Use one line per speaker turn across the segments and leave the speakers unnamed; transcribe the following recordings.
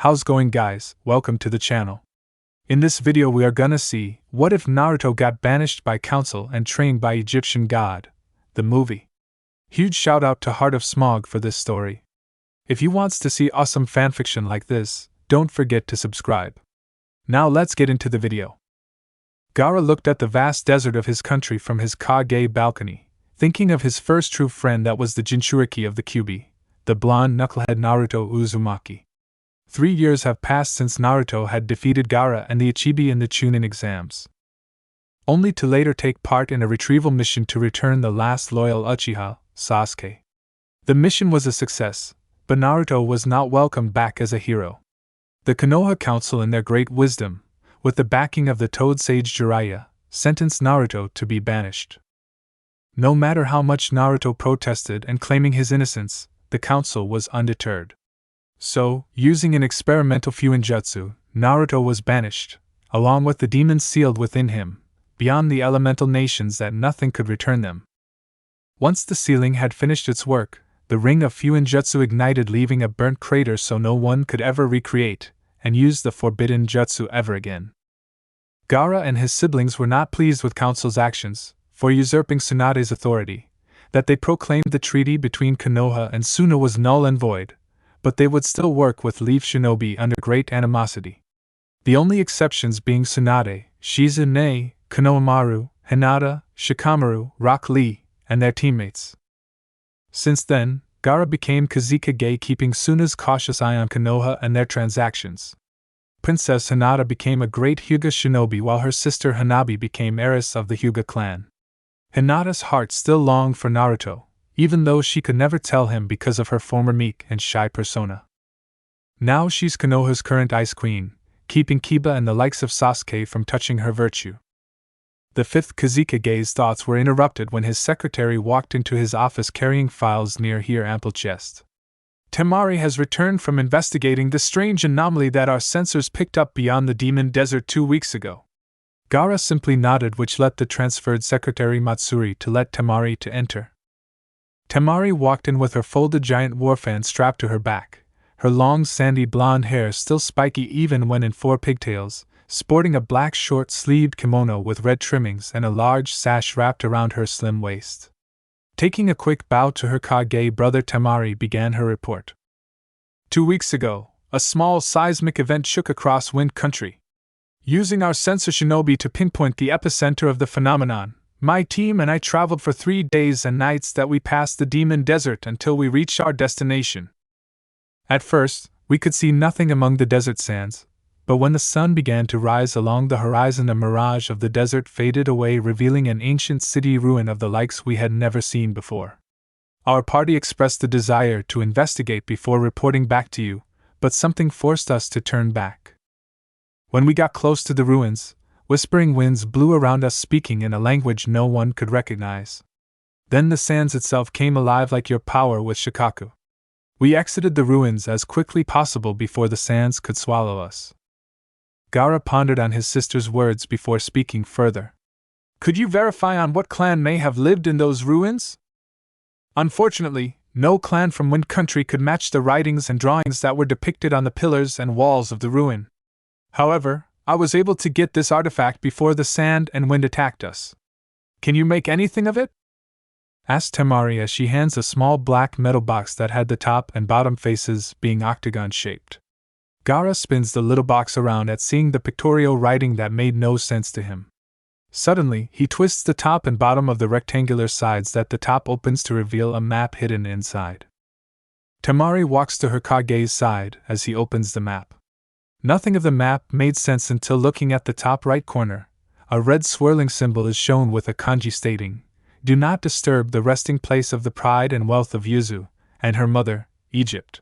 How's going, guys? Welcome to the channel. In this video we are gonna see, what if Naruto got banished by council and trained by Egyptian god, the movie. Huge shout out to HeartofSmaug for this story. If you wants to see awesome fanfiction like this, don't forget to subscribe. Now let's get into the video. Gaara looked at the vast desert of his country from his Kage balcony, thinking of his first true friend that was the Jinchuriki of the Kyuubi, the blonde knucklehead Naruto Uzumaki. 3 years have passed since Naruto had defeated Gaara and the Ichibi in the Chunin exams, only to later take part in a retrieval mission to return the last loyal Uchiha, Sasuke. The mission was a success, but Naruto was not welcomed back as a hero. The Konoha Council in their great wisdom, with the backing of the Toad Sage Jiraiya, sentenced Naruto to be banished. No matter how much Naruto protested and claiming his innocence, the council was undeterred. So, using an experimental Fuinjutsu, Naruto was banished, along with the demons sealed within him, beyond the elemental nations that nothing could return them. Once the sealing had finished its work, the ring of Fuinjutsu ignited, leaving a burnt crater so no one could ever recreate and use the forbidden jutsu ever again. Gaara and his siblings were not pleased with council's actions, for usurping Tsunade's authority, that they proclaimed the treaty between Konoha and Suna was null and void, but they would still work with Leaf Shinobi under great animosity. The only exceptions being Tsunade, Shizune, Konohamaru, Hinata, Shikamaru, Rock Lee, and their teammates. Since then, Gaara became Kazekage, keeping Suna's cautious eye on Konoha and their transactions. Princess Hinata became a great Hyuga shinobi while her sister Hanabi became heiress of the Hyuga clan. Hinata's heart still longed for Naruto, even though she could never tell him because of her former meek and shy persona. Now she's Konoha's current Ice Queen, keeping Kiba and the likes of Sasuke from touching her virtue. The fifth Kazekage's thoughts were interrupted when his secretary walked into his office carrying files near her ample chest. Temari has returned from investigating the strange anomaly that our sensors picked up beyond the Demon Desert 2 weeks ago. Gaara simply nodded, which let the transferred secretary Matsuri to let Temari to enter. Temari walked in with her folded giant warfan strapped to her back, her long sandy blonde hair still spiky even when in 4 pigtails, sporting a black short-sleeved kimono with red trimmings and a large sash wrapped around her slim waist. Taking a quick bow to her Kage brother, Temari began her report. 2 weeks ago, a small seismic event shook across Wind Country. Using our sensor shinobi to pinpoint the epicenter of the phenomenon, my team and I traveled for 3 days and nights that we passed the Demon Desert until we reached our destination. At first, we could see nothing among the desert sands, but when the sun began to rise along the horizon, a mirage of the desert faded away, revealing an ancient city ruin of the likes we had never seen before. Our party expressed the desire to investigate before reporting back to you, but something forced us to turn back. When we got close to the ruins, whispering winds blew around us, speaking in a language no one could recognize. Then the sands itself came alive like your power with Shikaku. We exited the ruins as quickly possible before the sands could swallow us. Gaara pondered on his sister's words before speaking further. Could you verify on what clan may have lived in those ruins? Unfortunately, no clan from Wind Country could match the writings and drawings that were depicted on the pillars and walls of the ruin. However, I was able to get this artifact before the sand and wind attacked us. Can you make anything of it? Asked Temari as she hands a small black metal box that had the top and bottom faces being octagon-shaped. Gaara spins the little box around at seeing the pictorial writing that made no sense to him. Suddenly, he twists the top and bottom of the rectangular sides that the top opens to reveal a map hidden inside. Temari walks to her Kage's side as he opens the map. Nothing of the map made sense until looking at the top right corner. A red swirling symbol is shown with a kanji stating, "Do not disturb the resting place of the pride and wealth of Yuzu, and her mother, Egypt."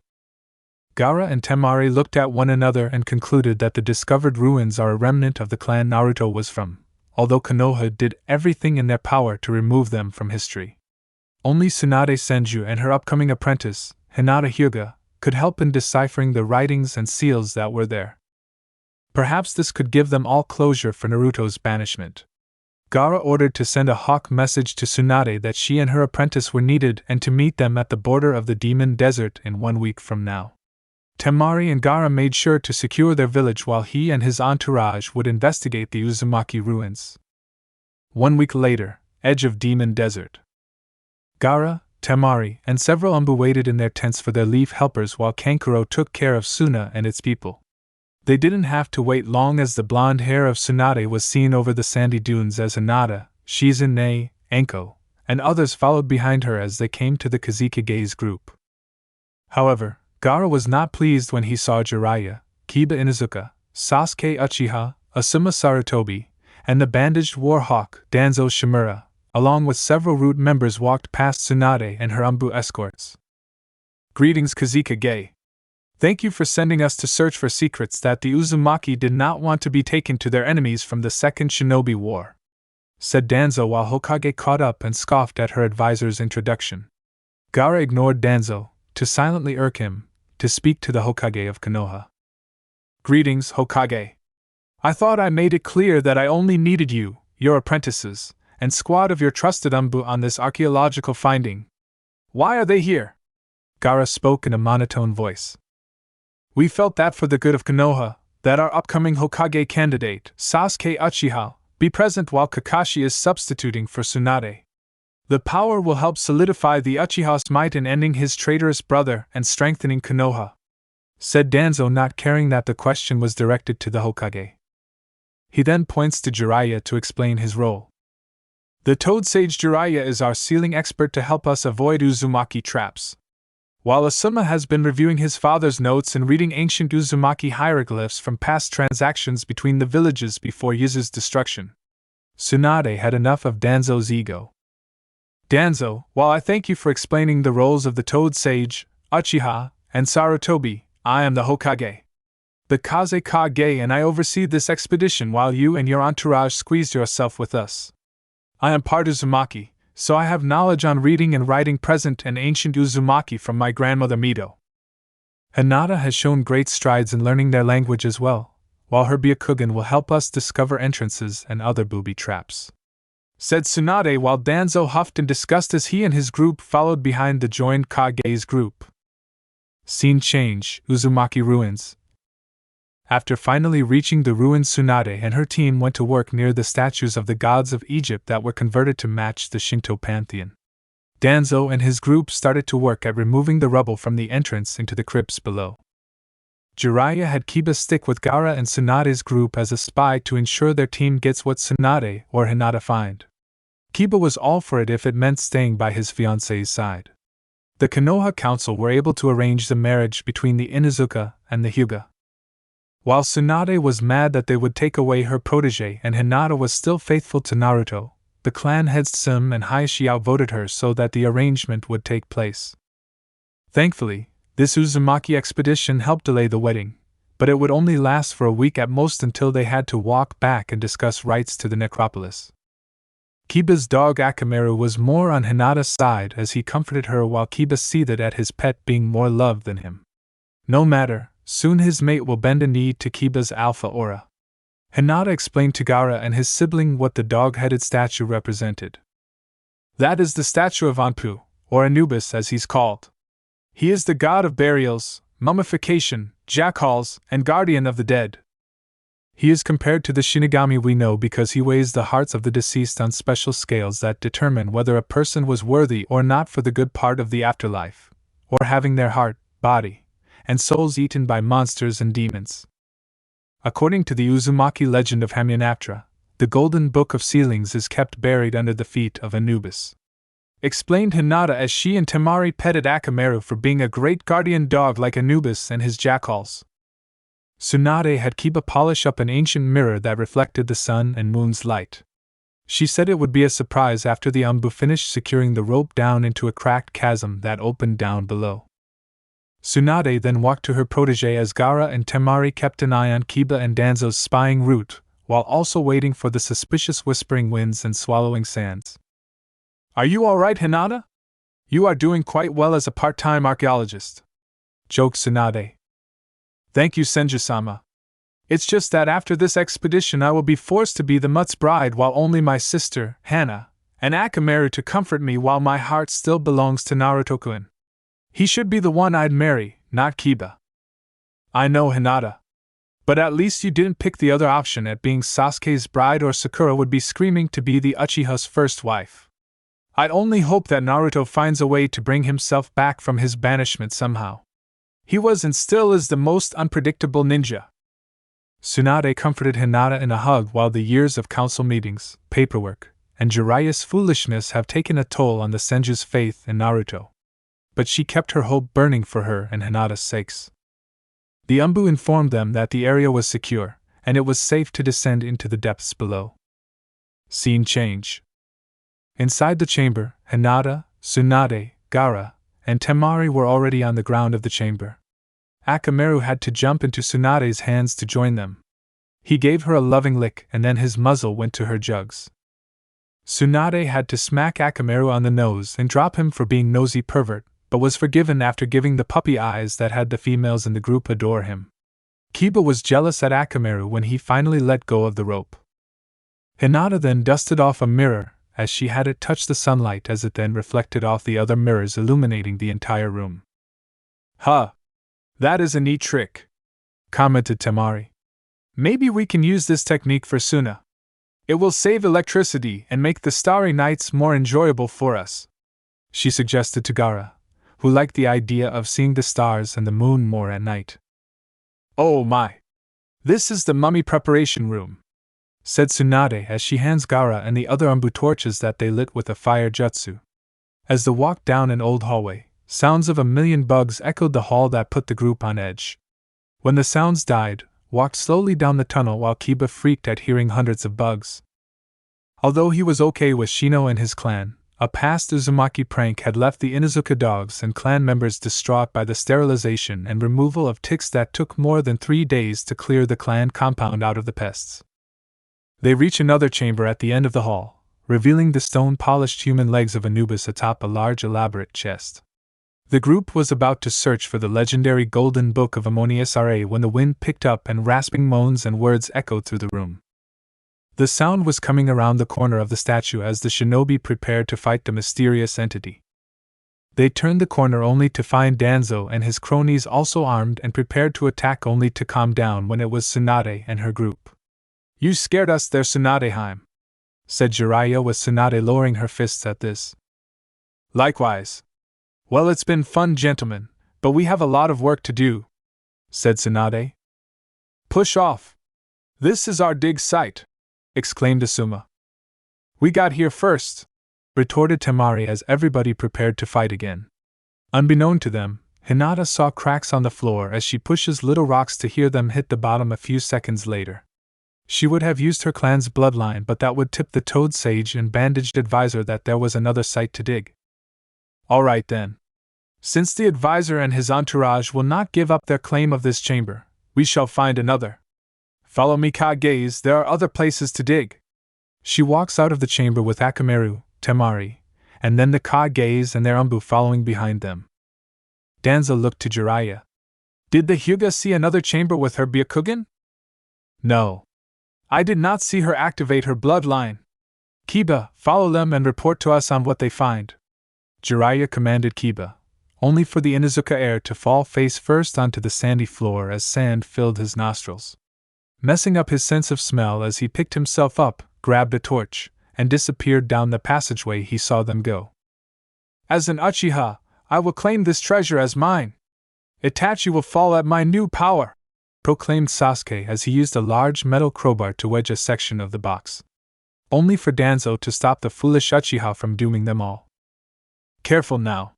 Gaara and Temari looked at one another and concluded that the discovered ruins are a remnant of the clan Naruto was from, although Konoha did everything in their power to remove them from history. Only Tsunade Senju and her upcoming apprentice, Hinata Hyuga, could help in deciphering the writings and seals that were there. Perhaps this could give them all closure for Naruto's banishment. Gaara ordered to send a hawk message to Tsunade that she and her apprentice were needed and to meet them at the border of the Demon Desert in 1 week from now. Temari and Gaara made sure to secure their village while he and his entourage would investigate the Uzumaki ruins. 1 week later, edge of Demon Desert. Gaara, Temari, and several Umbu waited in their tents for their leaf helpers while Kankuro took care of Suna and its people. They didn't have to wait long as the blonde hair of Tsunade was seen over the sandy dunes as Hinata, Shizune, Enko, and others followed behind her as they came to the Kazekage's group. However, Gaara was not pleased when he saw Jiraiya, Kiba Inuzuka, Sasuke Uchiha, Asuma Sarutobi, and the bandaged war hawk Danzo Shimura, along with several root members walked past Tsunade and her Umbu escorts. Greetings Kazekage. Thank you for sending us to search for secrets that the Uzumaki did not want to be taken to their enemies from the Second Shinobi War, said Danzo while Hokage caught up and scoffed at her advisor's introduction. Gaara ignored Danzo, to silently irk him, to speak to the Hokage of Konoha. Greetings, Hokage. I thought I made it clear that I only needed you, your apprentices, and squad of your trusted Umbu on this archaeological finding. Why are they here? Gaara spoke in a monotone voice. We felt that for the good of Konoha, that our upcoming Hokage candidate, Sasuke Uchiha, be present while Kakashi is substituting for Tsunade. The power will help solidify the Uchiha's might in ending his traitorous brother and strengthening Konoha, said Danzo, not caring that the question was directed to the Hokage. He then points to Jiraiya to explain his role. The Toad Sage Jiraiya is our sealing expert to help us avoid Uzumaki traps. While Asuma has been reviewing his father's notes and reading ancient Uzumaki hieroglyphs from past transactions between the villages before Yuzu's destruction, Tsunade had enough of Danzo's ego. Danzo, while I thank you for explaining the roles of the Toad Sage, Uchiha, and Sarutobi, I am the Hokage. The Kazekage and I oversee this expedition while you and your entourage squeezed yourself with us. I am part Uzumaki, so I have knowledge on reading and writing present and ancient Uzumaki from my grandmother Mido. Hinata has shown great strides in learning their language as well, while her Byakugan will help us discover entrances and other booby traps, said Tsunade while Danzo huffed in disgust as he and his group followed behind the joined Kage's group. Scene change, Uzumaki ruins. After finally reaching the ruins, Tsunade and her team went to work near the statues of the gods of Egypt that were converted to match the Shinto pantheon. Danzo and his group started to work at removing the rubble from the entrance into the crypts below. Jiraiya had Kiba stick with Gaara and Tsunade's group as a spy to ensure their team gets what Tsunade or Hinata find. Kiba was all for it if it meant staying by his fiancée's side. The Konoha Council were able to arrange the marriage between the Inuzuka and the Hyuga. While Tsunade was mad that they would take away her protege and Hinata was still faithful to Naruto, the clan heads Sim and Hayashi outvoted her so that the arrangement would take place. Thankfully, this Uzumaki expedition helped delay the wedding, but it would only last for a week at most until they had to walk back and discuss rights to the necropolis. Kiba's dog Akamaru was more on Hinata's side as he comforted her while Kiba seethed at his pet being more loved than him. No matter, soon his mate will bend a knee to Kiba's alpha aura. Hinata explained to Gaara and his sibling what the dog-headed statue represented. That is the statue of Anpu, or Anubis as he's called. He is the god of burials, mummification, jackals, and guardian of the dead. He is compared to the Shinigami we know because he weighs the hearts of the deceased on special scales that determine whether a person was worthy or not for the good part of the afterlife, or having their heart, body, and souls eaten by monsters and demons. According to the Uzumaki legend of Hamunaptra, the Golden Book of Sealings is kept buried under the feet of Anubis, explained Hinata as she and Temari petted Akamaru for being a great guardian dog like Anubis and his jackals. Tsunade had Kiba polish up an ancient mirror that reflected the sun and moon's light. She said it would be a surprise after the Umbu finished securing the rope down into a cracked chasm that opened down below. Tsunade then walked to her protege as Gaara and Temari kept an eye on Kiba and Danzo's spying route, while also waiting for the suspicious whispering winds and swallowing sands. Are you all right, Hinata? You are doing quite well as a part-time archaeologist, joked Tsunade. Thank you, Senju-sama. It's just that after this expedition I will be forced to be the mutt's bride while only my sister, Hana, and Akamaru to comfort me while my heart still belongs to Naruto-kun. He should be the one I'd marry, not Kiba. I know, Hinata. But at least you didn't pick the other option at being Sasuke's bride, or Sakura would be screaming to be the Uchiha's first wife. I'd only hope that Naruto finds a way to bring himself back from his banishment somehow. He was and still is the most unpredictable ninja. Tsunade comforted Hinata in a hug while the years of council meetings, paperwork, and Jiraiya's foolishness have taken a toll on the Senju's faith in Naruto. But she kept her hope burning for her and Hinata's sakes. The Umbu informed them that the area was secure, and it was safe to descend into the depths below. Scene change. Inside the chamber, Hinata, Tsunade, Gaara, and Temari were already on the ground of the chamber. Akamaru had to jump into Tsunade's hands to join them. He gave her a loving lick and then his muzzle went to her jugs. Tsunade had to smack Akamaru on the nose and drop him for being nosy pervert, but was forgiven after giving the puppy eyes that had the females in the group adore him. Kiba was jealous at Akamaru when he finally let go of the rope. Hinata then dusted off a mirror, as she had it touch the sunlight as it then reflected off the other mirrors, illuminating the entire room. Huh! That is a neat trick, commented Temari. Maybe we can use this technique for Suna. It will save electricity and make the starry nights more enjoyable for us, she suggested to Gaara, who liked the idea of seeing the stars and the moon more at night. Oh my! This is the mummy preparation room, said Tsunade as she hands Gaara and the other Umbu torches that they lit with a fire jutsu. As they walked down an old hallway, sounds of a million bugs echoed the hall that put the group on edge. When the sounds died, walked slowly down the tunnel while Kiba freaked at hearing hundreds of bugs. Although he was okay with Shino and his clan, a past Uzumaki prank had left the Inuzuka dogs and clan members distraught by the sterilization and removal of ticks that took more than 3 days to clear the clan compound out of the pests. They reach another chamber at the end of the hall, revealing the stone-polished human legs of Anubis atop a large elaborate chest. The group was about to search for the legendary Golden Book of Ammonius Ra when the wind picked up and rasping moans and words echoed through the room. The sound was coming around the corner of the statue as the shinobi prepared to fight the mysterious entity. They turned the corner only to find Danzo and his cronies also armed and prepared to attack, only to calm down when it was Tsunade and her group. You scared us there, Tsunadeheim, said Jiraiya, with Tsunade lowering her fists at this. Likewise. Well, it's been fun, gentlemen, but we have a lot of work to do, said Tsunade. Push off. This is our dig site, exclaimed Asuma. We got here first, retorted Temari as everybody prepared to fight again. Unbeknown to them, Hinata saw cracks on the floor as she pushes little rocks to hear them hit the bottom a few seconds later. She would have used her clan's bloodline, but that would tip the Toad Sage and Bandaged Advisor that there was another site to dig. All right then. Since the advisor and his entourage will not give up their claim of this chamber, we shall find another. Follow me, Kages, there are other places to dig. She walks out of the chamber with Akamaru, Temari, and then the Kages and their Umbu following behind them. Danzo looked to Jiraiya. Did the Hyuga see another chamber with her Byakugan? No. I did not see her activate her bloodline. Kiba, follow them and report to us on what they find. Jiraiya commanded Kiba, only for the Inuzuka heir to fall face first onto the sandy floor as sand filled his nostrils, messing up his sense of smell as he picked himself up, grabbed a torch, and disappeared down the passageway he saw them go. As an Uchiha, I will claim this treasure as mine. Itachi will fall at my new power, proclaimed Sasuke as he used a large metal crowbar to wedge a section of the box, only for Danzo to stop the foolish Uchiha from dooming them all. Careful now.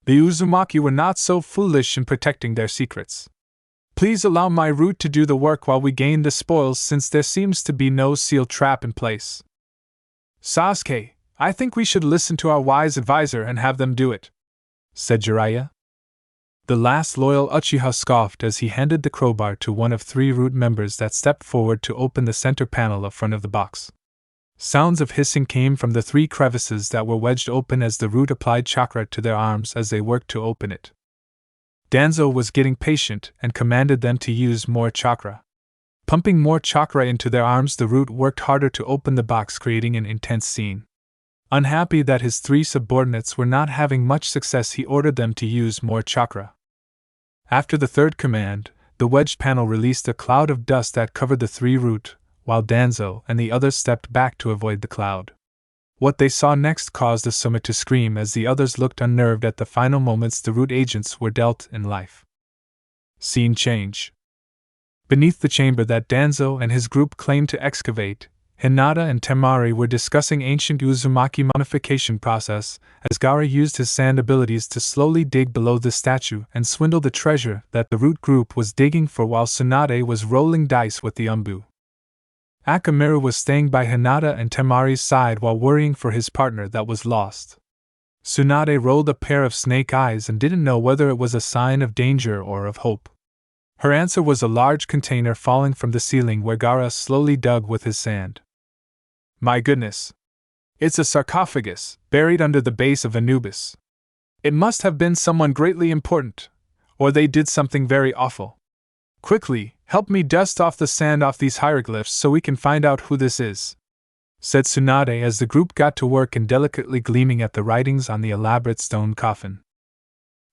The Uzumaki were not so foolish in protecting their secrets. Please allow my root to do the work while we gain the spoils, since there seems to be no sealed trap in place. Sasuke, I think we should listen to our wise advisor and have them do it, said Jiraiya. The last loyal Uchiha scoffed as he handed the crowbar to one of 3 root members that stepped forward to open the center panel in front of the box. Sounds of hissing came from the 3 crevices that were wedged open as the root applied chakra to their arms as they worked to open it. Danzo was getting patient and commanded them to use more chakra. Pumping more chakra into their arms, the root worked harder to open the box, creating an intense scene. Unhappy that his 3 subordinates were not having much success, he ordered them to use more chakra. After the 3rd command, The wedged panel released a cloud of dust that covered the three root, while Danzo and the others stepped back to avoid the cloud. What they saw next caused the Summit to scream as the others looked unnerved at the final moments the root agents were dealt in life. Scene change. Beneath the chamber that Danzo and his group claimed to excavate, Hinata and Temari were discussing ancient Uzumaki mummification process, as Gaara used his sand abilities to slowly dig below the statue and swindle the treasure that the root group was digging for while Tsunade was rolling dice with the Umbu. Akamaru was staying by Hinata and Temari's side while worrying for his partner that was lost. Tsunade rolled a pair of snake eyes and didn't know whether it was a sign of danger or of hope. Her answer was a large container falling from the ceiling where Gaara slowly dug with his sand. My goodness! It's a sarcophagus, buried under the base of Anubis. It must have been someone greatly important, or they did something very awful. Quickly, help me dust off the sand off these hieroglyphs so we can find out who this is, said Tsunade as the group got to work in delicately gleaming at the writings on the elaborate stone coffin.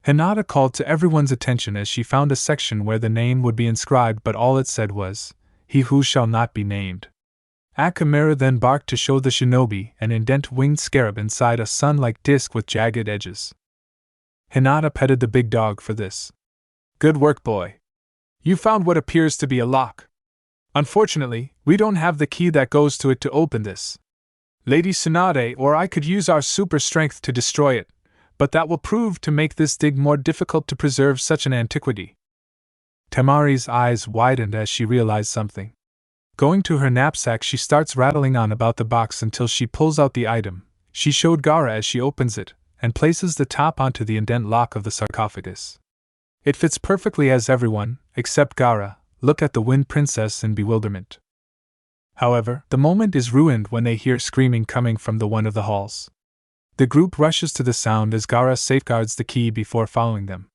Hinata called to everyone's attention as she found a section where the name would be inscribed, but all it said was, "He who shall not be named." Akamaru then barked to show the shinobi an indent-winged scarab inside a sun-like disc with jagged edges. Hinata petted the big dog for this. Good work, boy. You found what appears to be a lock. Unfortunately, we don't have the key that goes to it to open this. Lady Tsunade or I could use our super strength to destroy it, but that will prove to make this dig more difficult to preserve such an antiquity. Temari's eyes widened as she realized something. Going to her knapsack, she starts rattling on about the box until she pulls out the item. She showed Gaara as she opens it, and places the top onto the indent lock of the sarcophagus. It fits perfectly as everyone, except Gaara, look at the Wind Princess in bewilderment. However, the moment is ruined when they hear screaming coming from one of the halls. The group rushes to the sound as Gaara safeguards the key before following them.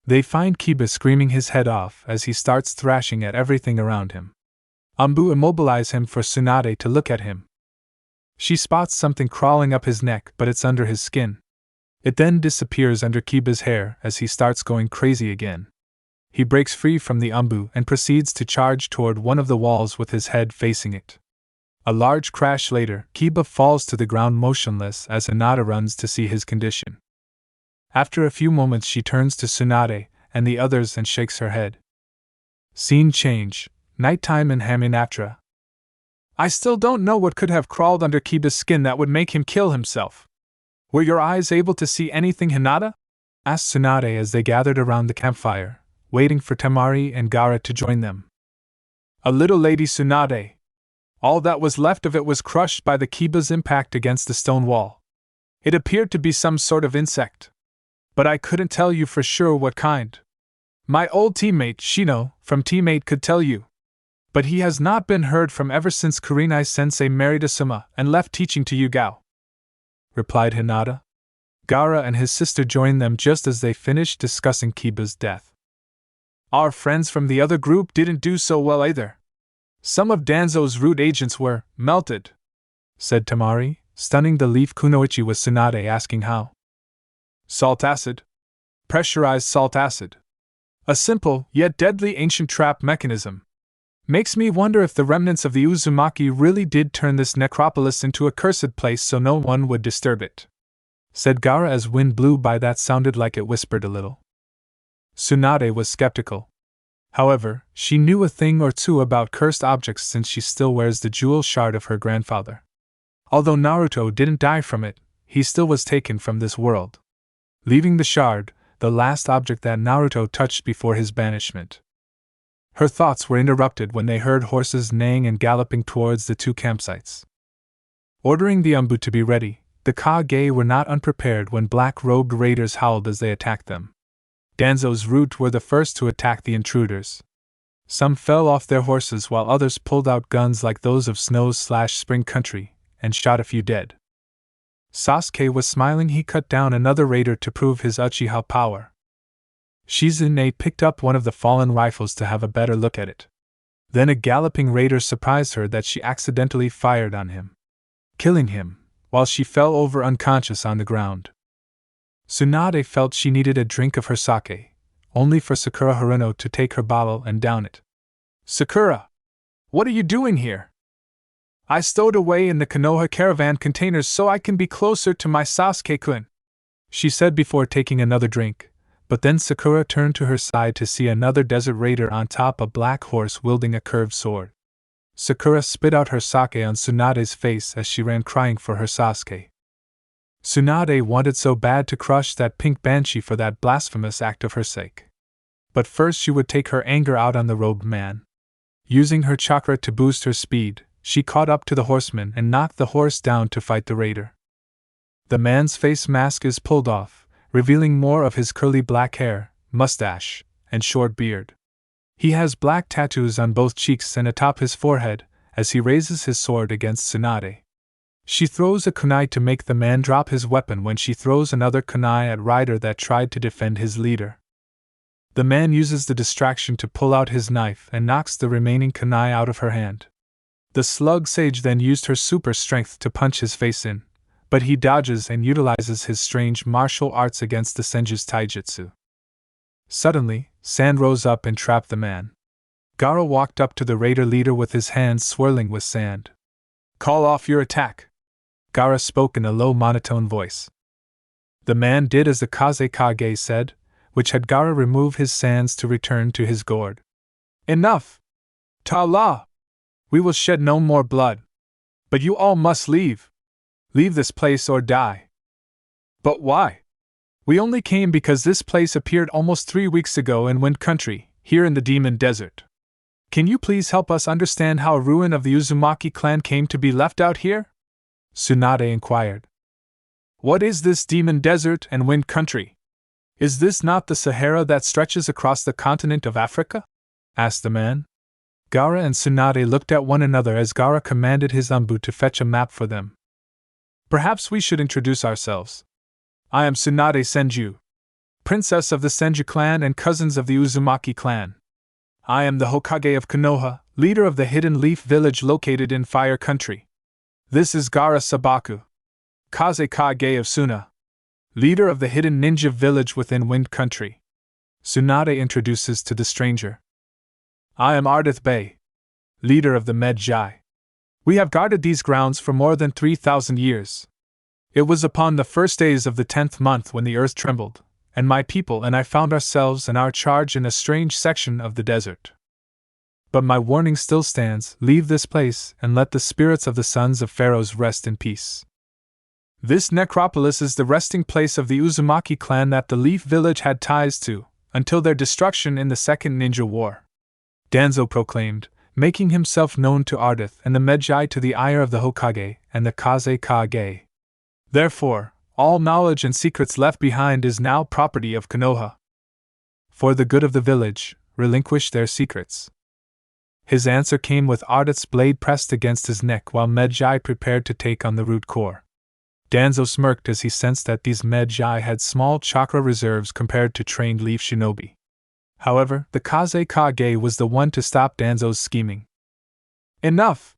They find Kiba screaming his head off as he starts thrashing at everything around him. Umbu immobilize him for Tsunade to look at him. She spots something crawling up his neck, but it's under his skin. It then disappears under Kiba's hair as he starts going crazy again. He breaks free from the Umbu and proceeds to charge toward one of the walls with his head facing it. A large crash later, Kiba falls to the ground motionless as Hinata runs to see his condition. After a few moments she turns to Tsunade and the others and shakes her head. Scene change. Nighttime in Hamunaptra. I still don't know what could have crawled under Kiba's skin that would make him kill himself. Were your eyes able to see anything, Hinata? Asked Tsunade as they gathered around the campfire, waiting for Temari and Gaara to join them. A little, Lady Tsunade. All that was left of it was crushed by the Kiba's impact against the stone wall. It appeared to be some sort of insect. But I couldn't tell you for sure what kind. My old teammate, Shino, from Teammate could tell you. But he has not been heard from ever since Kurenai-sensei married Asuma and left teaching to Yugao, replied Hinata. Gaara and his sister joined them just as they finished discussing Kiba's death. Our friends from the other group didn't do so well either. Some of Danzo's root agents were melted, said Temari, stunning the leaf kunoichi with Tsunade asking how. Salt acid. Pressurized salt acid. A simple, yet deadly ancient trap mechanism. Makes me wonder if the remnants of the Uzumaki really did turn this necropolis into a cursed place so no one would disturb it, said Gaara as wind blew by that sounded like it whispered a little. Tsunade was skeptical. However, she knew a thing or two about cursed objects since she still wears the jewel shard of her grandfather. Although Naruto didn't die from it, he still was taken from this world, leaving the shard, the last object that Naruto touched before his banishment. Her thoughts were interrupted when they heard horses neighing and galloping towards the two campsites. Ordering the Umbu to be ready, the Kage were not unprepared when black-robed raiders howled as they attacked them. Danzo's root were the first to attack the intruders. Some fell off their horses while others pulled out guns like those of Snow/Spring Country and shot a few dead. Sasuke was smiling. He cut down another raider to prove his Uchiha power. Shizune picked up one of the fallen rifles to have a better look at it. Then a galloping raider surprised her that she accidentally fired on him, killing him, while she fell over unconscious on the ground. Tsunade felt she needed a drink of her sake, only for Sakura Haruno to take her bottle and down it. "Sakura! What are you doing here?" "I stowed away in the Konoha caravan containers so I can be closer to my Sasuke-kun," she said before taking another drink, but then Sakura turned to her side to see another desert raider on top a black horse wielding a curved sword. Sakura spit out her sake on Tsunade's face as she ran crying for her Sasuke. Tsunade wanted so bad to crush that pink banshee for that blasphemous act of her sake. But first she would take her anger out on the robed man. Using her chakra to boost her speed, she caught up to the horseman and knocked the horse down to fight the raider. The man's face mask is pulled off, revealing more of his curly black hair, mustache, and short beard. He has black tattoos on both cheeks and atop his forehead as he raises his sword against Tsunade. She throws a kunai to make the man drop his weapon when she throws another kunai at rider that tried to defend his leader. The man uses the distraction to pull out his knife and knocks the remaining kunai out of her hand. The slug sage then used her super strength to punch his face in, but he dodges and utilizes his strange martial arts against the Senju's taijutsu. Suddenly, sand rose up and trapped the man. Gaara walked up to the raider leader with his hands swirling with sand. "Call off your attack," Gaara spoke in a low monotone voice. The man did as the Kage said, which had Gaara remove his sands to return to his gourd. "Enough! Ta-la! We will shed no more blood. But you all must leave. Leave this place or die." "But why? We only came because this place appeared almost 3 weeks ago in Wind Country, here in the Demon Desert. Can you please help us understand how a ruin of the Uzumaki clan came to be left out here?" Tsunade inquired. "What is this Demon Desert and Wind Country? Is this not the Sahara that stretches across the continent of Africa?" asked the man. Gaara and Tsunade looked at one another as Gaara commanded his Anbu to fetch a map for them. "Perhaps we should introduce ourselves. I am Tsunade Senju, princess of the Senju clan and cousins of the Uzumaki clan. I am the Hokage of Konoha, leader of the Hidden Leaf village located in Fire Country. This is Gaara Sabaku, Kaze Kage of Suna, leader of the Hidden Ninja village within Wind Country." Tsunade introduces to the stranger. "I am Ardith Bey, leader of the Medjai. We have guarded these grounds for more than 3,000 years. It was upon the first days of the 10th month when the earth trembled, and my people and I found ourselves and our charge in a strange section of the desert. But my warning still stands: leave this place and let the spirits of the sons of pharaohs rest in peace. This necropolis is the resting place of the Uzumaki clan that the Leaf village had ties to, until their destruction in the Second Ninja War," Danzo proclaimed, making himself known to Ardith and the Medjai to the ire of the Hokage and the Kaze Kage. "Therefore, all knowledge and secrets left behind is now property of Konoha. For the good of the village, relinquish their secrets." His answer came with Ardith's blade pressed against his neck while Medjai prepared to take on the root core. Danzo smirked as he sensed that these Medjai had small chakra reserves compared to trained Leaf shinobi. However, the Kaze Kage was the one to stop Danzo's scheming. "Enough!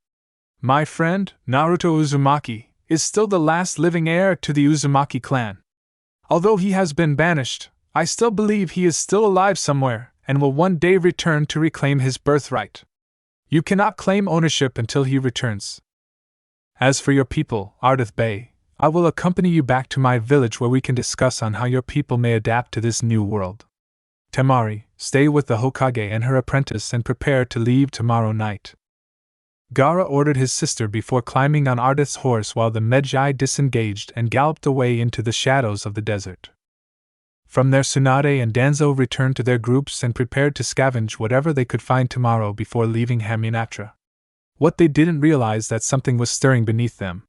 My friend, Naruto Uzumaki, is still the last living heir to the Uzumaki clan. Although he has been banished, I still believe he is still alive somewhere and will one day return to reclaim his birthright. You cannot claim ownership until he returns. As for your people, Ardith Bey, I will accompany you back to my village where we can discuss on how your people may adapt to this new world. Temari, stay with the Hokage and her apprentice and prepare to leave tomorrow night." Gaara ordered his sister before climbing on Ardith's horse while the Medjai disengaged and galloped away into the shadows of the desert. From there, Tsunade and Danzo returned to their groups and prepared to scavenge whatever they could find tomorrow before leaving Hamunaptra. What they didn't realize that something was stirring beneath them,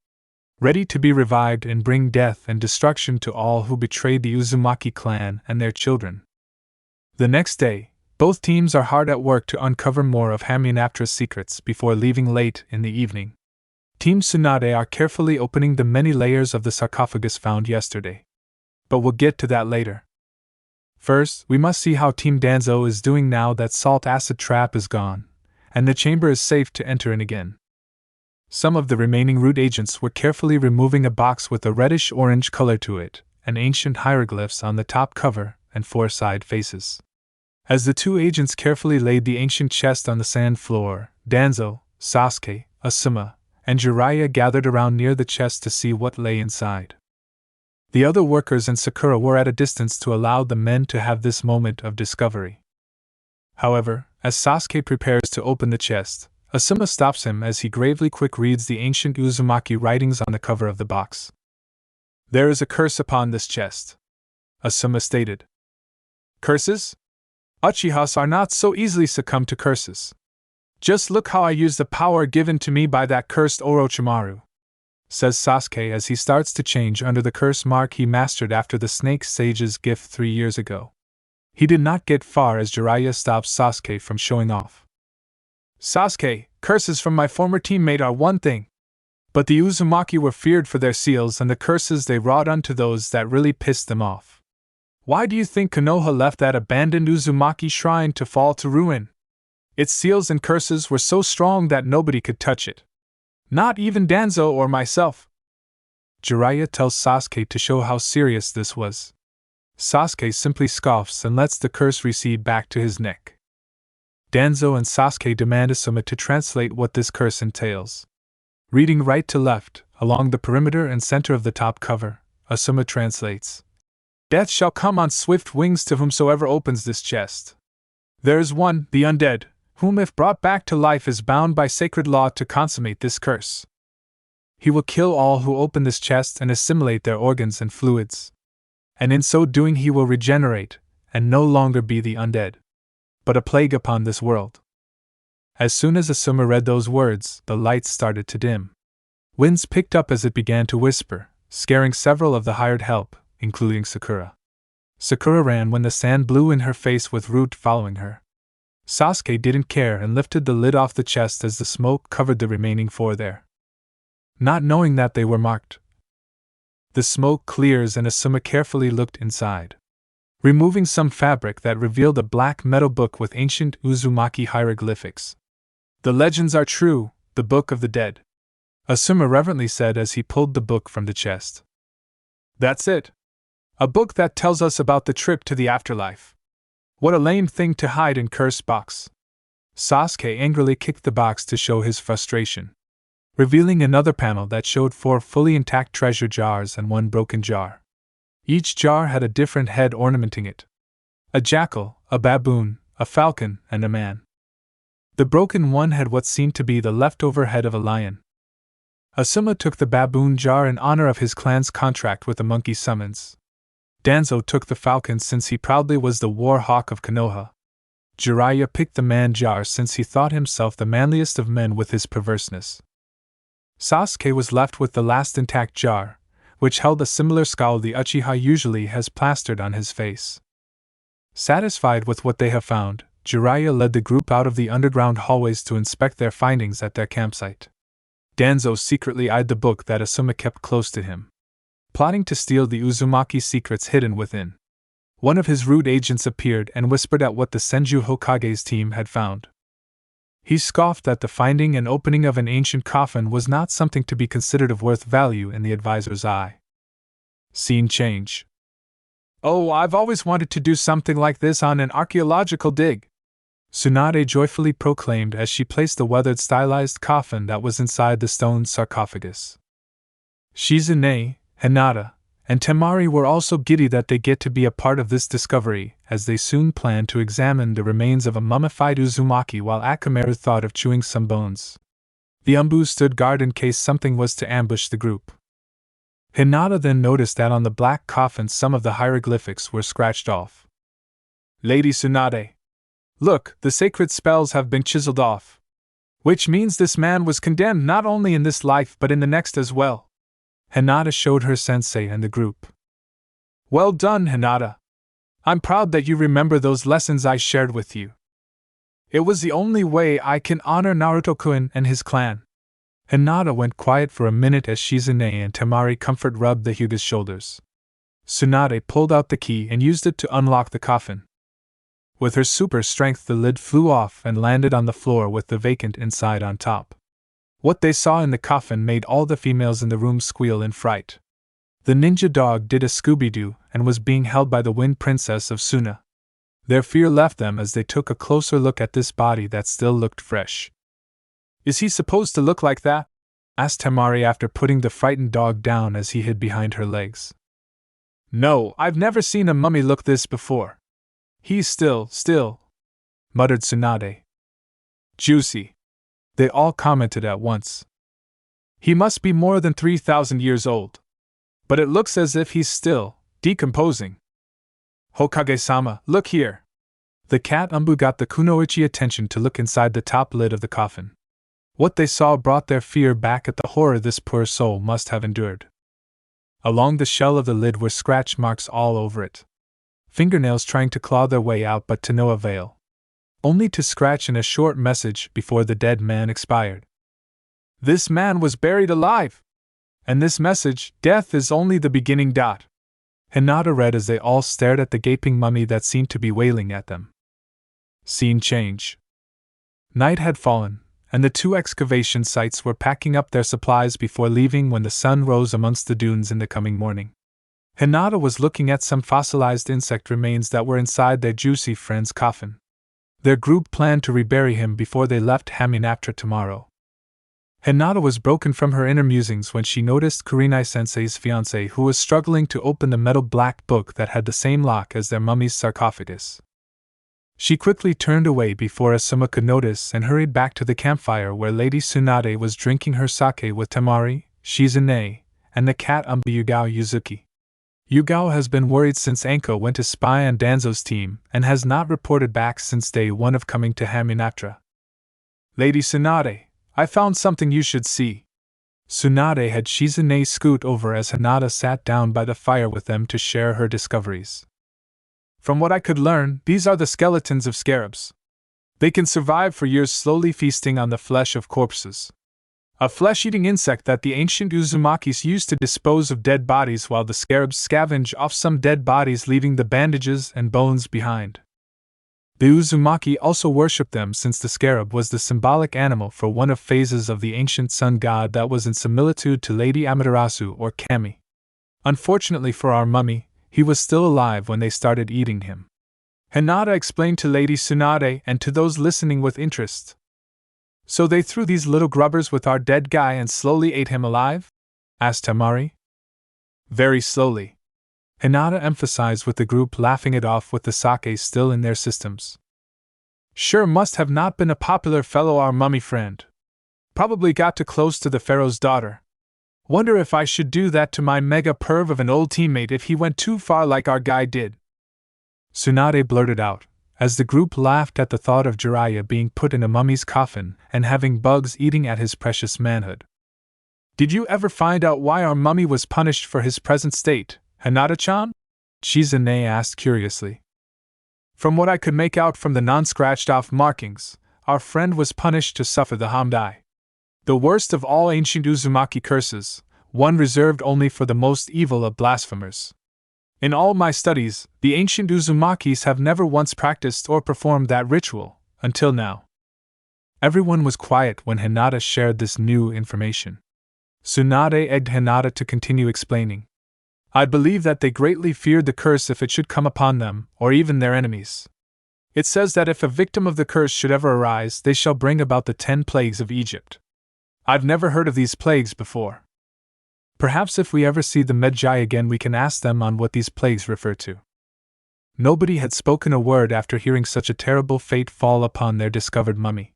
ready to be revived and bring death and destruction to all who betrayed the Uzumaki clan and their children. The next day, both teams are hard at work to uncover more of Hamunaptra's secrets before leaving late in the evening. Team Tsunade are carefully opening the many layers of the sarcophagus found yesterday. But we'll get to that later. First, we must see how Team Danzo is doing now that salt acid trap is gone, and the chamber is safe to enter in again. Some of the remaining root agents were carefully removing a box with a reddish-orange color to it, and ancient hieroglyphs on the top cover and 4 side faces. As the two agents carefully laid the ancient chest on the sand floor, Danzo, Sasuke, Asuma, and Jiraiya gathered around near the chest to see what lay inside. The other workers and Sakura were at a distance to allow the men to have this moment of discovery. However, as Sasuke prepares to open the chest, Asuma stops him as he gravely quick reads the ancient Uzumaki writings on the cover of the box. "There is a curse upon this chest," Asuma stated. "Curses? Uchihas are not so easily succumb to curses. Just look how I use the power given to me by that cursed Orochimaru," says Sasuke as he starts to change under the curse mark he mastered after the Snake Sage's gift 3 years ago. He did not get far as Jiraiya stops Sasuke from showing off. "Sasuke, curses from my former teammate are one thing. But the Uzumaki were feared for their seals and the curses they wrought unto those that really pissed them off. Why do you think Konoha left that abandoned Uzumaki shrine to fall to ruin? Its seals and curses were so strong that nobody could touch it. Not even Danzo or myself." Jiraiya tells Sasuke to show how serious this was. Sasuke simply scoffs and lets the curse recede back to his neck. Danzo and Sasuke demand Asuma to translate what this curse entails. Reading right to left, along the perimeter and center of the top cover, Asuma translates, "Death shall come on swift wings to whomsoever opens this chest. There is one, the undead, whom if brought back to life is bound by sacred law to consummate this curse. He will kill all who open this chest and assimilate their organs and fluids. And in so doing he will regenerate, and no longer be the undead, but a plague upon this world." As soon as Asuma read those words, the lights started to dim. Winds picked up as it began to whisper, scaring several of the hired help, including Sakura. Sakura ran when the sand blew in her face with Root following her. Sasuke didn't care and lifted the lid off the chest as the smoke covered the remaining 4 there. Not knowing that they were marked. The smoke clears and Asuma carefully looked inside, removing some fabric that revealed a black metal book with ancient Uzumaki hieroglyphics. "The legends are true, the Book of the Dead," Asuma reverently said as he pulled the book from the chest. "That's it. A book that tells us about the trip to the afterlife. What a lame thing to hide in cursed box." Sasuke angrily kicked the box to show his frustration, revealing another panel that showed 4 fully intact treasure jars and 1 broken jar. Each jar had a different head ornamenting it. A jackal, a baboon, a falcon, and a man. The broken one had what seemed to be the leftover head of a lion. Asuma took the baboon jar in honor of his clan's contract with the monkey summons. Danzo took the falcon since he proudly was the war hawk of Konoha. Jiraiya picked the man jar since he thought himself the manliest of men with his perverseness. Sasuke was left with the last intact jar, which held a similar scowl the Uchiha usually has plastered on his face. Satisfied with what they have found, Jiraiya led the group out of the underground hallways to inspect their findings at their campsite. Danzo secretly eyed the book that Asuma kept close to him, plotting to steal the Uzumaki secrets hidden within. One of his rude agents appeared and whispered at what the Senju Hokage's team had found. He scoffed that the finding and opening of an ancient coffin was not something to be considered of worth value in the advisor's eye. Scene change. "Oh, I've always wanted to do something like this on an archaeological dig," Tsunade joyfully proclaimed as she placed the weathered stylized coffin that was inside the stone sarcophagus. Shizune, Hinata, and Temari were also giddy that they get to be a part of this discovery, as they soon planned to examine the remains of a mummified Uzumaki while Akamaru thought of chewing some bones. The Umbu stood guard in case something was to ambush the group. Hinata then noticed that on the black coffin some of the hieroglyphics were scratched off. "Lady Tsunade, look, the sacred spells have been chiseled off. Which means this man was condemned not only in this life but in the next as well," Hinata showed her sensei and the group. "Well done, Hinata. I'm proud that you remember those lessons I shared with you. It was the only way I can honor Naruto-kun and his clan." Hinata went quiet for a minute as Shizune and Temari comfort rubbed the Hyuga's shoulders. Tsunade pulled out the key and used it to unlock the coffin. With her super strength, the lid flew off and landed on the floor with the vacant inside on top. What they saw in the coffin made all the females in the room squeal in fright. The ninja dog did a Scooby-Doo and was being held by the Wind Princess of Suna. Their fear left them as they took a closer look at this body that still looked fresh. "Is he supposed to look like that?" asked Temari after putting the frightened dog down as he hid behind her legs. "No, I've never seen a mummy look this before. He's still, muttered Tsunade. "Juicy," they all commented at once. "He must be more than 3,000 years old. But it looks as if he's still decomposing." "Hokage-sama, look here." The cat Umbu got the kunoichi attention to look inside the top lid of the coffin. What they saw brought their fear back at the horror this poor soul must have endured. Along the shell of the lid were scratch marks all over it. Fingernails trying to claw their way out but to no avail. Only to scratch in a short message before the dead man expired. "This man was buried alive! And this message, death is only the beginning. Hinata read as they all stared at the gaping mummy that seemed to be wailing at them. Scene change. Night had fallen, and the two excavation sites were packing up their supplies before leaving when the sun rose amongst the dunes in the coming morning. Hinata was looking at some fossilized insect remains that were inside their juicy friend's coffin. Their group planned to rebury him before they left Hamunaptra tomorrow. Hinata was broken from her inner musings when she noticed Kurenai-sensei's fiancé, who was struggling to open the metal black book that had the same lock as their mummy's sarcophagus. She quickly turned away before Asuma could notice and hurried back to the campfire where Lady Tsunade was drinking her sake with Temari, Shizune, and the cat Yugao Yuzuki. Yugao has been worried since Anko went to spy on Danzo's team and has not reported back since day one of coming to Hamunaptra. "Lady Tsunade, I found something you should see." Tsunade had Shizune scoot over as Hinata sat down by the fire with them to share her discoveries. "From what I could learn, these are the skeletons of scarabs. They can survive for years slowly feasting on the flesh of corpses. A flesh-eating insect that the ancient Uzumakis used to dispose of dead bodies while the scarabs scavenge off some dead bodies, leaving the bandages and bones behind. The Uzumaki also worshipped them since the scarab was the symbolic animal for one of phases of the ancient sun god that was in similitude to Lady Amaterasu or Kami. Unfortunately for our mummy, he was still alive when they started eating him." Hinata explained to Lady Tsunade and to those listening with interest. "So they threw these little grubbers with our dead guy and slowly ate him alive?" asked Temari. "Very slowly," Hinata emphasized, with the group laughing it off with the sake still in their systems. "Sure must have not been a popular fellow, our mummy friend. Probably got too close to the pharaoh's daughter. Wonder if I should do that to my mega perv of an old teammate if he went too far like our guy did." Tsunade blurted out, as the group laughed at the thought of Jiraiya being put in a mummy's coffin and having bugs eating at his precious manhood. "Did you ever find out why our mummy was punished for his present state, Hinata-chan?" Shizune asked curiously. "From what I could make out from the non-scratched-off markings, our friend was punished to suffer the Hamdai. The worst of all ancient Uzumaki curses, one reserved only for the most evil of blasphemers. In all my studies, the ancient Uzumakis have never once practiced or performed that ritual, until now." Everyone was quiet when Hinata shared this new information. Tsunade egged Hinata to continue explaining. "I believe that they greatly feared the curse if it should come upon them, or even their enemies. It says that if a victim of the curse should ever arise, they shall bring about the 10 plagues of Egypt. I've never heard of these plagues before. Perhaps if we ever see the Medjai again we can ask them on what these plagues refer to." Nobody had spoken a word after hearing such a terrible fate fall upon their discovered mummy.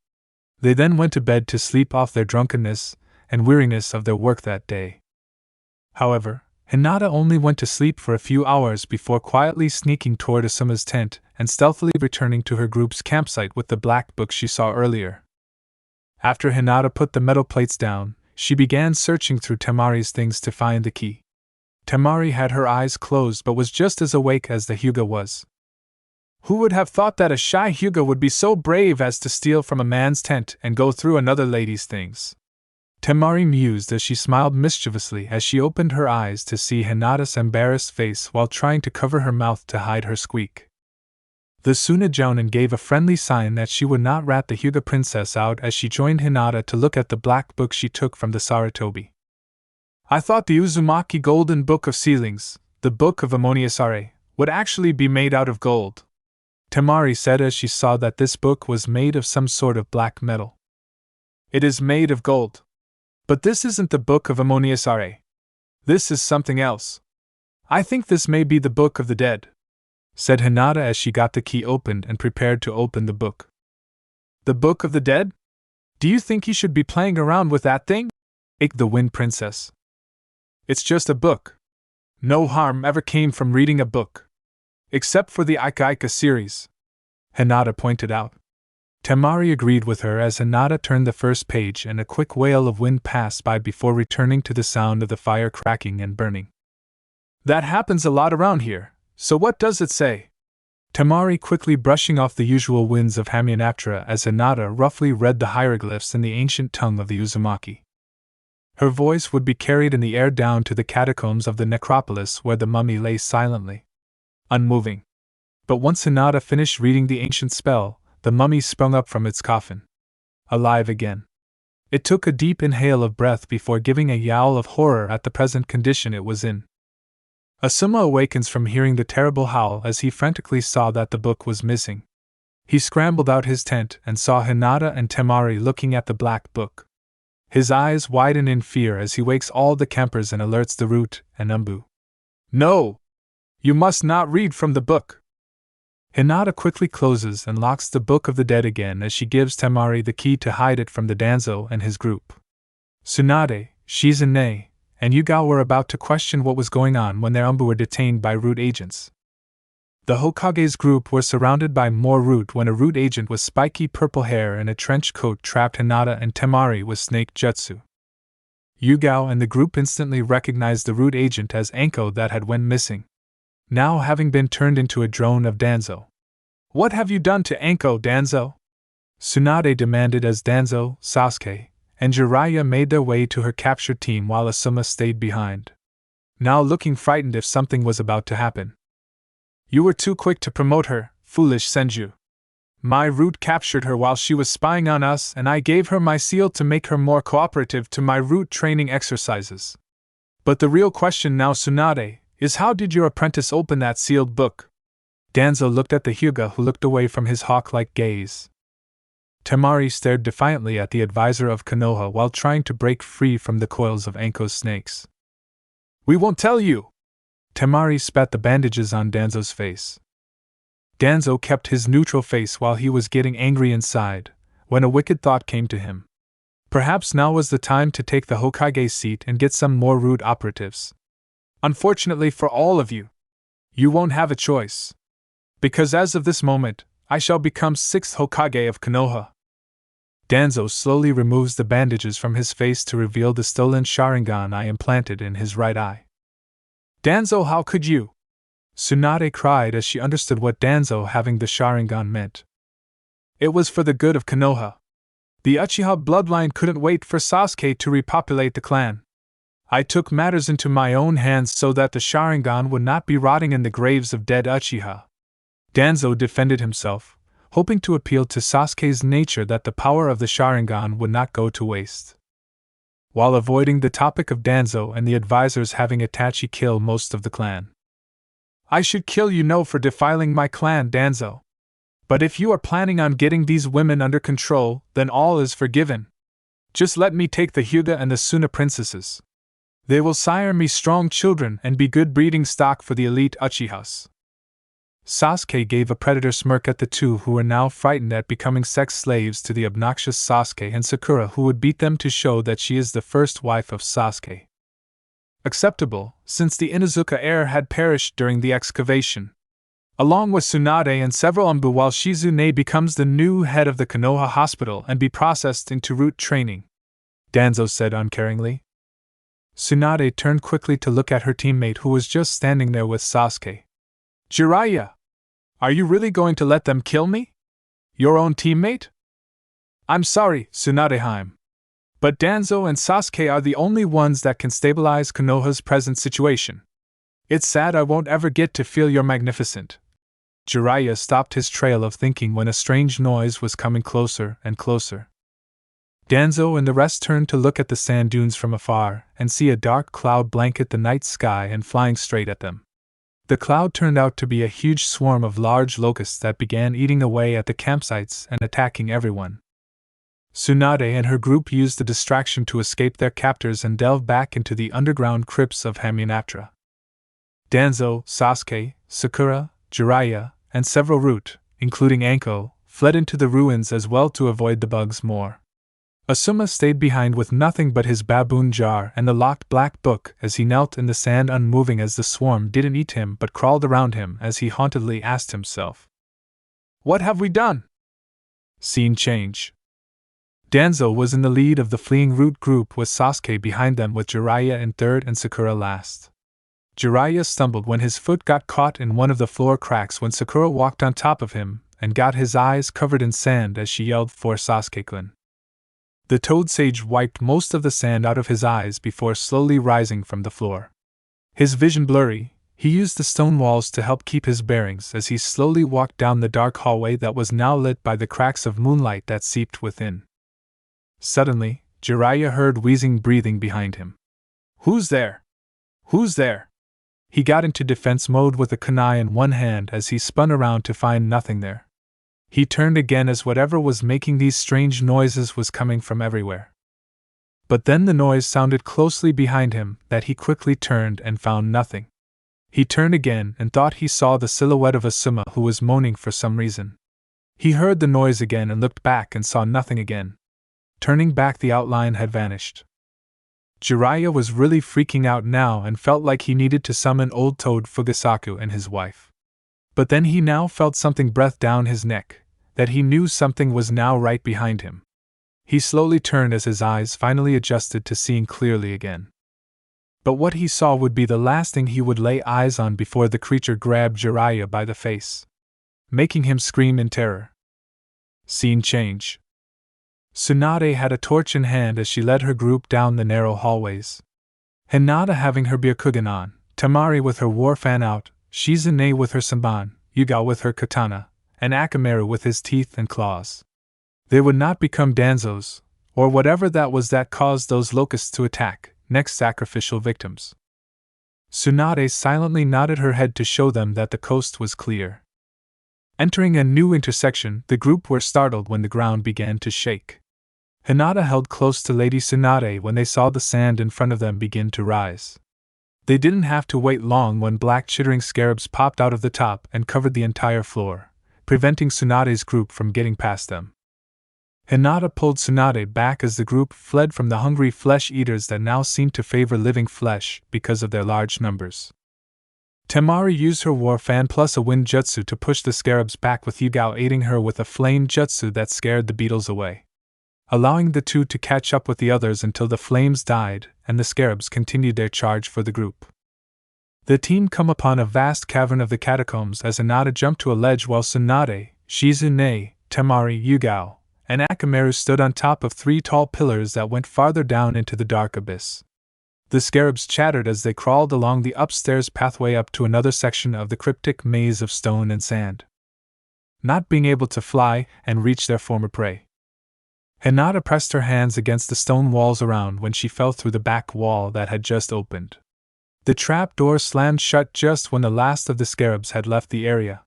They then went to bed to sleep off their drunkenness and weariness of their work that day. However, Hinata only went to sleep for a few hours before quietly sneaking toward Asuma's tent and stealthily returning to her group's campsite with the black book she saw earlier. After Hinata put the metal plates down, she began searching through Temari's things to find the key. Temari had her eyes closed but was just as awake as the Hyuga was. Who would have thought that a shy Hyuga would be so brave as to steal from a man's tent and go through another lady's things? Temari mused as she smiled mischievously as she opened her eyes to see Hinata's embarrassed face while trying to cover her mouth to hide her squeak. The Tsunade gave a friendly sign that she would not rat the Hyuga princess out as she joined Hinata to look at the black book she took from the Sarutobi. "I thought the Uzumaki Golden Book of Sealings, the Book of Ammoniusare, would actually be made out of gold. Temari said as she saw that this book was made of some sort of black metal. It is made of gold. But this isn't the Book of Ammoniusare. This is something else. I think this may be the Book of the Dead, said Hinata as she got the key opened and prepared to open the book. The Book of the Dead? Do you think you should be playing around with that thing? Ached the Wind Princess. It's just a book. No harm ever came from reading a book. Except for the Ika series, Hinata pointed out. Temari agreed with her as Hinata turned the first page and a quick wail of wind passed by before returning to the sound of the fire cracking and burning. That happens a lot around here, so what does it say? Temari quickly brushing off the usual winds of Hamunaptra as Hinata roughly read the hieroglyphs in the ancient tongue of the Uzumaki. Her voice would be carried in the air down to the catacombs of the necropolis where the mummy lay silently, unmoving. But once Hinata finished reading the ancient spell, the mummy sprung up from its coffin, alive again. It took a deep inhale of breath before giving a yowl of horror at the present condition it was in. Asuma awakens from hearing the terrible howl as he frantically saw that the book was missing. He scrambled out his tent and saw Hinata and Temari looking at the black book. His eyes widen in fear as he wakes all the campers and alerts the Root and Umbu. No! You must not read from the book! Hinata quickly closes and locks the Book of the Dead again as she gives Temari the key to hide it from the Danzo and his group. Tsunade, Shizune, and Yugao were about to question what was going on when their Umbu were detained by Root agents. The Hokage's group were surrounded by more Root when a Root agent with spiky purple hair and a trench coat trapped Hinata and Temari with snake jutsu. Yugao and the group instantly recognized the Root agent as Anko that had went missing, now having been turned into a drone of Danzo. What have you done to Anko, Danzo? Tsunade demanded as Danzo, Sasuke, and Jiraiya made their way to her captured team while Asuma stayed behind, now looking frightened if something was about to happen. You were too quick to promote her, foolish Senju. My Root captured her while she was spying on us and I gave her my seal to make her more cooperative to my Root training exercises. But the real question now, Tsunade, is how did your apprentice open that sealed book? Danzo looked at the Hyuga who looked away from his hawk-like gaze. Temari stared defiantly at the advisor of Konoha while trying to break free from the coils of Anko's snakes. We won't tell you! Temari spat the bandages on Danzo's face. Danzo kept his neutral face while he was getting angry inside, when a wicked thought came to him. Perhaps now was the time to take the Hokage's seat and get some more Root operatives. Unfortunately for all of you, you won't have a choice. Because as of this moment, I shall become 6th Hokage of Konoha. Danzo slowly removes the bandages from his face to reveal the stolen Sharingan I implanted in his right eye. Danzo, how could you? Tsunade cried as she understood what Danzo having the Sharingan meant. It was for the good of Konoha. The Uchiha bloodline couldn't wait for Sasuke to repopulate the clan. I took matters into my own hands so that the Sharingan would not be rotting in the graves of dead Uchiha. Danzo defended himself, hoping to appeal to Sasuke's nature that the power of the Sharingan would not go to waste. While avoiding the topic of Danzo and the advisors having Itachi kill most of the clan. I should kill you for defiling my clan, Danzo. But if you are planning on getting these women under control, then all is forgiven. Just let me take the Hyuga and the Suna princesses. They will sire me strong children and be good breeding stock for the elite Uchihas. Sasuke gave a predator smirk at the two who were now frightened at becoming sex slaves to the obnoxious Sasuke and Sakura who would beat them to show that she is the first wife of Sasuke. Acceptable, since the Inuzuka heir had perished during the excavation. Along with Tsunade and several Umbu while Shizune becomes the new head of the Konoha hospital and be processed into Root training, Danzo said uncaringly. Tsunade turned quickly to look at her teammate who was just standing there with Sasuke. Jiraiya! Are you really going to let them kill me? Your own teammate? I'm sorry, Tsunadeheim. But Danzo and Sasuke are the only ones that can stabilize Konoha's present situation. It's sad I won't ever get to feel your magnificent. Jiraiya stopped his trail of thinking when a strange noise was coming closer and closer. Danzo and the rest turned to look at the sand dunes from afar and see a dark cloud blanket the night sky and flying straight at them. The cloud turned out to be a huge swarm of large locusts that began eating away at the campsites and attacking everyone. Tsunade and her group used the distraction to escape their captors and delve back into the underground crypts of Hamunaptra. Danzo, Sasuke, Sakura, Jiraiya, and several Root, including Anko, fled into the ruins as well to avoid the bugs more. Asuma stayed behind with nothing but his baboon jar and the locked black book as he knelt in the sand unmoving as the swarm didn't eat him but crawled around him as he hauntedly asked himself, "What have we done?" Scene change. Danzo was in the lead of the fleeing Root group with Sasuke behind them with Jiraiya in third and Sakura last. Jiraiya stumbled when his foot got caught in one of the floor cracks when Sakura walked on top of him and got his eyes covered in sand as she yelled for Sasuke-kun. The Toad Sage wiped most of the sand out of his eyes before slowly rising from the floor. His vision blurry, he used the stone walls to help keep his bearings as he slowly walked down the dark hallway that was now lit by the cracks of moonlight that seeped within. Suddenly, Jiraiya heard wheezing breathing behind him. "Who's there? Who's there?" He got into defense mode with a kunai in one hand as he spun around to find nothing there. He turned again as whatever was making these strange noises was coming from everywhere. But then the noise sounded closely behind him that he quickly turned and found nothing. He turned again and thought he saw the silhouette of Asuma who was moaning for some reason. He heard the noise again and looked back and saw nothing again. Turning back, the outline had vanished. Jiraiya was really freaking out now and felt like he needed to summon old Toad Fugasaku and his wife. But then he now felt something breath down his neck, that he knew something was now right behind him. He slowly turned as his eyes finally adjusted to seeing clearly again. But what he saw would be the last thing he would lay eyes on before the creature grabbed Jiraiya by the face, making him scream in terror. Scene change. Tsunade had a torch in hand as she led her group down the narrow hallways. Hinata having her Byakugan on, Temari with her war fan out, Shizune with her Samban, Yugao with her katana, and Akamaru with his teeth and claws. They would not become Danzos, or whatever that was that caused those locusts to attack, next sacrificial victims. Tsunade silently nodded her head to show them that the coast was clear. Entering a new intersection, the group were startled when the ground began to shake. Hinata held close to Lady Tsunade when they saw the sand in front of them begin to rise. They didn't have to wait long when black chittering scarabs popped out of the top and covered the entire floor, preventing Tsunade's group from getting past them. Hinata pulled Tsunade back as the group fled from the hungry flesh-eaters that now seemed to favor living flesh because of their large numbers. Temari used her war fan plus a wind jutsu to push the scarabs back with Yugao aiding her with a flame jutsu that scared the beetles away, allowing the two to catch up with the others until the flames died and the scarabs continued their charge for the group. The team come upon a vast cavern of the catacombs as Hinata jumped to a ledge while Tsunade, Shizune, Temari, Yugao, and Akamaru stood on top of 3 tall pillars that went farther down into the dark abyss. The scarabs chattered as they crawled along the upstairs pathway up to another section of the cryptic maze of stone and sand, not being able to fly and reach their former prey. Hinata pressed her hands against the stone walls around when she fell through the back wall that had just opened. The trap door slammed shut just when the last of the scarabs had left the area.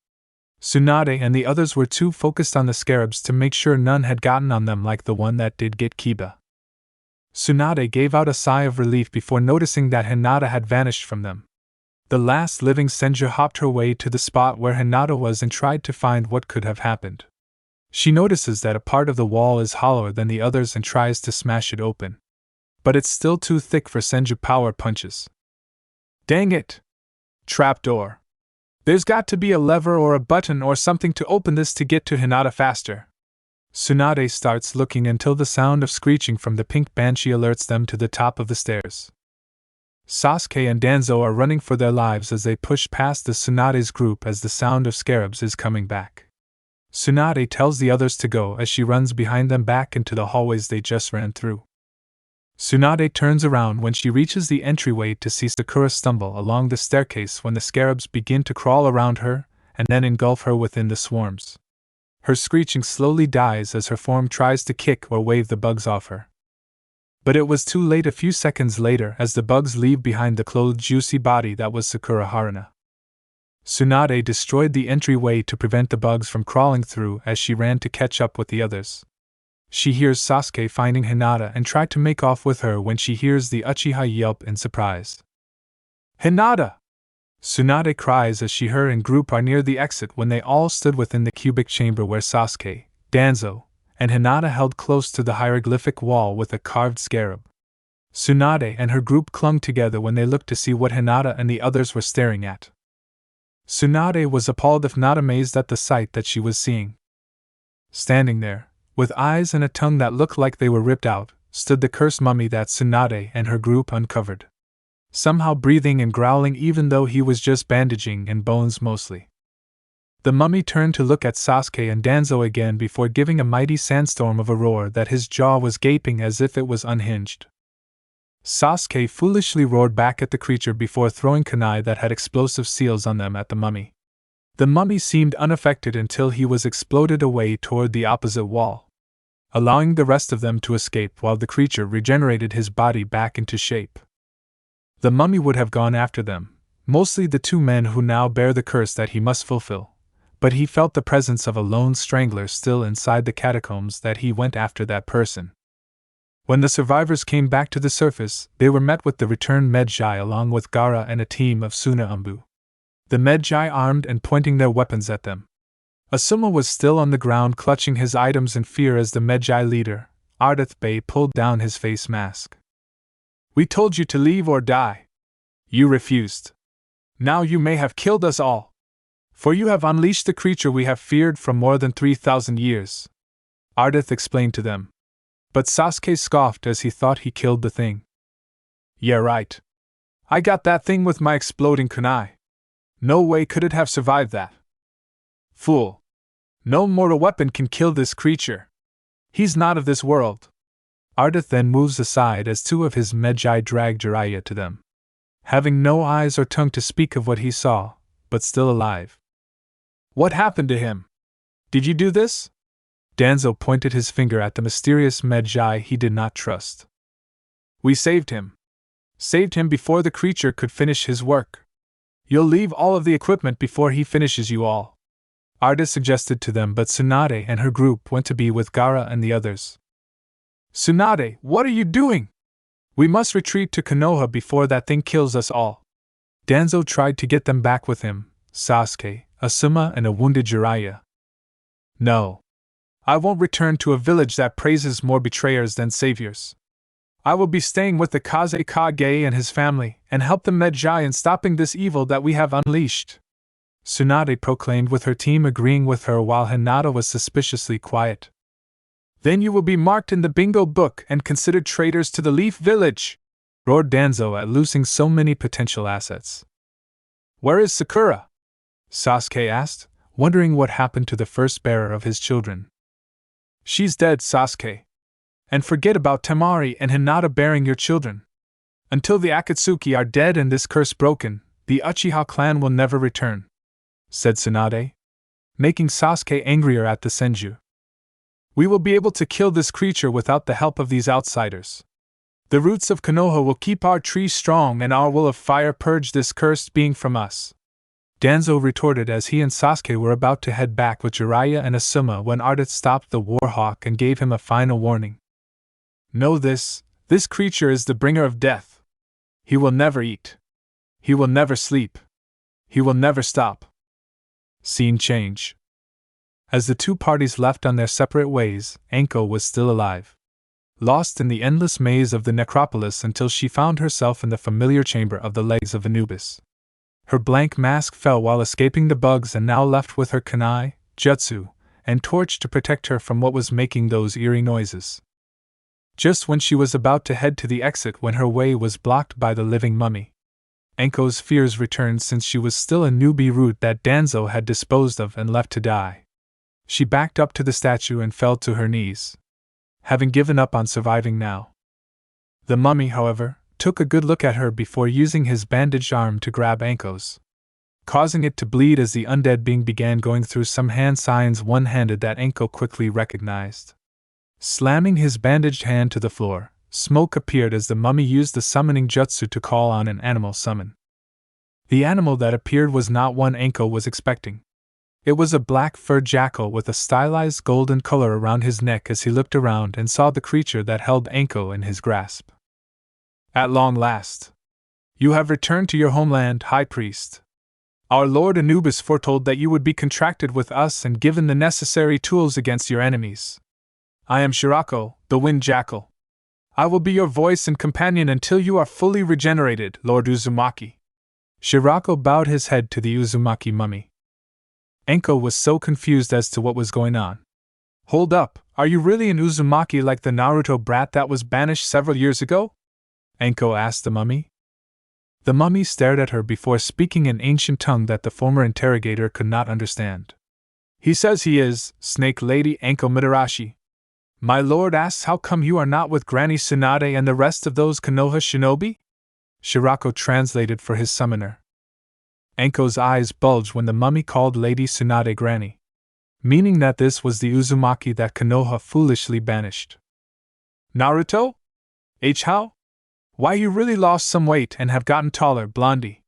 Tsunade and the others were too focused on the scarabs to make sure none had gotten on them like the one that did get Kiba. Tsunade gave out a sigh of relief before noticing that Hinata had vanished from them. The last living Senju hopped her way to the spot where Hinata was and tried to find what could have happened. She notices that a part of the wall is hollower than the others and tries to smash it open. But it's still too thick for Senju power punches. Dang it! Trapdoor. There's got to be a lever or a button or something to open this to get to Hinata faster. Tsunade starts looking until the sound of screeching from the pink banshee alerts them to the top of the stairs. Sasuke and Danzo are running for their lives as they push past the Tsunade's group as the sound of scarabs is coming back. Tsunade tells the others to go as she runs behind them back into the hallways they just ran through. Tsunade turns around when she reaches the entryway to see Sakura stumble along the staircase when the scarabs begin to crawl around her and then engulf her within the swarms. Her screeching slowly dies as her form tries to kick or wave the bugs off her. But it was too late a few seconds later as the bugs leave behind the clothed juicy body that was Sakura Haruna. Tsunade destroyed the entryway to prevent the bugs from crawling through as she ran to catch up with the others. She hears Sasuke finding Hinata and tried to make off with her when she hears the Uchiha yelp in surprise. "Hinata!" Tsunade cries as she her and group are near the exit when they all stood within the cubic chamber where Sasuke, Danzo, and Hinata held close to the hieroglyphic wall with a carved scarab. Tsunade and her group clung together when they looked to see what Hinata and the others were staring at. Tsunade was appalled if not amazed at the sight that she was seeing. Standing there, with eyes and a tongue that looked like they were ripped out, stood the cursed mummy that Tsunade and her group uncovered. Somehow breathing and growling even though he was just bandaging and bones mostly. The mummy turned to look at Sasuke and Danzo again before giving a mighty sandstorm of a roar that his jaw was gaping as if it was unhinged. Sasuke foolishly roared back at the creature before throwing kunai that had explosive seals on them at the mummy. The mummy seemed unaffected until he was exploded away toward the opposite wall, allowing the rest of them to escape while the creature regenerated his body back into shape. The mummy would have gone after them, mostly the two men who now bear the curse that he must fulfill, but he felt the presence of a lone strangler still inside the catacombs that he went after that person. When the survivors came back to the surface, they were met with the returned Medjai along with Gaara and a team of Tsunaumbu. The Medjai armed and pointing their weapons at them. Asuma was still on the ground clutching his items in fear as the Medjai leader, Ardith Bey, pulled down his face mask. "We told you to leave or die. You refused. Now you may have killed us all. For you have unleashed the creature we have feared for more than 3,000 years. Ardith explained to them. But Sasuke scoffed as he thought he killed the thing. "Yeah, right. I got that thing with my exploding kunai. No way could it have survived that. Fool. No mortal weapon can kill this creature. He's not of this world." Ardith then moves aside as two of his Medjai drag Jiraiya to them. Having no eyes or tongue to speak of what he saw, but still alive. "What happened to him? Did you do this?" Danzo pointed his finger at the mysterious Medjai he did not trust. "We saved him. Saved him before the creature could finish his work. You'll leave all of the equipment before he finishes you all," Ardith suggested to them, but Tsunade and her group went to be with Gaara and the others. "Tsunade, what are you doing? We must retreat to Konoha before that thing kills us all." Danzo tried to get them back with him, Sasuke, Asuma and a wounded Jiraiya. "No. I won't return to a village that praises more betrayers than saviors. I will be staying with the Kage and his family, and help the Medjai in stopping this evil that we have unleashed," Tsunade proclaimed, with her team agreeing with her while Hinata was suspiciously quiet. "Then you will be marked in the bingo book and considered traitors to the Leaf Village," roared Danzo at losing so many potential assets. "Where is Sakura?" Sasuke asked, wondering what happened to the first bearer of his children. "She's dead, Sasuke. And forget about Temari and Hinata bearing your children. Until the Akatsuki are dead and this curse broken, the Uchiha clan will never return," said Tsunade, making Sasuke angrier at the Senju. "We will be able to kill this creature without the help of these outsiders. The roots of Konoha will keep our tree strong and our will of fire purge this cursed being from us," Danzo retorted as he and Sasuke were about to head back with Jiraiya and Asuma when Ardith stopped the Warhawk and gave him a final warning. "Know this creature is the bringer of death. He will never eat. He will never sleep. He will never stop." Scene change. As the two parties left on their separate ways, Anko was still alive. Lost in the endless maze of the necropolis until she found herself in the familiar chamber of the legs of Anubis. Her blank mask fell while escaping the bugs and now left with her kunai, jutsu, and torch to protect her from what was making those eerie noises. Just when she was about to head to the exit when her way was blocked by the living mummy. Anko's fears returned since she was still a newbie root that Danzo had disposed of and left to die. She backed up to the statue and fell to her knees, having given up on surviving now. The mummy, however, took a good look at her before using his bandaged arm to grab Anko's, causing it to bleed as the undead being began going through some hand signs one-handed that Anko quickly recognized. Slamming his bandaged hand to the floor, smoke appeared as the mummy used the summoning jutsu to call on an animal summon. The animal that appeared was not one Anko was expecting. It was a black fur jackal with a stylized golden color around his neck as he looked around and saw the creature that held Anko in his grasp. At long last. You have returned to your homeland, High Priest. Our Lord Anubis foretold that you would be contracted with us and given the necessary tools against your enemies. I am Shirako, the Wind Jackal. I will be your voice and companion until you are fully regenerated, Lord Uzumaki. Shirako bowed his head to the Uzumaki mummy. Anko was so confused as to what was going on. Hold up, are you really an Uzumaki like the Naruto brat that was banished several years ago? Anko asked the mummy. The mummy stared at her before speaking in ancient tongue that the former interrogator could not understand. He says he is, Snake Lady Anko Midarashi. My lord asks how come you are not with Granny Tsunade and the rest of those Konoha shinobi? Shirako translated for his summoner. Anko's eyes bulged when the mummy called Lady Tsunade Granny, meaning that this was the Uzumaki that Konoha foolishly banished. Naruto? How? Why you really lost some weight and have gotten taller, Blondie?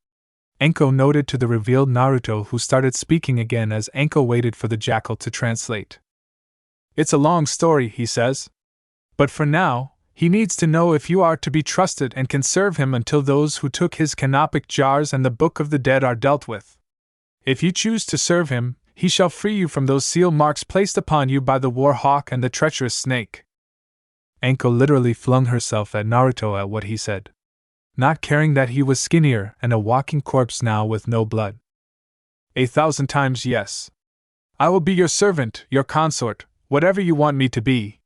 Anko noted to the revealed Naruto, who started speaking again as Anko waited for the jackal to translate. It's a long story, he says. But for now, he needs to know if you are to be trusted and can serve him until those who took his canopic jars and the Book of the Dead are dealt with. If you choose to serve him, he shall free you from those seal marks placed upon you by the war hawk and the treacherous snake. Anko literally flung herself at Naruto at what he said, not caring that he was skinnier and a walking corpse now with no blood. 1,000 times yes. I will be your servant, your consort, whatever you want me to be.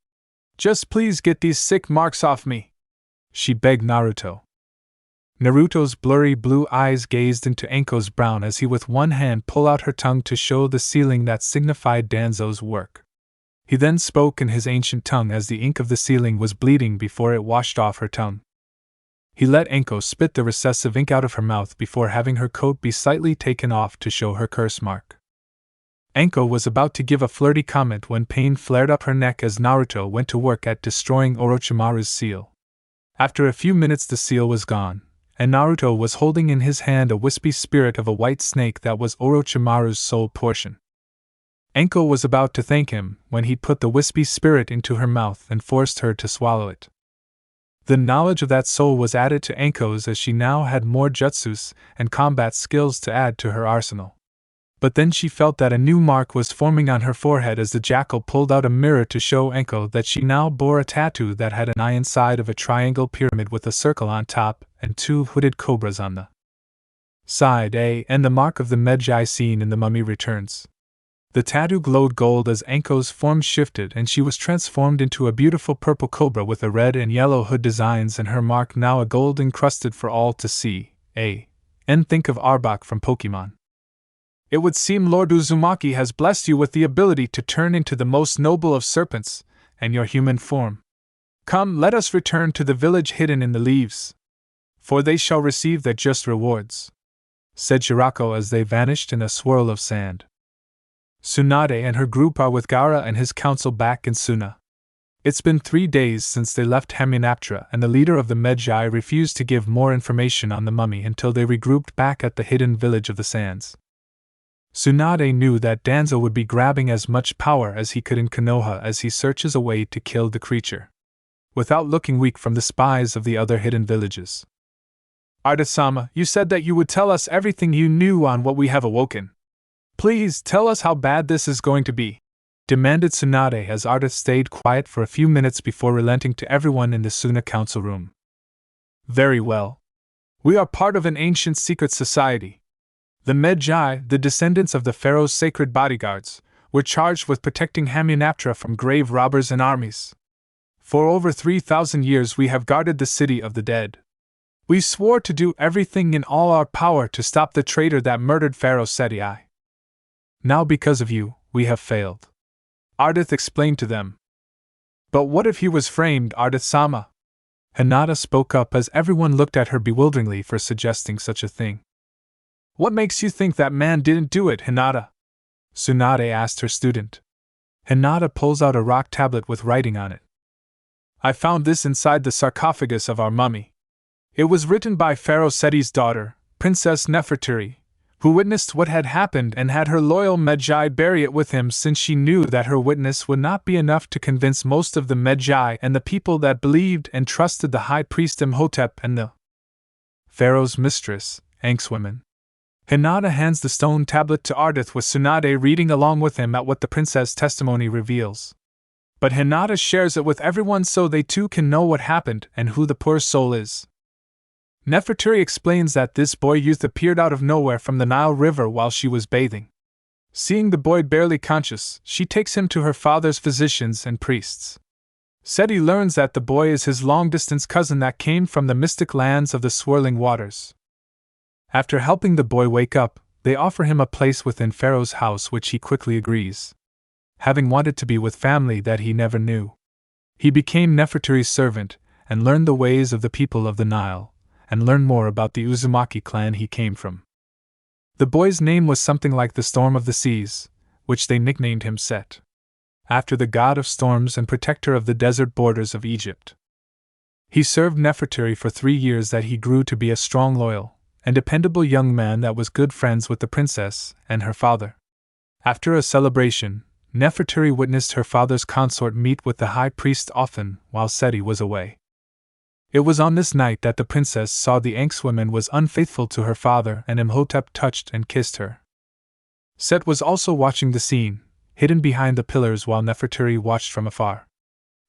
Just please get these sick marks off me, she begged Naruto. Naruto's blurry blue eyes gazed into Anko's brown as he with one hand pulled out her tongue to show the sealing that signified Danzo's work. He then spoke in his ancient tongue as the ink of the sealing was bleeding before it washed off her tongue. He let Anko spit the recessive ink out of her mouth before having her coat be slightly taken off to show her curse mark. Anko was about to give a flirty comment when pain flared up her neck as Naruto went to work at destroying Orochimaru's seal. After a few minutes the seal was gone, and Naruto was holding in his hand a wispy spirit of a white snake that was Orochimaru's soul portion. Anko was about to thank him when he put the wispy spirit into her mouth and forced her to swallow it. The knowledge of that soul was added to Anko's as she now had more jutsus and combat skills to add to her arsenal. But then she felt that a new mark was forming on her forehead as the jackal pulled out a mirror to show Anko that she now bore a tattoo that had an eye inside of a triangle pyramid with a circle on top and 2 hooded cobras on the side, and the mark of the Medjai seen in The Mummy Returns. The tattoo glowed gold as Anko's form shifted and she was transformed into a beautiful purple cobra with a red and yellow hood designs and her mark now a gold encrusted for all to see, and think of Arbok from Pokemon. It would seem Lord Uzumaki has blessed you with the ability to turn into the most noble of serpents, and your human form. Come, let us return to the village hidden in the leaves, for they shall receive their just rewards, said Shirako as they vanished in a swirl of sand. Tsunade and her group are with Gaara and his council back in Suna. It's been 3 days since they left Hamunaptra, and the leader of the Medjai refused to give more information on the mummy until they regrouped back at the hidden village of the sands. Tsunade knew that Danzo would be grabbing as much power as he could in Konoha as he searches a way to kill the creature, without looking weak from the spies of the other hidden villages. Arda-sama, you said that you would tell us everything you knew on what we have awoken. Please tell us how bad this is going to be, demanded Tsunade as Arda stayed quiet for a few minutes before relenting to everyone in the Suna council room. Very well. We are part of an ancient secret society. The Medjai, the descendants of the pharaoh's sacred bodyguards, were charged with protecting Hamunaptra from grave robbers and armies. For over 3,000 years we have guarded the city of the dead. We swore to do everything in all our power to stop the traitor that murdered Pharaoh Seti. Now because of you, we have failed, Ardith explained to them. But what if he was framed, Ardith-sama? Hinata spoke up as everyone looked at her bewilderingly for suggesting such a thing. What makes you think that man didn't do it, Hinata? Tsunade asked her student. Hinata pulls out a rock tablet with writing on it. I found this inside the sarcophagus of our mummy. It was written by Pharaoh Seti's daughter, Princess Nefertari, who witnessed what had happened and had her loyal Medjai bury it with him, since she knew that her witness would not be enough to convince most of the Medjai and the people that believed and trusted the high priest Imhotep and the Pharaoh's mistress, Anxwomen. Hinata hands the stone tablet to Ardith, with Tsunade reading along with him at what the princess' testimony reveals. But Hinata shares it with everyone so they too can know what happened and who the poor soul is. Nefertari explains that this boy youth appeared out of nowhere from the Nile River while she was bathing. Seeing the boy barely conscious, she takes him to her father's physicians and priests. Seti learns that the boy is his long-distance cousin that came from the mystic lands of the swirling waters. After helping the boy wake up, they offer him a place within Pharaoh's house, which he quickly agrees. Having wanted to be with family that he never knew, he became Nefertari's servant and learned the ways of the people of the Nile, and learned more about the Uzumaki clan he came from. The boy's name was something like the Storm of the Seas, which they nicknamed him Set, after the god of storms and protector of the desert borders of Egypt. He served Nefertari for 3 years, that he grew to be a strong, loyal, and dependable young man that was good friends with the princess and her father. After a celebration, Nefertari witnessed her father's consort meet with the high priest often while Seti was away. It was on this night that the princess saw the Anxwomen was unfaithful to her father, and Imhotep touched and kissed her. Set was also watching the scene, hidden behind the pillars, while Nefertari watched from afar.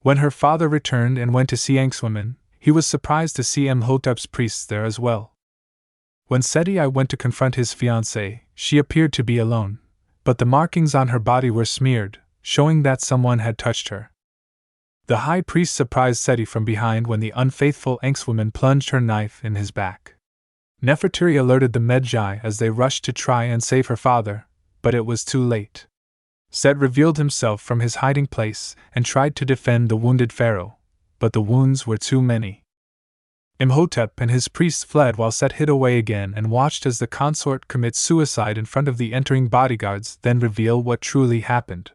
When her father returned and went to see Anxwomen, he was surprised to see Imhotep's priests there as well. When Seti I went to confront his fiancée, she appeared to be alone, but the markings on her body were smeared, showing that someone had touched her. The high priest surprised Seti from behind when the unfaithful Anxwoman plunged her knife in his back. Nefertari alerted the Medjai as they rushed to try and save her father, but it was too late. Set revealed himself from his hiding place and tried to defend the wounded pharaoh, but the wounds were too many. Imhotep and his priests fled while Set hid away again and watched as the consort commit suicide in front of the entering bodyguards, then reveal what truly happened.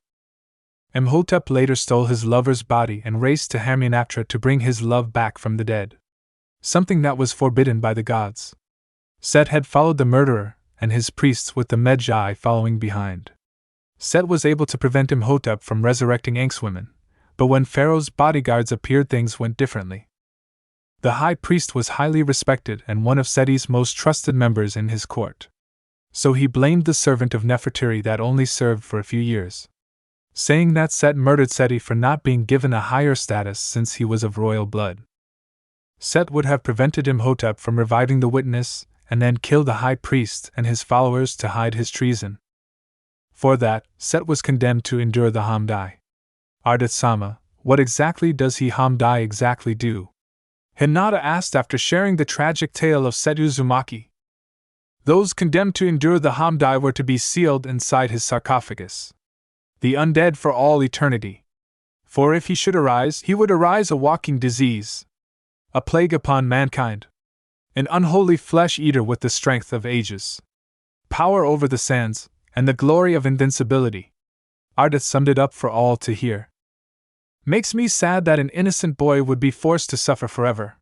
Imhotep later stole his lover's body and raced to Hamunaptra to bring his love back from the dead, something that was forbidden by the gods. Set had followed the murderer, and his priests with the Medjai following behind. Set was able to prevent Imhotep from resurrecting Anxwomen, but when Pharaoh's bodyguards appeared, things went differently. The high priest was highly respected and one of Seti's most trusted members in his court. So he blamed the servant of Nefertari that only served for a few years, saying that Set murdered Seti for not being given a higher status since he was of royal blood. Set would have prevented Imhotep from reviving the witness and then killed the high priest and his followers to hide his treason. For that, Set was condemned to endure the Hamdai. Ardith-sama, what exactly does he Hamdai exactly do? Hinata asked after sharing the tragic tale of Set Uzumaki. Those condemned to endure the Hamdai were to be sealed inside his sarcophagus, the undead for all eternity. For if he should arise, he would arise a walking disease, a plague upon mankind, an unholy flesh-eater with the strength of ages, power over the sands, and the glory of invincibility. Ardith summed it up for all to hear. Makes me sad that an innocent boy would be forced to suffer forever,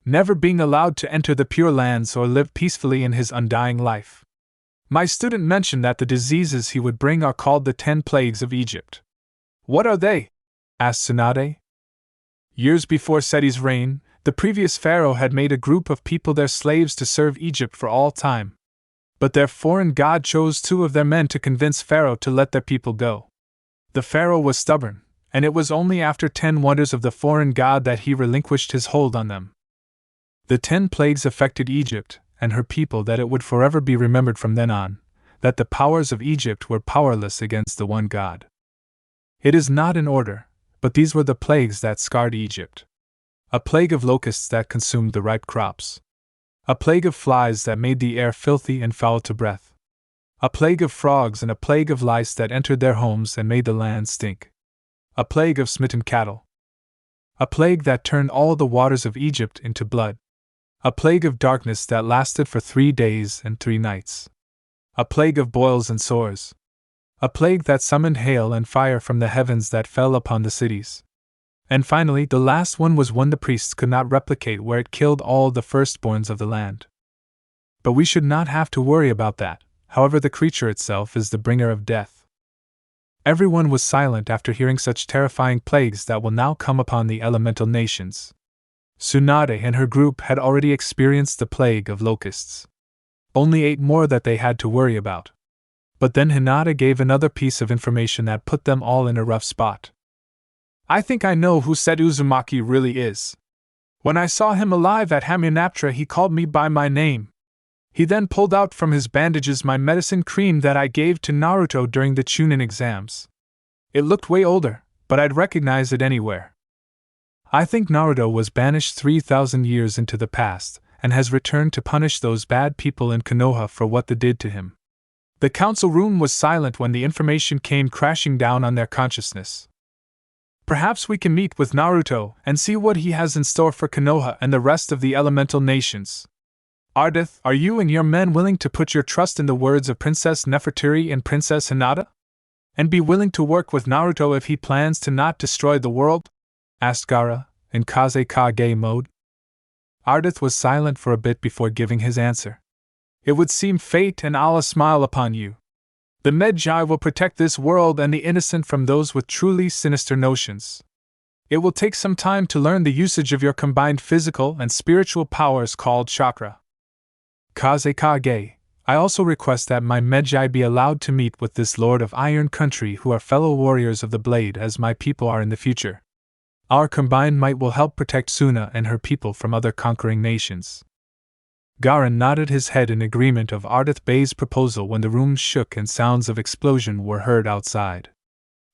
never being allowed to enter the Pure Lands or live peacefully in his undying life. My student mentioned that the diseases he would bring are called the 10 plagues of Egypt. What are they? Asked Tsunade. Years before Seti's reign, the previous pharaoh had made a group of people their slaves to serve Egypt for all time. But their foreign god chose 2 of their men to convince Pharaoh to let their people go. The pharaoh was stubborn, and it was only after 10 wonders of the foreign god that he relinquished his hold on them. The 10 plagues affected Egypt and her people, that it would forever be remembered from then on, that the powers of Egypt were powerless against the one god. It is not in order, but these were the plagues that scarred Egypt. A plague of locusts that consumed the ripe crops. A plague of flies that made the air filthy and foul to breath. A plague of frogs and a plague of lice that entered their homes and made the land stink. A plague of smitten cattle. A plague that turned all the waters of Egypt into blood. A plague of darkness that lasted for 3 days and 3 nights. A plague of boils and sores. A plague that summoned hail and fire from the heavens that fell upon the cities. And finally, the last one was one the priests could not replicate, where it killed all the firstborns of the land. But we should not have to worry about that, however the creature itself is the bringer of death. Everyone was silent after hearing such terrifying plagues that will now come upon the elemental nations. Tsunade and her group had already experienced the plague of locusts. Only 8 more that they had to worry about. But then Hinata gave another piece of information that put them all in a rough spot. I think I know who said Uzumaki really is. When I saw him alive at Hamunaptra, he called me by my name. He then pulled out from his bandages my medicine cream that I gave to Naruto during the Chunin exams. It looked way older, but I'd recognize it anywhere. I think Naruto was banished 3,000 years into the past, and has returned to punish those bad people in Konoha for what they did to him. The council room was silent when the information came crashing down on their consciousness. Perhaps we can meet with Naruto and see what he has in store for Konoha and the rest of the elemental nations. Ardith, are you and your men willing to put your trust in the words of Princess Nefertiri and Princess Hinata? And be willing to work with Naruto if he plans to not destroy the world? Asked Gaara, in Kage mode. Ardith was silent for a bit before giving his answer. It would seem fate and Allah smile upon you. The Medjai will protect this world and the innocent from those with truly sinister notions. It will take some time to learn the usage of your combined physical and spiritual powers called chakra. Kage, I also request that my Medjai be allowed to meet with this Lord of Iron Country who are fellow warriors of the Blade as my people are in the future. Our combined might will help protect Suna and her people from other conquering nations. Gaara nodded his head in agreement of Ardith Bey's proposal when the room shook and sounds of explosion were heard outside.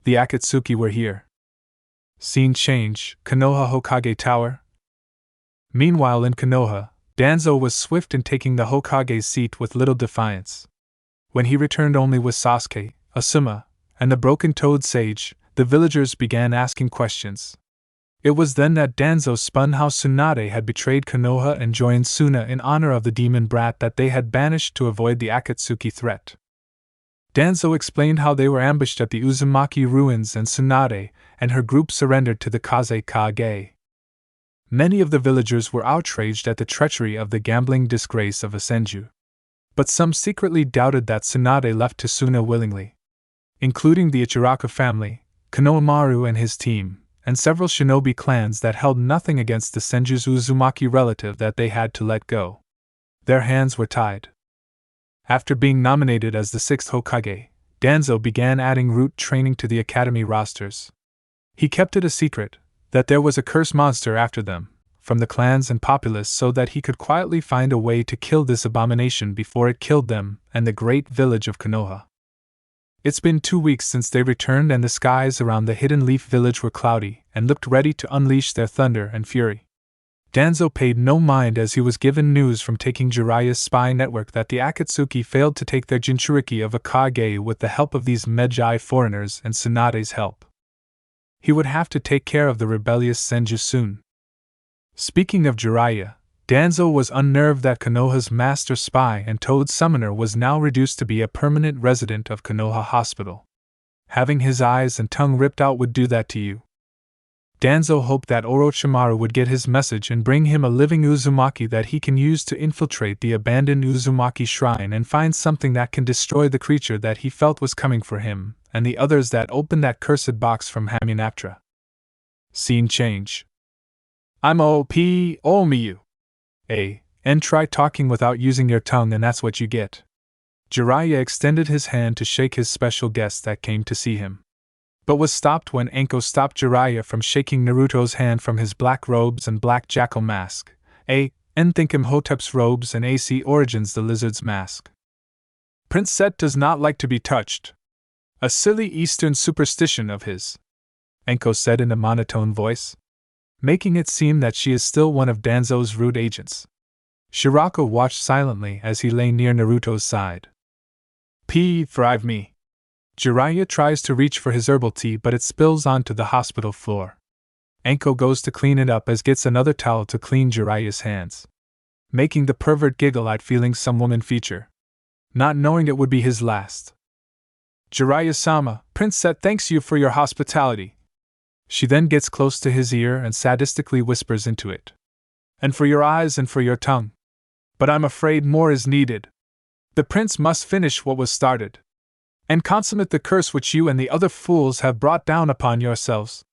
The Akatsuki were here. Scene change, Konoha Hokage Tower. Meanwhile in Konoha, Danzo was swift in taking the Hokage's seat with little defiance. When he returned only with Sasuke, Asuma, and the broken-toed sage, the villagers began asking questions. It was then that Danzo spun how Tsunade had betrayed Konoha and joined Suna in honor of the demon brat that they had banished to avoid the Akatsuki threat. Danzo explained how they were ambushed at the Uzumaki ruins and Tsunade and her group surrendered to the Kage. Many of the villagers were outraged at the treachery of the gambling disgrace of a Senju. But some secretly doubted that Tsunade left to Suna willingly. Including the Ichiraku family, Konohamaru and his team, and several shinobi clans that held nothing against the Senju's Uzumaki relative that they had to let go. Their hands were tied. After being nominated as the 6th Hokage, Danzo began adding root training to the academy rosters. He kept it a secret that there was a cursed monster after them, from the clans and populace, so that he could quietly find a way to kill this abomination before it killed them and the great village of Konoha. It's been 2 weeks since they returned and the skies around the Hidden Leaf village were cloudy and looked ready to unleash their thunder and fury. Danzo paid no mind as he was given news from taking Jiraiya's spy network that the Akatsuki failed to take their Jinchuriki of Kage with the help of these Medjai foreigners and Tsunade's help. He would have to take care of the rebellious Senju soon. Speaking of Jiraiya, Danzo was unnerved that Konoha's master spy and toad summoner was now reduced to be a permanent resident of Konoha Hospital. Having his eyes and tongue ripped out would do that to you. Danzo hoped that Orochimaru would get his message and bring him a living Uzumaki that he can use to infiltrate the abandoned Uzumaki shrine and find something that can destroy the creature that he felt was coming for him, and the others that opened that cursed box from Hamunaptra. Scene change. I'm Omiyu. And try talking without using your tongue and that's what you get. Jiraiya extended his hand to shake his special guest that came to see him. But was stopped when Anko stopped Jiraiya from shaking Naruto's hand from his black robes and black jackal mask, and think Imhotep's robes and AC Origins the lizard's mask. Prince Set does not like to be touched. A silly Eastern superstition of his, Anko said in a monotone voice, making it seem that she is still one of Danzo's rude agents. Shirako watched silently as he lay near Naruto's side. Thrive me. Jiraiya tries to reach for his herbal tea but it spills onto the hospital floor. Anko goes to clean it up as gets another towel to clean Jiraiya's hands. Making the pervert giggle at feeling some woman feature. Not knowing it would be his last. Jiraiya-sama, Prince Set thanks you for your hospitality. She then gets close to his ear and sadistically whispers into it. And for your eyes and for your tongue. But I'm afraid more is needed. The prince must finish what was started, and consummate the curse which you and the other fools have brought down upon yourselves.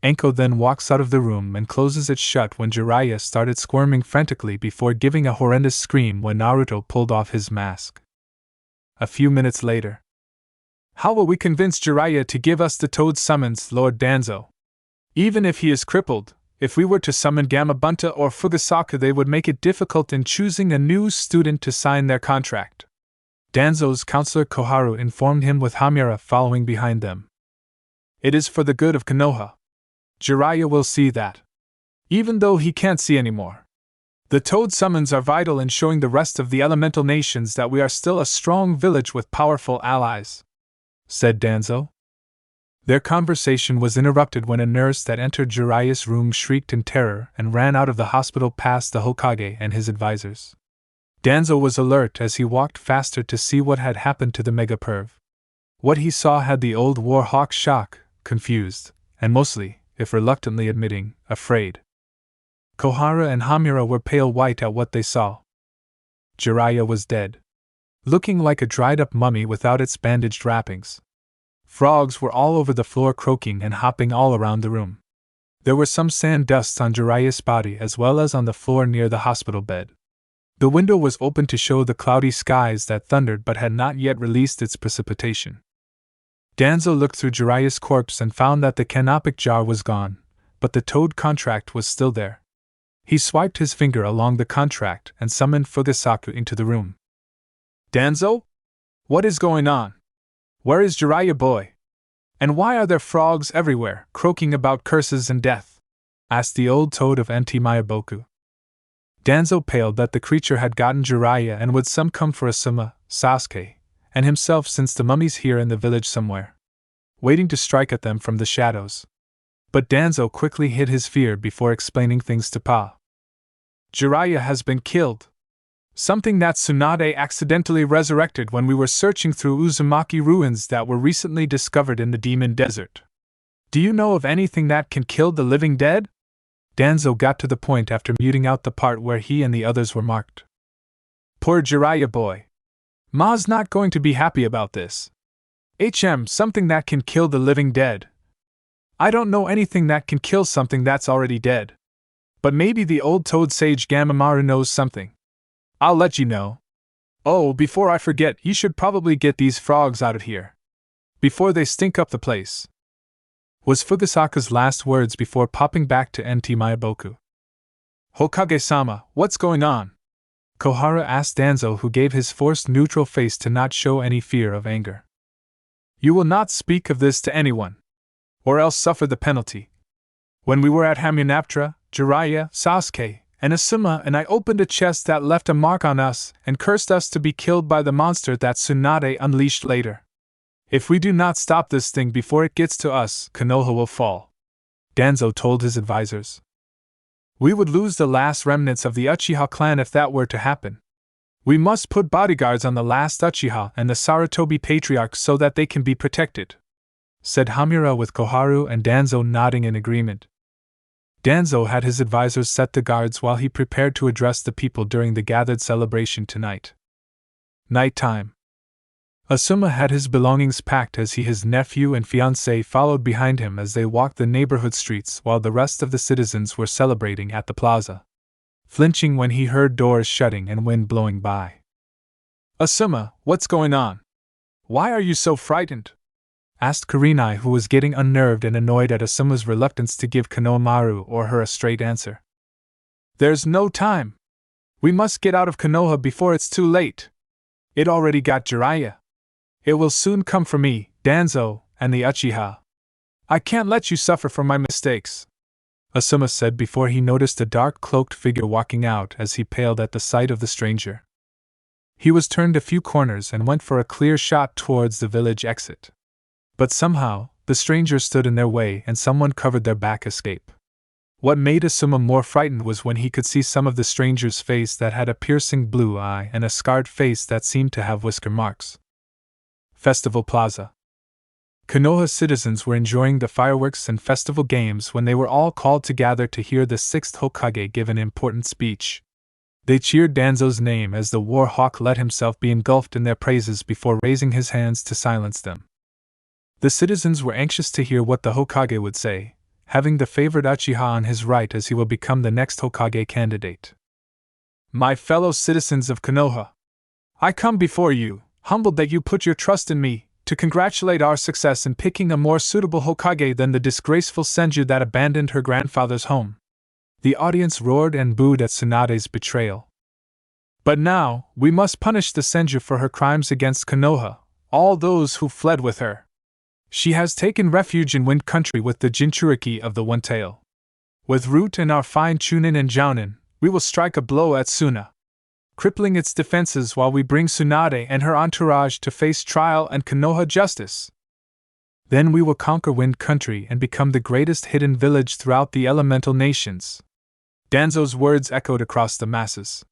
Anko then walks out of the room and closes it shut when Jiraiya started squirming frantically before giving a horrendous scream when Naruto pulled off his mask. A few minutes later. How will we convince Jiraiya to give us the toad summons, Lord Danzo? Even if he is crippled, if we were to summon Gamabunta or Fugasaka, they would make it difficult in choosing a new student to sign their contract. Danzo's counselor Koharu informed him with Hamura following behind them. It is for the good of Konoha. Jiraiya will see that. Even though he can't see anymore. The toad summons are vital in showing the rest of the elemental nations that we are still a strong village with powerful allies, said Danzo. Their conversation was interrupted when a nurse that entered Jiraiya's room shrieked in terror and ran out of the hospital past the Hokage and his advisors. Danzo was alert as he walked faster to see what had happened to the Megaperv. What he saw had the old Warhawk shocked, confused, and mostly, if reluctantly admitting, afraid. Kohara and Hamura were pale white at what they saw. Jiraiya was dead, looking like a dried-up mummy without its bandaged wrappings. Frogs were all over the floor croaking and hopping all around the room. There were some sand dusts on Jiraiya's body as well as on the floor near the hospital bed. The window was open to show the cloudy skies that thundered but had not yet released its precipitation. Danzo looked through Jiraiya's corpse and found that the canopic jar was gone, but the toad contract was still there. He swiped his finger along the contract and summoned Fugasaku into the room. Danzo? What is going on? Where is Jiraiya boy? And why are there frogs everywhere, croaking about curses and death? Asked the old toad of Anti-Mayaboku. Danzo paled that the creature had gotten Jiraiya and would some come for Asuma, Sasuke, and himself since the mummy's here in the village somewhere, waiting to strike at them from the shadows. But Danzo quickly hid his fear before explaining things to Pa. Jiraiya has been killed. Something that Tsunade accidentally resurrected when we were searching through Uzumaki ruins that were recently discovered in the Demon Desert. Do you know of anything that can kill the living dead? Danzo got to the point after muting out the part where he and the others were marked. Poor Jiraiya boy. Ma's not going to be happy about this. Something that can kill the living dead. I don't know anything that can kill something that's already dead. But maybe the old toad sage Gamamaru knows something. I'll let you know. Oh, before I forget, you should probably get these frogs out of here. Before they stink up the place. Was Fugasaka's last words before popping back to Anti-Mayaboku. Hokage-sama, what's going on? Kohara asked Danzo, who gave his forced neutral face to not show any fear of anger. You will not speak of this to anyone, or else suffer the penalty. When we were at Hamunaptra, Jiraiya, Sasuke, and Asuma and I opened a chest that left a mark on us and cursed us to be killed by the monster that Tsunade unleashed later. If we do not stop this thing before it gets to us, Konoha will fall, Danzo told his advisors. We would lose the last remnants of the Uchiha clan if that were to happen. We must put bodyguards on the last Uchiha and the Sarutobi patriarchs so that they can be protected, said Hamura with Koharu and Danzo nodding in agreement. Danzo had his advisors set the guards while he prepared to address the people during the gathered celebration tonight. Night time. Asuma had his belongings packed as his nephew and fiancé followed behind him as they walked the neighborhood streets while the rest of the citizens were celebrating at the plaza, flinching when he heard doors shutting and wind blowing by. Asuma, what's going on? Why are you so frightened? Asked Kurenai, who was getting unnerved and annoyed at Asuma's reluctance to give Konohamaru or her a straight answer. There's no time. We must get out of Konoha before it's too late. It already got Jiraiya. It will soon come for me, Danzo, and the Uchiha. I can't let you suffer for my mistakes, Asuma said before he noticed a dark cloaked figure walking out as he paled at the sight of the stranger. He was turned a few corners and went for a clear shot towards the village exit. But somehow, the stranger stood in their way and someone covered their back escape. What made Asuma more frightened was when he could see some of the stranger's face that had a piercing blue eye and a scarred face that seemed to have whisker marks. Festival Plaza. Konoha citizens were enjoying the fireworks and festival games when they were all called together to hear the 6th Hokage give an important speech. They cheered Danzo's name as the war hawk let himself be engulfed in their praises before raising his hands to silence them. The citizens were anxious to hear what the Hokage would say, having the favored Uchiha on his right as he will become the next Hokage candidate. My fellow citizens of Konoha, I come before you, humbled that you put your trust in me, to congratulate our success in picking a more suitable Hokage than the disgraceful Senju that abandoned her grandfather's home. The audience roared and booed at Tsunade's betrayal. But now, we must punish the Senju for her crimes against Konoha, all those who fled with her. She has taken refuge in Wind Country with the Jinchuriki of the One Tail. With Root and our fine Chunin and Jounin, we will strike a blow at Suna, crippling its defenses while we bring Tsunade and her entourage to face trial and Konoha justice. Then we will conquer Wind Country and become the greatest hidden village throughout the elemental nations. Danzo's words echoed across the masses,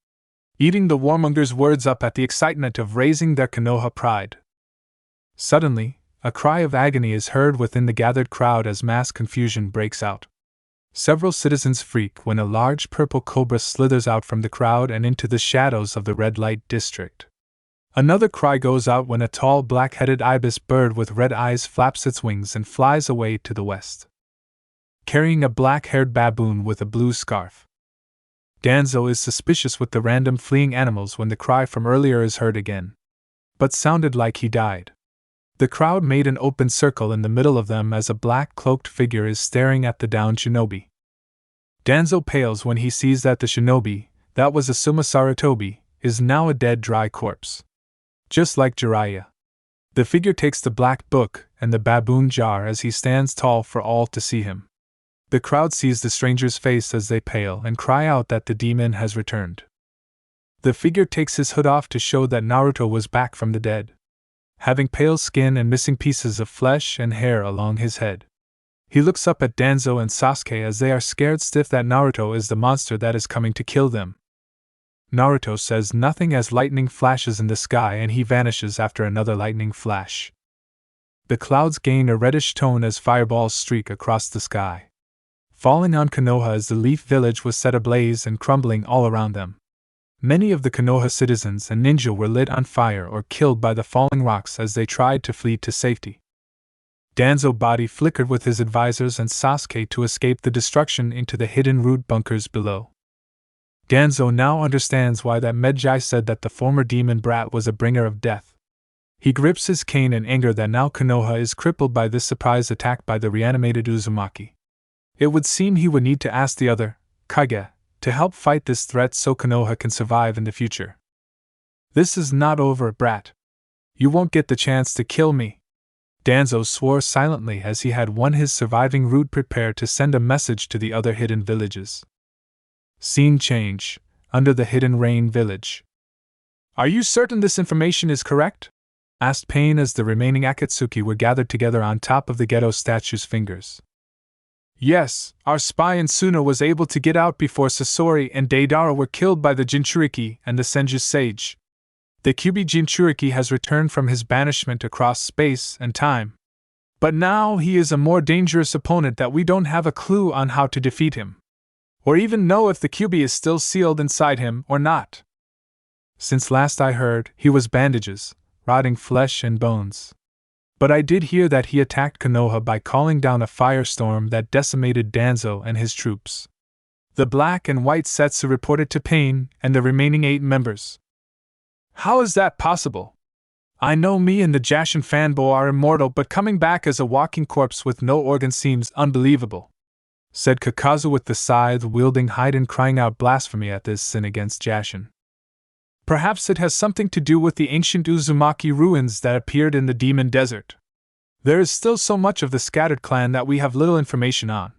eating the warmongers' words up at the excitement of raising their Konoha pride. Suddenly, a cry of agony is heard within the gathered crowd as mass confusion breaks out. Several citizens freak when a large purple cobra slithers out from the crowd and into the shadows of the red light district. Another cry goes out when a tall black-headed ibis bird with red eyes flaps its wings and flies away to the west, carrying a black-haired baboon with a blue scarf. Danzo is suspicious with the random fleeing animals when the cry from earlier is heard again, but sounded like he died. The crowd made an open circle in the middle of them as a black-cloaked figure is staring at the downed shinobi. Danzo pales when he sees that the shinobi, that was Asuma Sarutobi, is now a dead dry corpse. Just like Jiraiya. The figure takes the black book and the baboon jar as he stands tall for all to see him. The crowd sees the stranger's face as they pale and cry out that the demon has returned. The figure takes his hood off to show that Naruto was back from the dead, having pale skin and missing pieces of flesh and hair along his head. He looks up at Danzo and Sasuke as they are scared stiff that Naruto is the monster that is coming to kill them. Naruto says nothing as lightning flashes in the sky and he vanishes after another lightning flash. The clouds gain a reddish tone as fireballs streak across the sky, falling on Konoha as the leaf village was set ablaze and crumbling all around them. Many of the Konoha citizens and ninja were lit on fire or killed by the falling rocks as they tried to flee to safety. Danzo's body flickered with his advisors and Sasuke to escape the destruction into the hidden root bunkers below. Danzo now understands why that Medjai said that the former demon brat was a bringer of death. He grips his cane in anger that now Konoha is crippled by this surprise attack by the reanimated Uzumaki. It would seem he would need to ask the other, Kage, to help fight this threat so Konoha can survive in the future. This is not over, brat. You won't get the chance to kill me. Danzo swore silently as he had won his surviving root prepared to send a message to the other hidden villages. Scene change, under the hidden rain village. Are you certain this information is correct? Asked Pain as the remaining Akatsuki were gathered together on top of the ghetto statue's fingers. Yes, our spy in Suna was able to get out before Sasori and Deidara were killed by the Jinchuriki and the Senju Sage. The Kyuubi Jinchuriki has returned from his banishment across space and time. But now he is a more dangerous opponent that we don't have a clue on how to defeat him, or even know if the Kyuubi is still sealed inside him or not. Since last I heard, he was bandages, rotting flesh and bones. But I did hear that he attacked Konoha by calling down a firestorm that decimated Danzo and his troops. The black and white Setsu reported to Pain and the remaining 8 members. How is that possible? I know me and the Jashin fanboy are immortal, but coming back as a walking corpse with no organ seems unbelievable, said Kakazu with the scythe-wielding Haiden, crying out blasphemy at this sin against Jashin. Perhaps it has something to do with the ancient Uzumaki ruins that appeared in the Demon Desert. There is still so much of the scattered clan that we have little information on.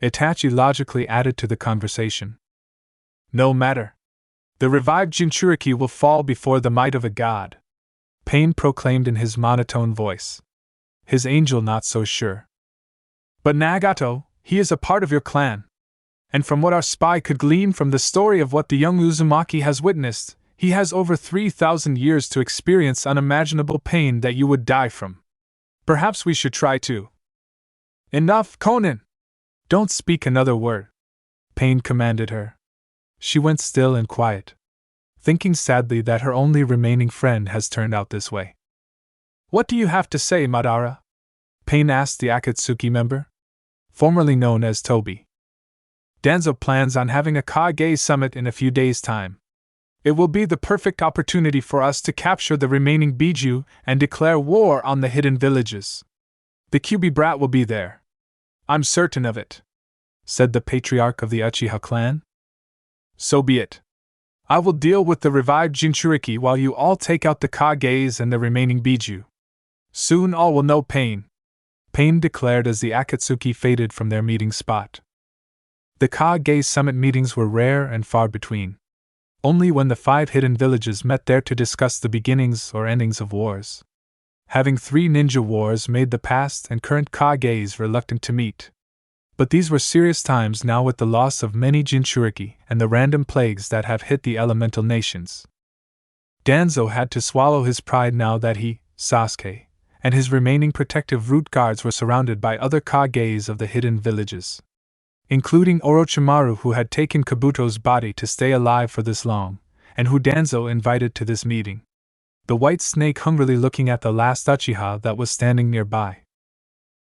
Itachi logically added to the conversation. No matter. The revived Jinchuriki will fall before the might of a god, Pain proclaimed in his monotone voice. His angel not so sure. But Nagato, he is a part of your clan. And from what our spy could glean from the story of what the young Uzumaki has witnessed, he has over 3,000 years to experience unimaginable pain that you would die from. Perhaps we should try to. Enough, Konan! Don't speak another word, Pain commanded her. She went still and quiet, thinking sadly that her only remaining friend has turned out this way. What do you have to say, Madara? Pain asked the Akatsuki member, formerly known as Toby. Danzo plans on having a Kage Summit in a few days' time. It will be the perfect opportunity for us to capture the remaining Biju and declare war on the hidden villages. The Kyubi brat will be there. I'm certain of it, said the patriarch of the Uchiha clan. So be it. I will deal with the revived Jinchuriki while you all take out the Kages and the remaining Biju. Soon all will know Pain, Pain declared as the Akatsuki faded from their meeting spot. The Kage Summit meetings were rare and far between. Only when the 5 hidden villages met there to discuss the beginnings or endings of wars. Having 3 ninja wars made the past and current Kages reluctant to meet. But these were serious times now with the loss of many Jinchuriki and the random plagues that have hit the elemental nations. Danzo had to swallow his pride now that he, Sasuke, and his remaining protective root guards were surrounded by other Kages of the hidden villages, including Orochimaru, who had taken Kabuto's body to stay alive for this long, and who Danzo invited to this meeting. The white snake hungrily looking at the last Uchiha that was standing nearby.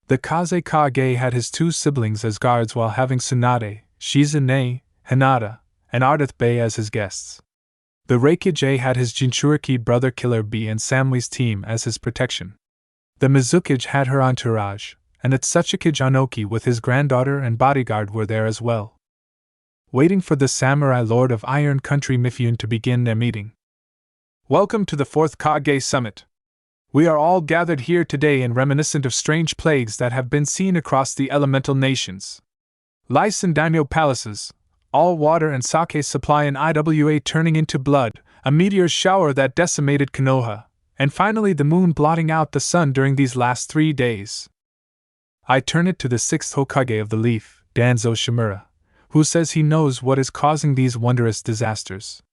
The Kaze Kage had his 2 siblings as guards while having Tsunade, Shizune, Hinata, and Ardith Bay as his guests. The Reikage had his Jinchuriki brother Killer Bee and Samui's team as his protection. The Mizukage had her entourage, and its Tsuchikage Anoki with his granddaughter and bodyguard were there as well, waiting for the samurai lord of Iron Country Mifune to begin their meeting. Welcome to the 4th Kage Summit. We are all gathered here today in reminiscent of strange plagues that have been seen across the elemental nations. Lice in daimyo palaces, all water and sake supply in Iwa turning into blood, a meteor shower that decimated Konoha, and finally the moon blotting out the sun during these last 3 days. I turn it to the 6th Hokage of the Leaf, Danzo Shimura, who says he knows what is causing these wondrous disasters.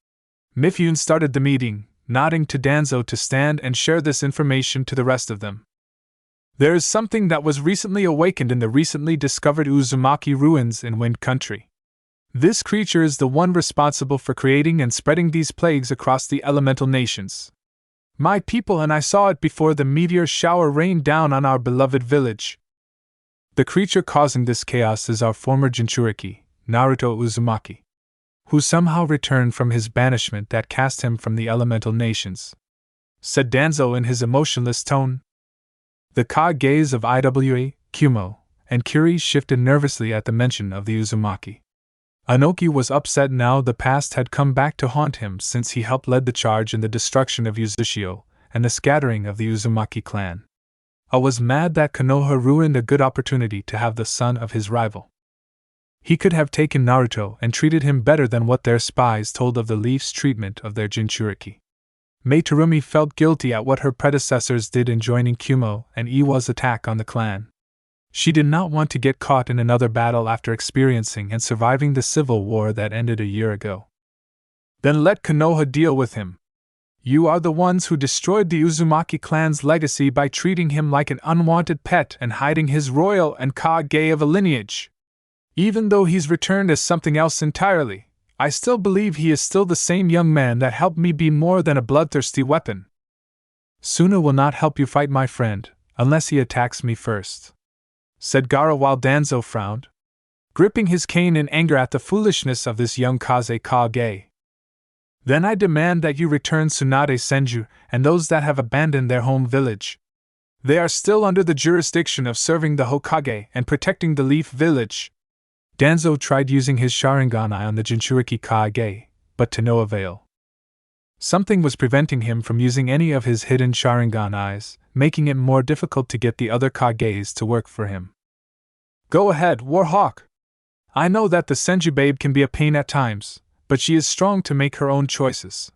Mifune started the meeting, nodding to Danzo to stand and share this information to the rest of them. There is something that was recently awakened in the recently discovered Uzumaki ruins in Wind Country. This creature is the one responsible for creating and spreading these plagues across the elemental nations. My people and I saw it before the meteor shower rained down on our beloved village. The creature causing this chaos is our former Jinchuriki, Naruto Uzumaki, who somehow returned from his banishment that cast him from the elemental nations, said Danzo in his emotionless tone. The Kages of Iwa, Kumo, and Kiri shifted nervously at the mention of the Uzumaki. Anoki was upset now the past had come back to haunt him since he helped lead the charge in the destruction of Uzushio and the scattering of the Uzumaki clan. I was mad that Konoha ruined a good opportunity to have the son of his rival. He could have taken Naruto and treated him better than what their spies told of the Leaf's treatment of their Jinchuriki. Mei Terumi felt guilty at what her predecessors did in joining Kumo and Iwa's attack on the clan. She did not want to get caught in another battle after experiencing and surviving the civil war that ended a year ago. Then let Konoha deal with him. You are the ones who destroyed the Uzumaki clan's legacy by treating him like an unwanted pet and hiding his royal and Kage of a lineage. Even though he's returned as something else entirely, I still believe he is still the same young man that helped me be more than a bloodthirsty weapon. Suna will not help you fight my friend, unless he attacks me first, said Gaara while Danzo frowned, gripping his cane in anger at the foolishness of this young Kaze Kage. Then I demand that you return Tsunade Senju and those that have abandoned their home village. They are still under the jurisdiction of serving the Hokage and protecting the Leaf Village. Danzo tried using his Sharingan eye on the Jinchuriki Kage, but to no avail. Something was preventing him from using any of his hidden Sharingan eyes, making it more difficult to get the other Kages to work for him. Go ahead, Warhawk. I know that the Senju babe can be a pain at times, but she is strong to make her own choices.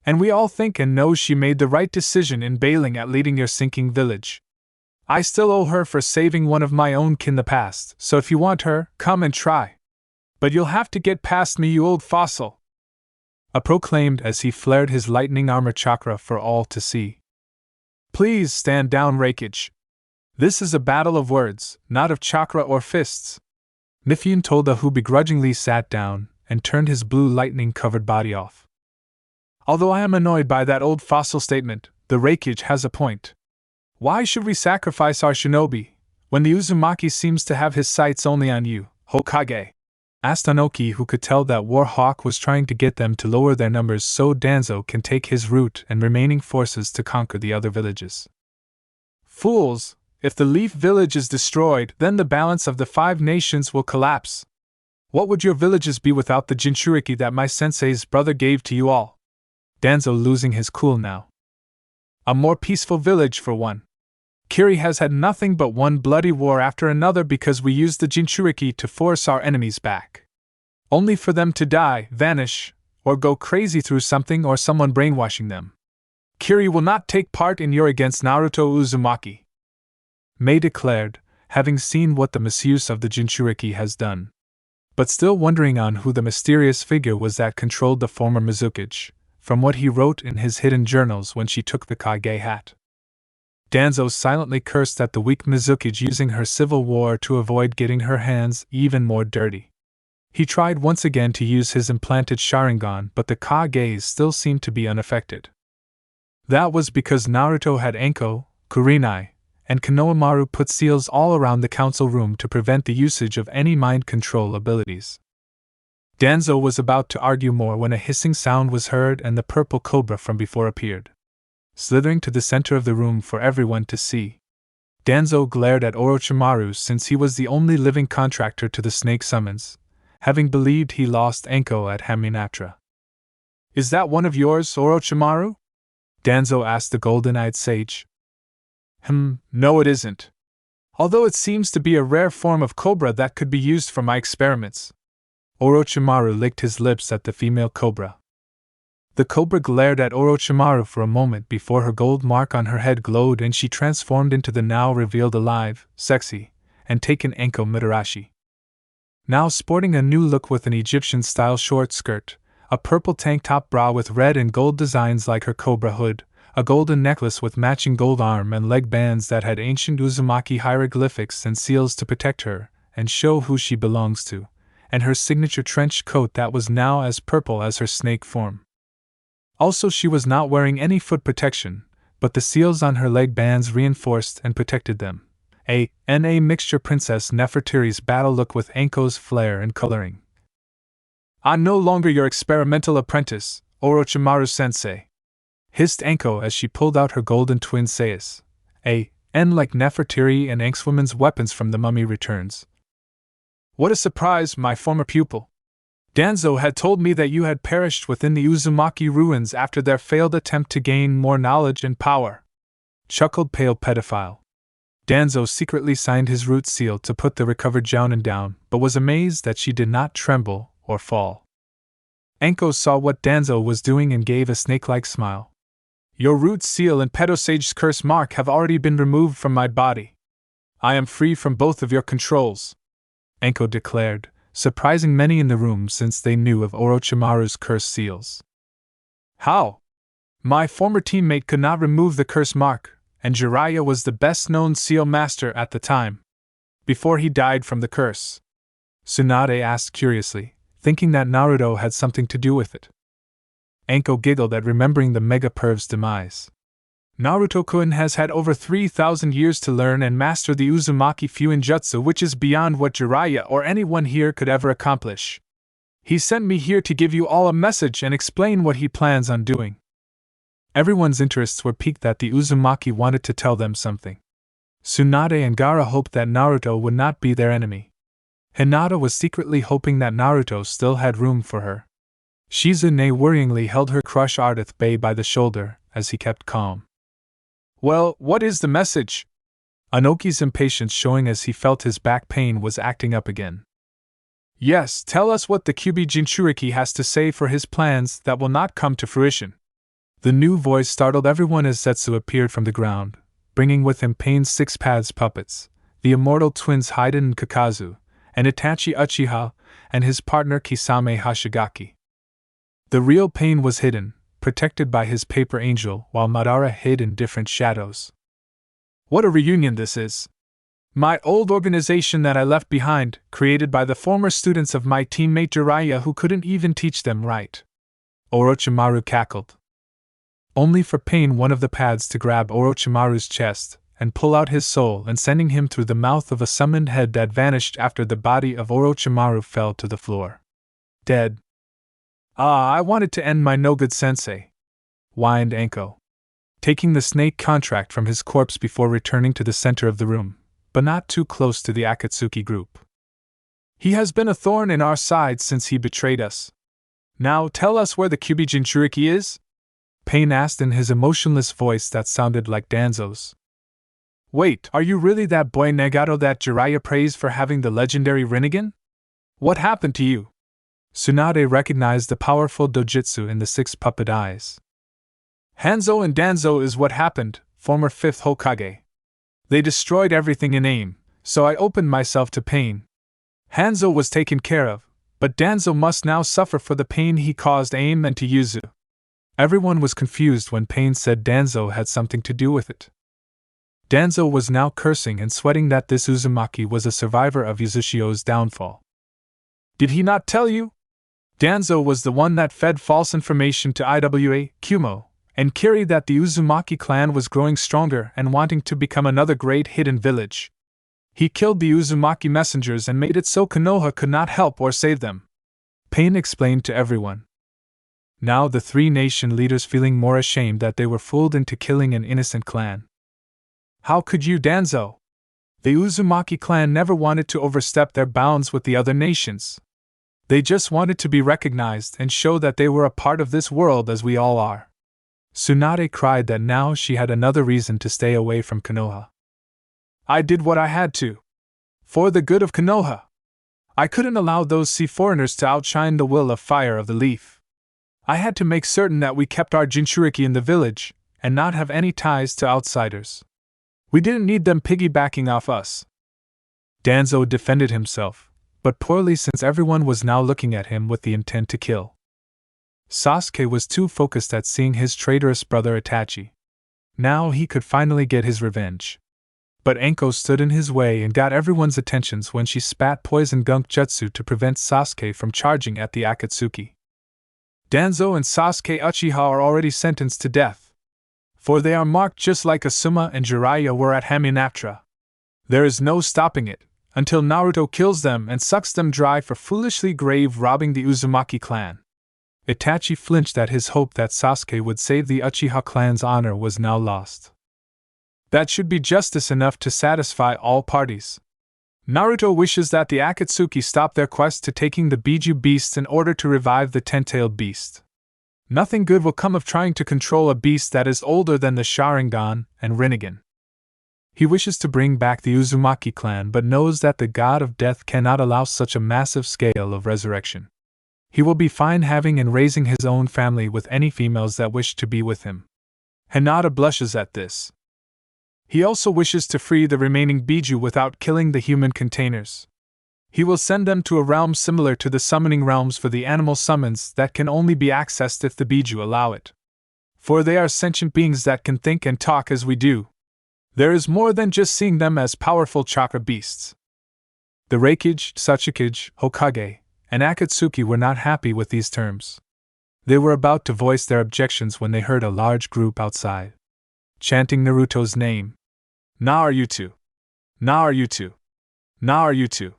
And we all think and know she made the right decision in bailing at leading your sinking village. I still owe her for saving one of my own kin in the past, so if you want her, come and try. But you'll have to get past me, you old fossil. A proclaimed as he flared his lightning armor chakra for all to see. Please stand down, Reikage. This is a battle of words, not of chakra or fists. Mifune told the who begrudgingly sat down, and turned his blue lightning-covered body off. Although I am annoyed by that old fossil statement, the Reikage has a point. Why should we sacrifice our shinobi, when the Uzumaki seems to have his sights only on you, Hokage? Asked Anoki, who could tell that Warhawk was trying to get them to lower their numbers so Danzo can take his route and remaining forces to conquer the other villages. Fools! If the Leaf Village is destroyed, then the balance of the 5 nations will collapse. What would your villages be without the Jinchuriki that my sensei's brother gave to you all? Danzo losing his cool now. A more peaceful village for one. Kiri has had nothing but one bloody war after another because we used the Jinchuriki to force our enemies back. Only for them to die, vanish, or go crazy through something or someone brainwashing them. Kiri will not take part in your against Naruto Uzumaki. Mei declared, having seen what the misuse of the Jinchuriki has done. But still wondering on who the mysterious figure was that controlled the former Mizukage, from what he wrote in his hidden journals when she took the Kage hat. Danzo silently cursed at the weak Mizukage using her civil war to avoid getting her hands even more dirty. He tried once again to use his implanted Sharingan, but the Kages still seemed to be unaffected. That was because Naruto had Anko, Kurenai, and Konohamaru put seals all around the council room to prevent the usage of any mind control abilities. Danzo was about to argue more when a hissing sound was heard and the purple cobra from before appeared, slithering to the center of the room for everyone to see. Danzo glared at Orochimaru since he was the only living contractor to the snake summons, having believed he lost Anko at Hamunaptra. Is that one of yours, Orochimaru? Danzo asked the golden-eyed sage. No it isn't. Although it seems to be a rare form of cobra that could be used for my experiments. Orochimaru licked his lips at the female cobra. The cobra glared at Orochimaru for a moment before her gold mark on her head glowed and she transformed into the now revealed alive, sexy, and taken Anko Mitarashi. Now sporting a new look with an Egyptian-style short skirt, a purple tank top bra with red and gold designs like her cobra hood, a golden necklace with matching gold arm and leg bands that had ancient Uzumaki hieroglyphics and seals to protect her and show who she belongs to, and her signature trench coat that was now as purple as her snake form. Also, she was not wearing any foot protection, but the seals on her leg bands reinforced and protected them. A mixture Princess Nefertiti's battle look with Anko's flair and coloring. I'm no longer your experimental apprentice, Orochimaru-sensei, hissed Anko as she pulled out her golden twin sais. Like Nefertiti and Ankswoman's weapons from the Mummy Returns. What a surprise, my former pupil. Danzo had told me that you had perished within the Uzumaki ruins after their failed attempt to gain more knowledge and power. Chuckled pale pedophile. Danzo secretly signed his root seal to put the recovered Jounin down, but was amazed that she did not tremble or fall. Anko saw what Danzo was doing and gave a snake-like smile. Your root seal and Pedosage's curse mark have already been removed from my body. I am free from both of your controls, Anko declared, surprising many in the room since they knew of Orochimaru's curse seals. How? My former teammate could not remove the curse mark, and Jiraiya was the best-known seal master at the time, before he died from the curse. Tsunade asked curiously, thinking that Naruto had something to do with it. Anko giggled at remembering the Megaperv's demise. Naruto-kun has had over 3,000 years to learn and master the Uzumaki Fuinjutsu, which is beyond what Jiraiya or anyone here could ever accomplish. He sent me here to give you all a message and explain what he plans on doing. Everyone's interests were piqued that the Uzumaki wanted to tell them something. Tsunade and Gaara hoped that Naruto would not be their enemy. Hinata was secretly hoping that Naruto still had room for her. Shizune worryingly held her crush Ardith Bay by the shoulder as he kept calm. Well, what is the message? Anoki's impatience showing as he felt his back pain was acting up again. Yes, tell us what the Kyubi Jinchuriki has to say for his plans that will not come to fruition. The new voice startled everyone as Zetsu appeared from the ground, bringing with him Pain's 6 Paths puppets, the immortal twins Haiden and Kakazu, and Itachi Uchiha, and his partner Kisame Hashigaki. The real Pain was hidden, protected by his paper angel, while Madara hid in different shadows. What a reunion this is! My old organization that I left behind, created by the former students of my teammate Jiraiya who couldn't even teach them right. Orochimaru cackled. Only for Pain one of the pads to grab Orochimaru's chest and pull out his soul and sending him through the mouth of a summoned head that vanished after the body of Orochimaru fell to the floor. Dead. Ah, I wanted to end my no-good sensei, whined Anko, taking the snake contract from his corpse before returning to the center of the room, but not too close to the Akatsuki group. He has been a thorn in our side since he betrayed us. Now tell us where the Kyuubi Jinchuriki is? Pain asked in his emotionless voice that sounded like Danzo's. Wait, are you really that boy Nagato that Jiraiya praised for having the legendary Rinnegan? What happened to you? Tsunade recognized the powerful dojutsu in the six puppet eyes. Hanzo and Danzo is what happened, former 5th Hokage. They destroyed everything in AIM, so I opened myself to pain. Hanzo was taken care of, but Danzo must now suffer for the pain he caused AIM and to Yuzu. Everyone was confused when Pain said Danzo had something to do with it. Danzo was now cursing and sweating that this Uzumaki was a survivor of Uzushio's downfall. Did he not tell you? Danzo was the one that fed false information to IWA, Kumo, and Kiri that the Uzumaki clan was growing stronger and wanting to become another great hidden village. He killed the Uzumaki messengers and made it so Konoha could not help or save them. Pain explained to everyone. Now the three nation leaders feeling more ashamed that they were fooled into killing an innocent clan. How could you, Danzo? The Uzumaki clan never wanted to overstep their bounds with the other nations. They just wanted to be recognized and show that they were a part of this world as we all are. Tsunade cried that now she had another reason to stay away from Konoha. I did what I had to. For the good of Konoha. I couldn't allow those sea foreigners to outshine the will of fire of the leaf. I had to make certain that we kept our Jinchuriki in the village, and not have any ties to outsiders. We didn't need them piggybacking off us. Danzo defended himself, but poorly since everyone was now looking at him with the intent to kill. Sasuke was too focused at seeing his traitorous brother Itachi. Now he could finally get his revenge. But Anko stood in his way and got everyone's attentions when she spat poison gunk jutsu to prevent Sasuke from charging at the Akatsuki. Danzo and Sasuke Uchiha are already sentenced to death. For they are marked just like Asuma and Jiraiya were at Hamunaptra. There is no stopping it, until Naruto kills them and sucks them dry for foolishly grave robbing the Uzumaki clan. Itachi flinched at his hope that Sasuke would save the Uchiha clan's honor was now lost. That should be justice enough to satisfy all parties. Naruto wishes that the Akatsuki stop their quest to taking the Biju beasts in order to revive the ten-tailed beast. Nothing good will come of trying to control a beast that is older than the Sharingan and Rinnegan. He wishes to bring back the Uzumaki clan but knows that the god of death cannot allow such a massive scale of resurrection. He will be fine having and raising his own family with any females that wish to be with him. Hinata blushes at this. He also wishes to free the remaining Biju without killing the human containers. He will send them to a realm similar to the summoning realms for the animal summons that can only be accessed if the Biju allow it. For they are sentient beings that can think and talk as we do. There is more than just seeing them as powerful chakra beasts. The Reikage, Tsuchikage, Hokage, and Akatsuki were not happy with these terms. They were about to voice their objections when they heard a large group outside, chanting Naruto's name. Naruto. Naruto. Naruto.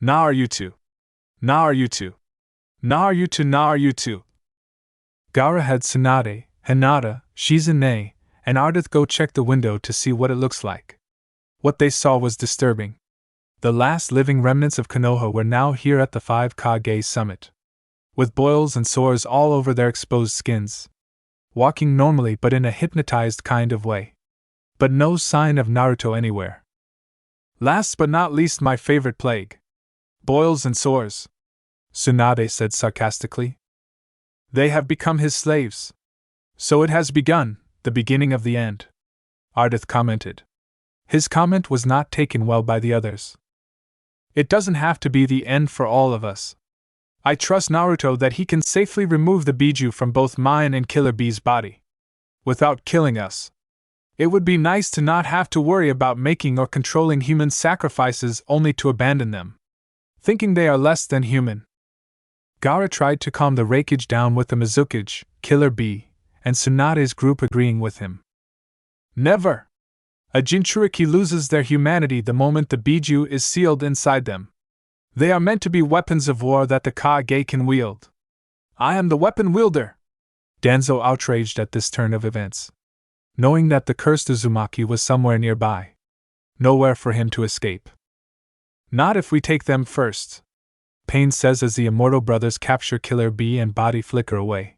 Naruto. Naruto. Naruto. Naruto. Gaara had Tsunade, Hinata, Shizune, and Ardith go check the window to see what it looks like. What they saw was disturbing. The last living remnants of Konoha were now here at the 5 Kage Summit, with boils and sores all over their exposed skins, walking normally but in a hypnotized kind of way. But no sign of Naruto anywhere. Last but not least, my favorite plague. Boils and sores, Tsunade said sarcastically. They have become his slaves. So it has begun, the beginning of the end, Ardith commented. His comment was not taken well by the others. It doesn't have to be the end for all of us. I trust Naruto that he can safely remove the Biju from both mine and Killer Bee's body. Without killing us. It would be nice to not have to worry about making or controlling human sacrifices only to abandon them, thinking they are less than human. Gaara tried to calm the Raikage down with the Mizukage, Killer Bee, and Tsunade's group agreeing with him. Never! A Jinchuriki loses their humanity the moment the Biju is sealed inside them. They are meant to be weapons of war that the Kage can wield. I am the weapon wielder! Danzo outraged at this turn of events, knowing that the cursed Uzumaki was somewhere nearby. Nowhere for him to escape. Not if we take them first, Pain says as the Immortal Brothers capture Killer Bee and body flicker away.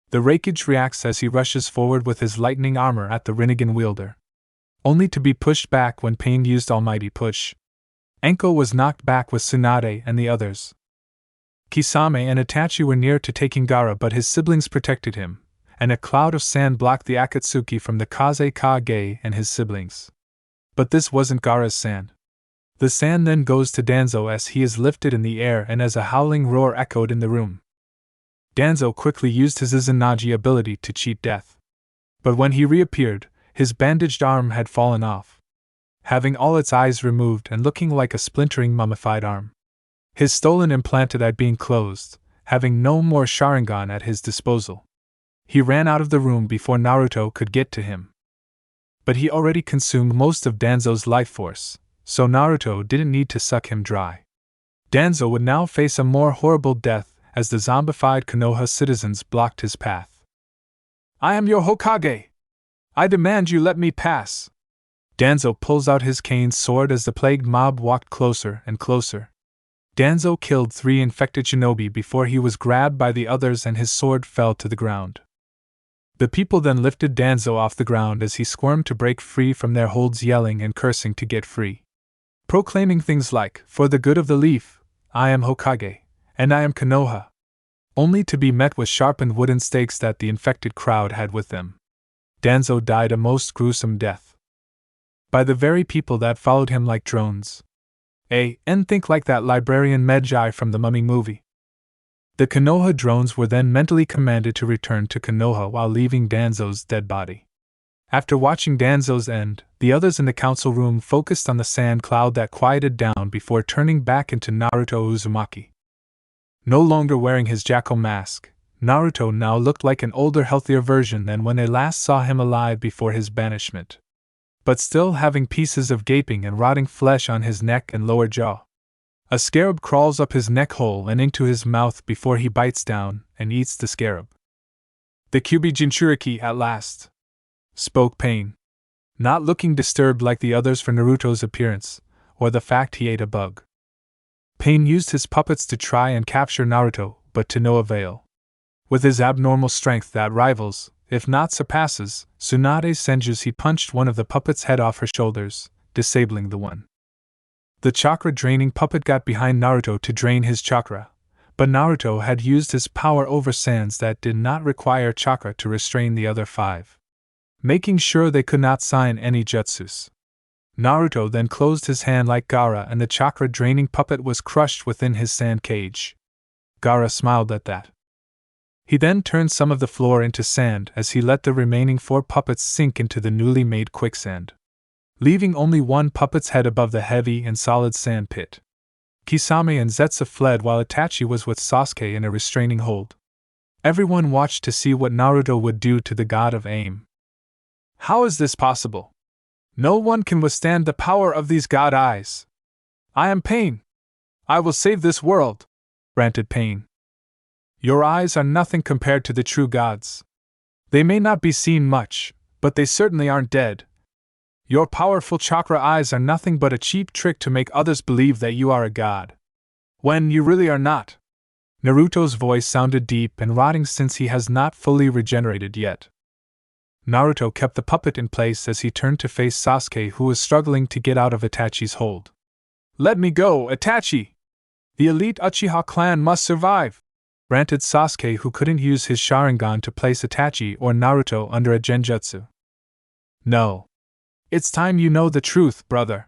The Raikage reacts as he rushes forward with his lightning armor at the Rinnegan wielder, only to be pushed back when Pain used Almighty Push. Enko was knocked back with Tsunade and the others. Kisame and Itachi were near to taking Gaara, but his siblings protected him, and a cloud of sand blocked the Akatsuki from the Kaze Kage and his siblings. But this wasn't Gaara's sand. The sand then goes to Danzo as he is lifted in the air and as a howling roar echoed in the room. Danzo quickly used his Izanagi ability to cheat death. But when he reappeared, his bandaged arm had fallen off, having all its eyes removed and looking like a splintering mummified arm. His stolen implanted eye being closed, having no more Sharingan at his disposal. He ran out of the room before Naruto could get to him. But he already consumed most of Danzo's life force, so Naruto didn't need to suck him dry. Danzo would now face a more horrible death as the zombified Konoha citizens blocked his path. I am your Hokage! I demand you let me pass! Danzo pulls out his cane sword as the plagued mob walked closer and closer. Danzo killed 3 infected shinobi before he was grabbed by the others and his sword fell to the ground. The people then lifted Danzo off the ground as he squirmed to break free from their holds, yelling and cursing to get free, proclaiming things like, "For the good of the leaf, I am Hokage, and I am Konoha," only to be met with sharpened wooden stakes that the infected crowd had with them. Danzo died a most gruesome death by the very people that followed him like drones. And think like that librarian Medjai from the Mummy movie. The Konoha drones were then mentally commanded to return to Konoha while leaving Danzo's dead body. After watching Danzo's end, the others in the council room focused on the sand cloud that quieted down before turning back into Naruto Uzumaki. No longer wearing his jackal mask, Naruto now looked like an older, healthier version than when they last saw him alive before his banishment, but still having pieces of gaping and rotting flesh on his neck and lower jaw. A scarab crawls up his neck hole and into his mouth before he bites down and eats the scarab. The Kyuubi Jinchuriki at last, spoke Pain, not looking disturbed like the others for Naruto's appearance, or the fact he ate a bug. Pain used his puppets to try and capture Naruto, but to no avail. With his abnormal strength that rivals, if not surpasses, Tsunade's senjus, he punched one of the puppets' head off her shoulders, disabling the one. The chakra-draining puppet got behind Naruto to drain his chakra, but Naruto had used his power over sands that did not require chakra to restrain the other 5, making sure they could not sign any jutsus. Naruto then closed his hand like Gaara and the chakra-draining puppet was crushed within his sand cage. Gaara smiled at that. He then turned some of the floor into sand as he let the remaining 4 puppets sink into the newly made quicksand, leaving only one puppet's head above the heavy and solid sand pit. Kisame and Zetsu fled while Itachi was with Sasuke in a restraining hold. Everyone watched to see what Naruto would do to the god of aim. How is this possible? No one can withstand the power of these god eyes. I am Pain. I will save this world, ranted Pain. Your eyes are nothing compared to the true gods. They may not be seen much, but they certainly aren't dead. Your powerful chakra eyes are nothing but a cheap trick to make others believe that you are a god, when you really are not. Naruto's voice sounded deep and rotting since he has not fully regenerated yet. Naruto kept the puppet in place as he turned to face Sasuke, who was struggling to get out of Itachi's hold. Let me go, Itachi! The elite Uchiha clan must survive! Ranted Sasuke, who couldn't use his Sharingan to place Itachi or Naruto under a genjutsu. No. It's time you know the truth, brother.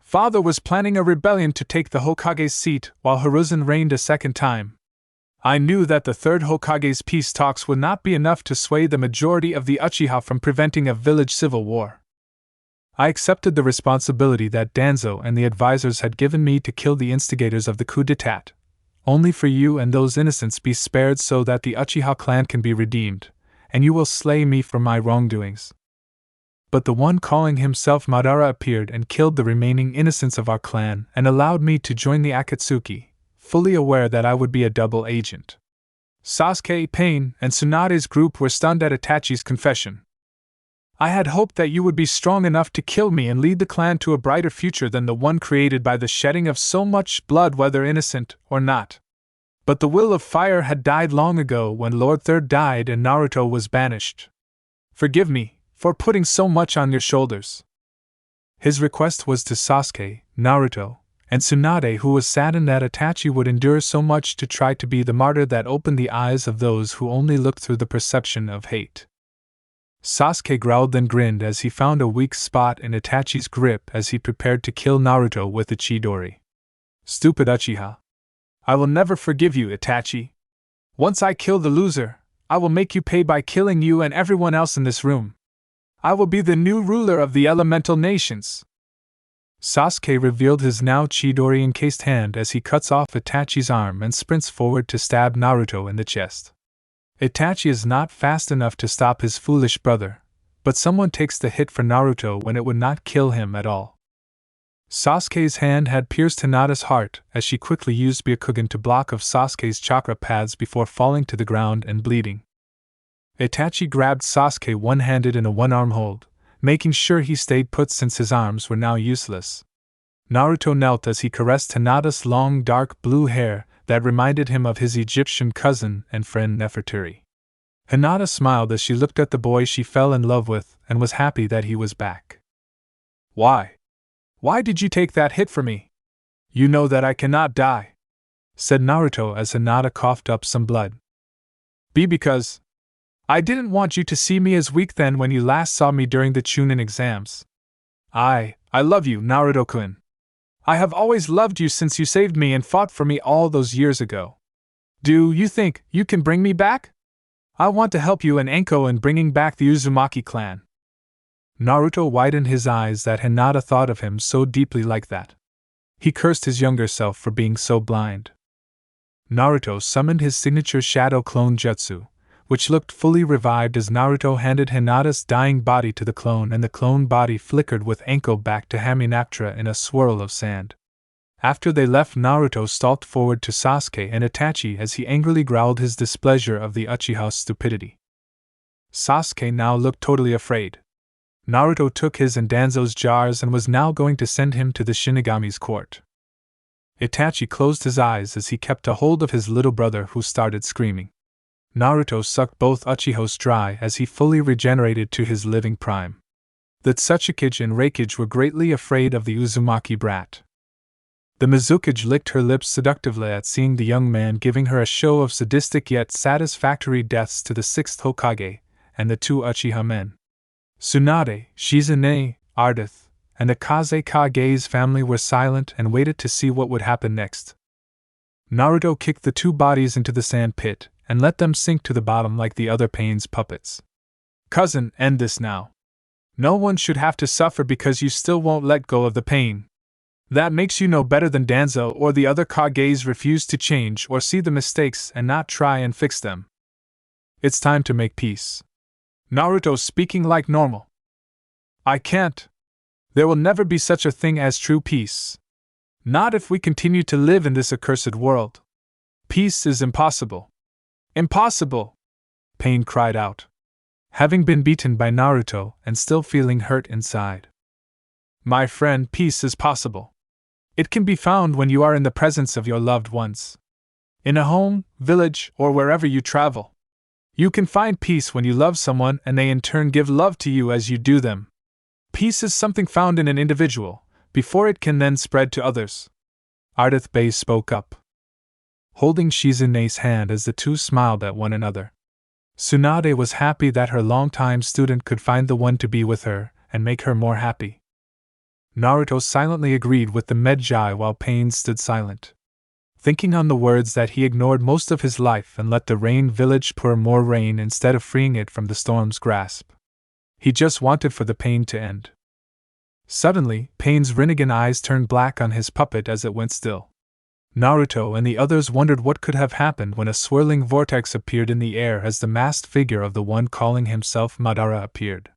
Father was planning a rebellion to take the Hokage's seat while Hiruzen reigned a second time. I knew that the third Hokage's peace talks would not be enough to sway the majority of the Uchiha from preventing a village civil war. I accepted the responsibility that Danzo and the advisors had given me to kill the instigators of the coup d'etat, only for you and those innocents be spared so that the Uchiha clan can be redeemed, and you will slay me for my wrongdoings. But the one calling himself Madara appeared and killed the remaining innocents of our clan and allowed me to join the Akatsuki, fully aware that I would be a double agent. Sasuke, Pain, and Tsunade's group were stunned at Itachi's confession. I had hoped that you would be strong enough to kill me and lead the clan to a brighter future than the one created by the shedding of so much blood, whether innocent or not. But the will of fire had died long ago when Lord Third died and Naruto was banished. Forgive me for putting so much on your shoulders. His request was to Sasuke, Naruto, and Tsunade, who was saddened that Itachi would endure so much to try to be the martyr that opened the eyes of those who only looked through the perception of hate. Sasuke growled then grinned as he found a weak spot in Itachi's grip as he prepared to kill Naruto with the Chidori. Stupid Uchiha. I will never forgive you, Itachi. Once I kill the loser, I will make you pay by killing you and everyone else in this room. I will be the new ruler of the elemental nations. Sasuke revealed his now Chidori-encased hand as he cuts off Itachi's arm and sprints forward to stab Naruto in the chest. Itachi is not fast enough to stop his foolish brother, but someone takes the hit for Naruto when it would not kill him at all. Sasuke's hand had pierced Hinata's heart as she quickly used Byakugan to block off Sasuke's chakra paths before falling to the ground and bleeding. Itachi grabbed Sasuke one-handed in a one-arm hold, making sure he stayed put since his arms were now useless. Naruto knelt as he caressed Hinata's long dark blue hair that reminded him of his Egyptian cousin and friend Nefertiti. Hinata smiled as she looked at the boy she fell in love with and was happy that he was back. Why? Why did you take that hit for me? You know that I cannot die, said Naruto as Hinata coughed up some blood. Because I didn't want you to see me as weak then when you last saw me during the Chunin exams. I love you, Naruto-kun. I have always loved you since you saved me and fought for me all those years ago. Do you think you can bring me back? I want to help you and Anko in bringing back the Uzumaki clan. Naruto widened his eyes that Hinata thought of him so deeply like that. He cursed his younger self for being so blind. Naruto summoned his signature shadow clone jutsu, which looked fully revived as Naruto handed Hinata's dying body to the clone, and the clone body flickered with Anko back to Hamunaptra in a swirl of sand. After they left, Naruto stalked forward to Sasuke and Itachi as he angrily growled his displeasure of the Uchiha's stupidity. Sasuke now looked totally afraid. Naruto took his and Danzo's jars and was now going to send him to the Shinigami's court. Itachi closed his eyes as he kept a hold of his little brother, who started screaming. Naruto sucked both Uchihas dry as he fully regenerated to his living prime. The Tsuchikage and Reikage were greatly afraid of the Uzumaki brat. The Mizukage licked her lips seductively at seeing the young man giving her a show of sadistic yet satisfactory deaths to the 6th Hokage and the 2 Uchiha men. Tsunade, Shizune, Ardith, and the Kage's family were silent and waited to see what would happen next. Naruto kicked the 2 bodies into the sand pit and let them sink to the bottom like the other Pain's puppets. Cousin, end this now. No one should have to suffer because you still won't let go of the pain. That makes you no better than Danzo or the other Kages refuse to change or see the mistakes and not try and fix them. It's time to make peace. Naruto speaking like normal. I can't. There will never be such a thing as true peace. Not if we continue to live in this accursed world. Peace is impossible. Impossible! Pain cried out, having been beaten by Naruto and still feeling hurt inside. My friend, peace is possible. It can be found when you are in the presence of your loved ones. In a home, village, or wherever you travel. You can find peace when you love someone and they in turn give love to you as you do them. Peace is something found in an individual, before it can then spread to others. Ardith Bey spoke up, holding Shizune's hand as the two smiled at one another. Tsunade was happy that her longtime student could find the one to be with her and make her more happy. Naruto silently agreed with the Medjai while Pain stood silent. Thinking on the words that he ignored most of his life and let the rain village pour more rain instead of freeing it from the storm's grasp. He just wanted for the pain to end. Suddenly, Pain's Rinnegan eyes turned black on his puppet as it went still. Naruto and the others wondered what could have happened when a swirling vortex appeared in the air as the masked figure of the one calling himself Madara appeared.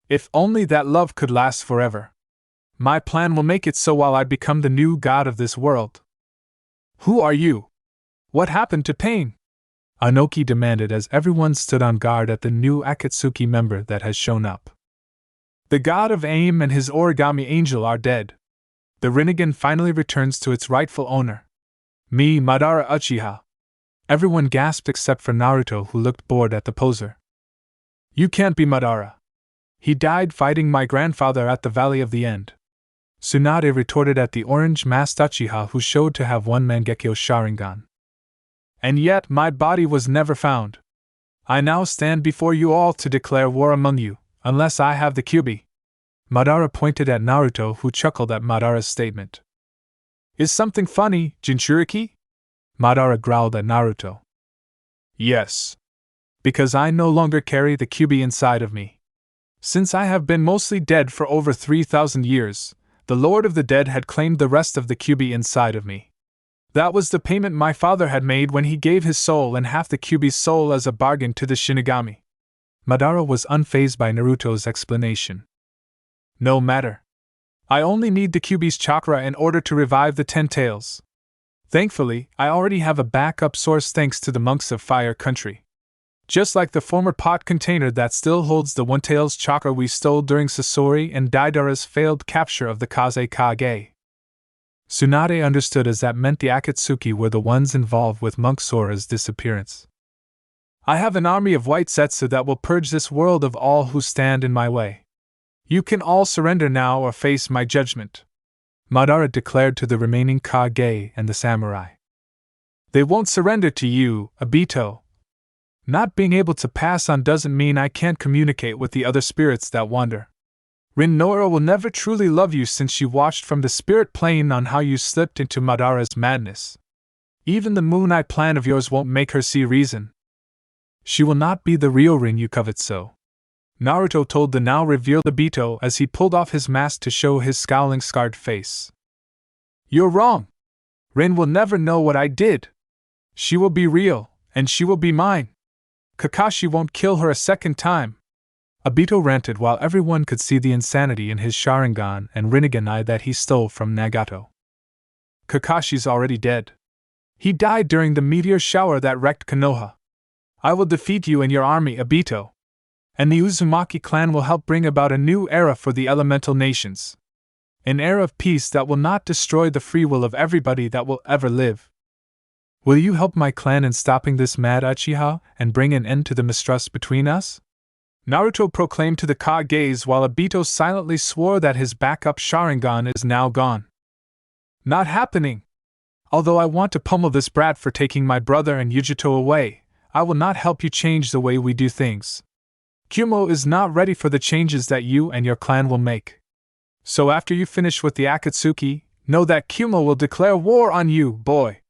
If only that love could last forever. My plan will make it so while I become the new god of this world. Who are you? What happened to Pain? Anoki demanded as everyone stood on guard at the new Akatsuki member that has shown up. The god of aim and his origami angel are dead. The Rinnegan finally returns to its rightful owner. Me, Madara Uchiha. Everyone gasped except for Naruto, who looked bored at the poser. You can't be Madara. He died fighting my grandfather at the Valley of the End. Tsunade retorted at the orange-masked Uchiha, who showed to have one Mangekyo Sharingan. And yet my body was never found. I now stand before you all to declare war among you, unless I have the Kyuubi. Madara pointed at Naruto, who chuckled at Madara's statement. Is something funny, Jinchuriki? Madara growled at Naruto. Yes. Because I no longer carry the Kyuubi inside of me. Since I have been mostly dead for over 3,000 years, the Lord of the Dead had claimed the rest of the Kyuubi inside of me. That was the payment my father had made when he gave his soul and half the Kyuubi's soul as a bargain to the Shinigami. Madara was unfazed by Naruto's explanation. No matter. I only need the Kyuubi's chakra in order to revive the 10 Tails. Thankfully, I already have a backup source thanks to the monks of Fire Country. Just like the former pot container that still holds the One Tails chakra we stole during Sasori and Deidara's failed capture of the Kaze Kage. Tsunade understood, as that meant the Akatsuki were the ones involved with Monk Sora's disappearance. I have an army of white Zetsu that will purge this world of all who stand in my way. You can all surrender now or face my judgment, Madara declared to the remaining Kage and the samurai. They won't surrender to you, Obito. Not being able to pass on doesn't mean I can't communicate with the other spirits that wander. Rin Nora will never truly love you since she watched from the spirit plane on how you slipped into Madara's madness. Even the Moon Eye plan of yours won't make her see reason. She will not be the real Rin you covet so, Naruto told the now revealed Obito as he pulled off his mask to show his scowling scarred face. You're wrong. Rin will never know what I did. She will be real, and she will be mine. Kakashi won't kill her a second time. Obito ranted while everyone could see the insanity in his Sharingan and Rinnegan eye that he stole from Nagato. Kakashi's already dead. He died during the meteor shower that wrecked Konoha. I will defeat you and your army, Obito. And the Uzumaki clan will help bring about a new era for the elemental nations. An era of peace that will not destroy the free will of everybody that will ever live. Will you help my clan in stopping this mad Uchiha and bring an end to the mistrust between us? Naruto proclaimed to the Kages while Obito silently swore that his backup Sharingan is now gone. Not happening! Although I want to pummel this brat for taking my brother and Yujito away, I will not help you change the way we do things. Kumo is not ready for the changes that you and your clan will make. So after you finish with the Akatsuki, know that Kumo will declare war on you, boy.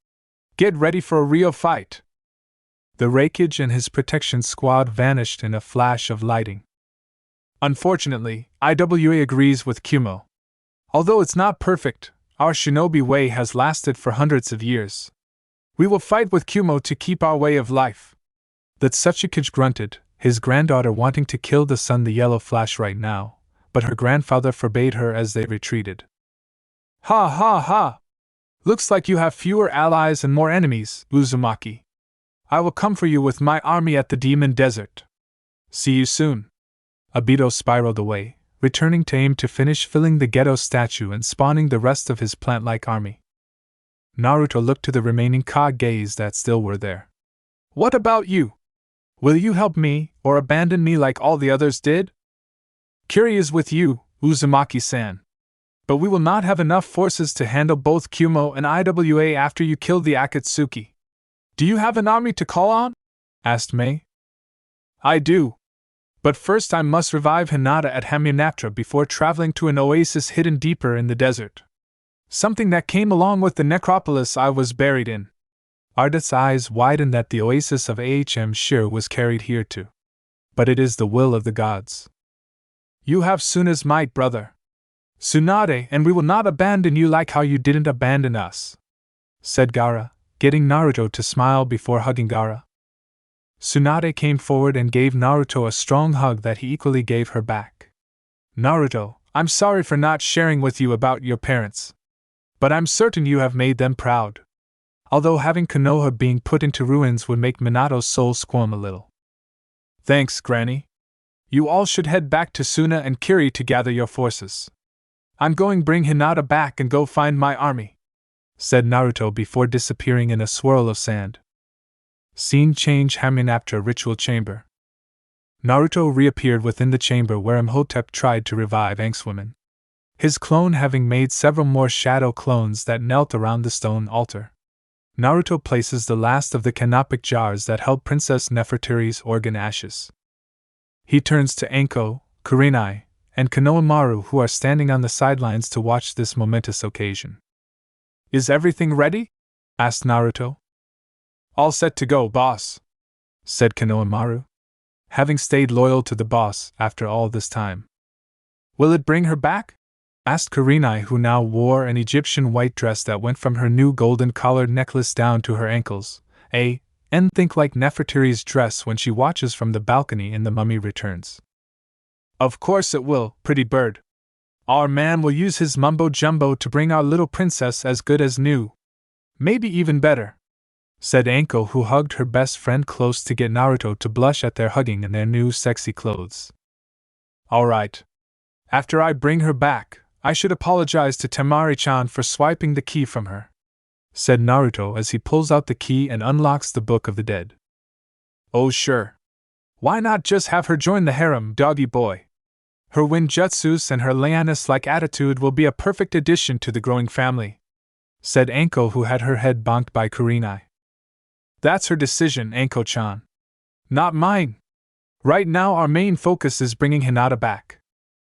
Get ready for a real fight. The Raikage and his protection squad vanished in a flash of lighting. Unfortunately, IWA agrees with Kumo. Although it's not perfect, our shinobi way has lasted for hundreds of years. We will fight with Kumo to keep our way of life. That Tsuchikage grunted, his granddaughter wanting to kill the sun the yellow flash right now, but her grandfather forbade her as they retreated. Ha ha ha! Looks like you have fewer allies and more enemies, Uzumaki. I will come for you with my army at the Demon Desert. See you soon. Obito spiraled away, returning to aim to finish filling the ghetto statue and spawning the rest of his plant-like army. Naruto looked to the remaining Kages that still were there. What about you? Will you help me, or abandon me like all the others did? Kiri is with you, Uzumaki-san. But we will not have enough forces to handle both Kumo and IWA after you kill the Akatsuki. Do you have an army to call on? Asked Mei. I do. But first I must revive Hinata at Hamunaptra before traveling to an oasis hidden deeper in the desert. Something that came along with the necropolis I was buried in. Ardith's eyes widened that the oasis of Shir was carried here too. But it is the will of the gods. You have Suna's might, brother. Tsunade, and we will not abandon you like how you didn't abandon us, said Gaara, getting Naruto to smile before hugging Gaara. Tsunade came forward and gave Naruto a strong hug that he equally gave her back. Naruto, I'm sorry for not sharing with you about your parents. But I'm certain you have made them proud. Although having Konoha being put into ruins would make Minato's soul squirm a little. Thanks, Granny. You all should head back to Suna and Kiri to gather your forces. I'm going bring Hinata back and go find my army, said Naruto before disappearing in a swirl of sand. Scene change. Hamunaptra ritual chamber. Naruto reappeared within the chamber where Imhotep tried to revive Angswoman, his clone having made several more shadow clones that knelt around the stone altar. Naruto places the last of the canopic jars that held Princess Nefertiti's organ ashes. He turns to Anko, Kurenai, and Konohamaru, who are standing on the sidelines to watch this momentous occasion. Is everything ready? Asked Naruto. All set to go, boss, said Konohamaru, having stayed loyal to the boss after all this time. Will it bring her back? Asked Kurenai, who now wore an Egyptian white dress that went from her new golden collared necklace down to her ankles, and think like Nefertiti's dress when she watches from the balcony in The Mummy Returns. Of course it will, pretty bird. Our man will use his mumbo-jumbo to bring our little princess as good as new. Maybe even better, said Anko, who hugged her best friend close to get Naruto to blush at their hugging in their new sexy clothes. All right. After I bring her back, I should apologize to Temari-chan for swiping the key from her, said Naruto as he pulls out the key and unlocks the Book of the Dead. Oh sure. Why not just have her join the harem, doggy boy? Her ninjutsus and her Leonis-like attitude will be a perfect addition to the growing family, said Anko, who had her head bonked by Kurenai. That's her decision, Anko-chan. Not mine. Right now our main focus is bringing Hinata back,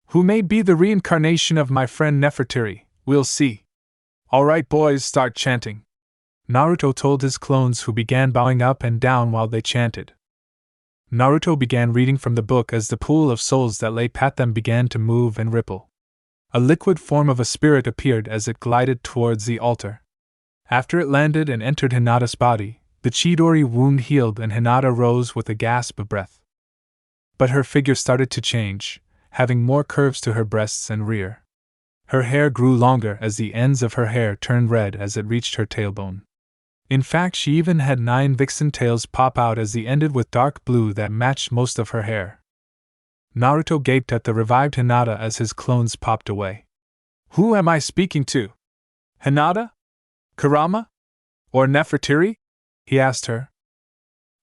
who may be the reincarnation of my friend Nefertiti. We'll see. All right, boys, start chanting, Naruto told his clones, who began bowing up and down while they chanted. Naruto began reading from the book as the pool of souls that lay pat them began to move and ripple. A liquid form of a spirit appeared as it glided towards the altar. After it landed and entered Hinata's body, the Chidori wound healed and Hinata rose with a gasp of breath. But her figure started to change, having more curves to her breasts and rear. Her hair grew longer as the ends of her hair turned red as it reached her tailbone. In fact, she even had 9 vixen tails pop out as they ended with dark blue that matched most of her hair. Naruto gaped at the revived Hinata as his clones popped away. Who am I speaking to? Hinata? Kurama? Or Nefertiti? He asked her.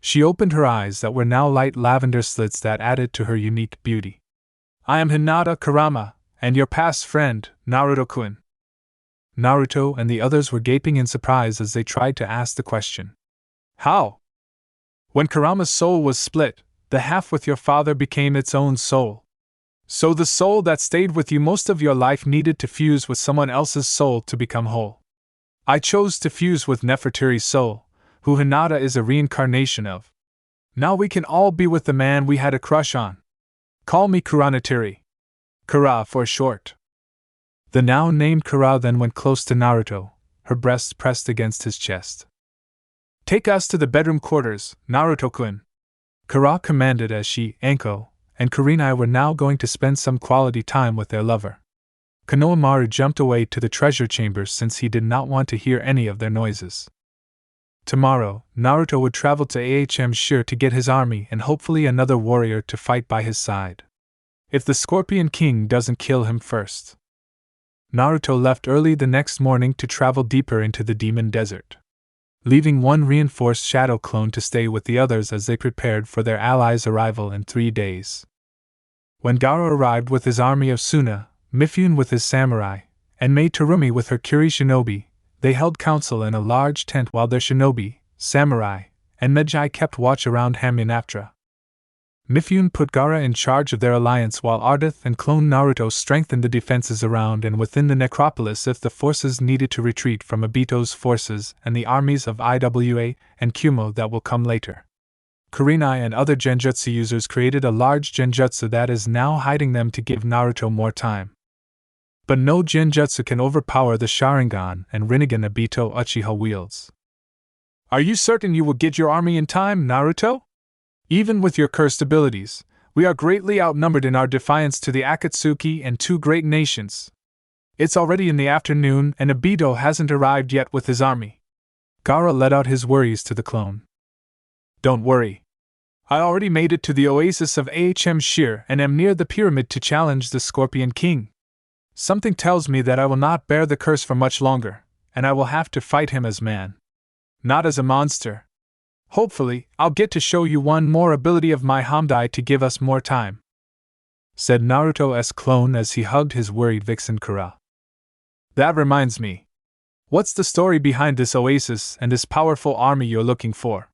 She opened her eyes that were now light lavender slits that added to her unique beauty. I am Hinata Kurama, and your past friend, Naruto-kun. Naruto and the others were gaping in surprise as they tried to ask the question. How? When Kurama's soul was split, the half with your father became its own soul. So the soul that stayed with you most of your life needed to fuse with someone else's soul to become whole. I chose to fuse with Nefertiti's soul, who Hinata is a reincarnation of. Now we can all be with the man we had a crush on. Call me Kuranatiri. Kura for short. The now named Kura then went close to Naruto, her breasts pressed against his chest. Take us to the bedroom quarters, Naruto-kun, Kura commanded as she, Anko, and Kurenai were now going to spend some quality time with their lover. Konohamaru jumped away to the treasure chambers since he did not want to hear any of their noises. Tomorrow, Naruto would travel to Shir to get his army and hopefully another warrior to fight by his side. If the Scorpion King doesn't kill him first. Naruto left early the next morning to travel deeper into the Demon Desert, leaving one reinforced shadow clone to stay with the others as they prepared for their allies' arrival in 3 days. When Gaara arrived with his army of Suna, Mifune with his samurai, and Mai Terumi with her Kiri shinobi, they held council in a large tent while their shinobi, samurai, and Medjai kept watch around Hamunaptra. Mifune put Gaara in charge of their alliance while Ardith and clone Naruto strengthened the defenses around and within the necropolis if the forces needed to retreat from Obito's forces and the armies of Iwa and Kumo that will come later. Kurenai and other genjutsu users created a large genjutsu that is now hiding them to give Naruto more time. But no genjutsu can overpower the Sharingan and Rinnegan Obito Uchiha wields. Are you certain you will get your army in time, Naruto? Even with your cursed abilities, we are greatly outnumbered in our defiance to the Akatsuki and two great nations. It's already in the afternoon and Obito hasn't arrived yet with his army. Gaara let out his worries to the clone. Don't worry. I already made it to the oasis of Shir and am near the pyramid to challenge the Scorpion King. Something tells me that I will not bear the curse for much longer, and I will have to fight him as man. Not as a monster. Hopefully, I'll get to show you one more ability of my Hamdai to give us more time, said Naruto's clone as he hugged his worried vixen Kara. That reminds me. What's the story behind this oasis and this powerful army you're looking for?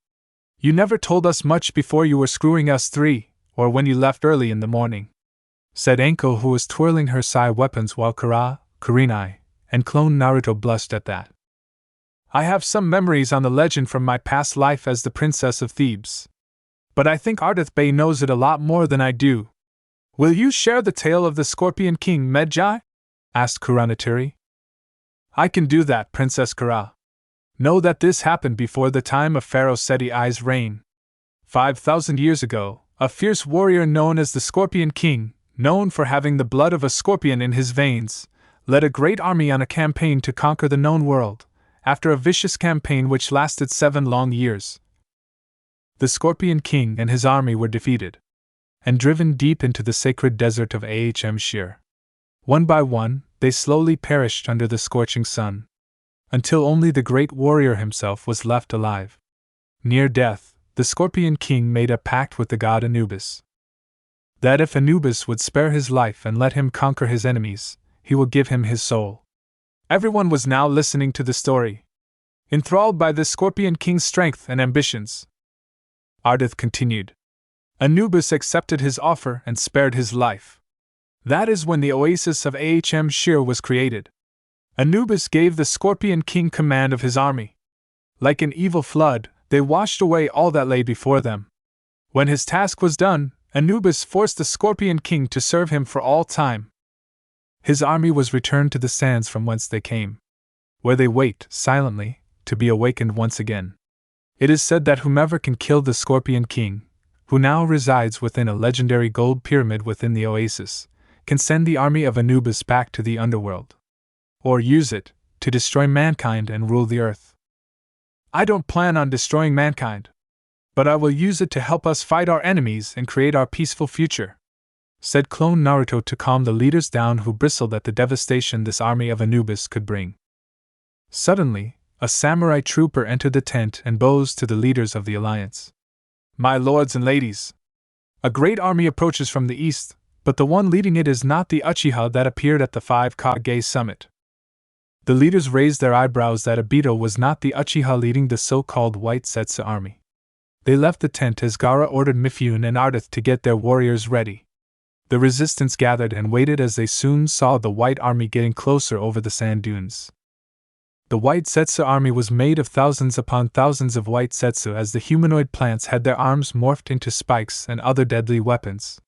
You never told us much before you were screwing us three, or when you left early in the morning, said Anko, who was twirling her sai weapons while Kara, Kurenai, and clone Naruto blushed at that. I have some memories on the legend from my past life as the Princess of Thebes. But I think Ardith Bey knows it a lot more than I do. Will you share the tale of the Scorpion King Medjai? Asked Kuranatiri. I can do that, Princess Kara. Know that this happened before the time of Pharaoh Seti I's reign. 5,000 years ago, a fierce warrior known as the Scorpion King, known for having the blood of a scorpion in his veins, led a great army on a campaign to conquer the known world. After a vicious campaign which lasted 7 long years, the Scorpion King and his army were defeated and driven deep into the sacred desert of Shir. One by one, they slowly perished under the scorching sun, until only the great warrior himself was left alive. Near death, the Scorpion King made a pact with the god Anubis, that if Anubis would spare his life and let him conquer his enemies, he would give him his soul. Everyone was now listening to the story, enthralled by the Scorpion King's strength and ambitions. Ardith continued. Anubis accepted his offer and spared his life. That is when the oasis of Shir was created. Anubis gave the Scorpion King command of his army. Like an evil flood, they washed away all that lay before them. When his task was done, Anubis forced the Scorpion King to serve him for all time. His army was returned to the sands from whence they came, where they wait, silently, to be awakened once again. It is said that whomever can kill the Scorpion King, who now resides within a legendary gold pyramid within the oasis, can send the army of Anubis back to the underworld, or use it to destroy mankind and rule the earth. I don't plan on destroying mankind, but I will use it to help us fight our enemies and create our peaceful future, said clone Naruto to calm the leaders down who bristled at the devastation this army of Anubis could bring. Suddenly, a samurai trooper entered the tent and bows to the leaders of the alliance. My lords and ladies, a great army approaches from the east, but the one leading it is not the Uchiha that appeared at the 5 Kage Summit. The leaders raised their eyebrows that Obito was not the Uchiha leading the so-called White Setsu army. They left the tent as Gaara ordered Mifune and Ardith to get their warriors ready. The resistance gathered and waited as they soon saw the white army getting closer over the sand dunes. The White Setsu army was made of thousands upon thousands of white setsu as the humanoid plants had their arms morphed into spikes and other deadly weapons.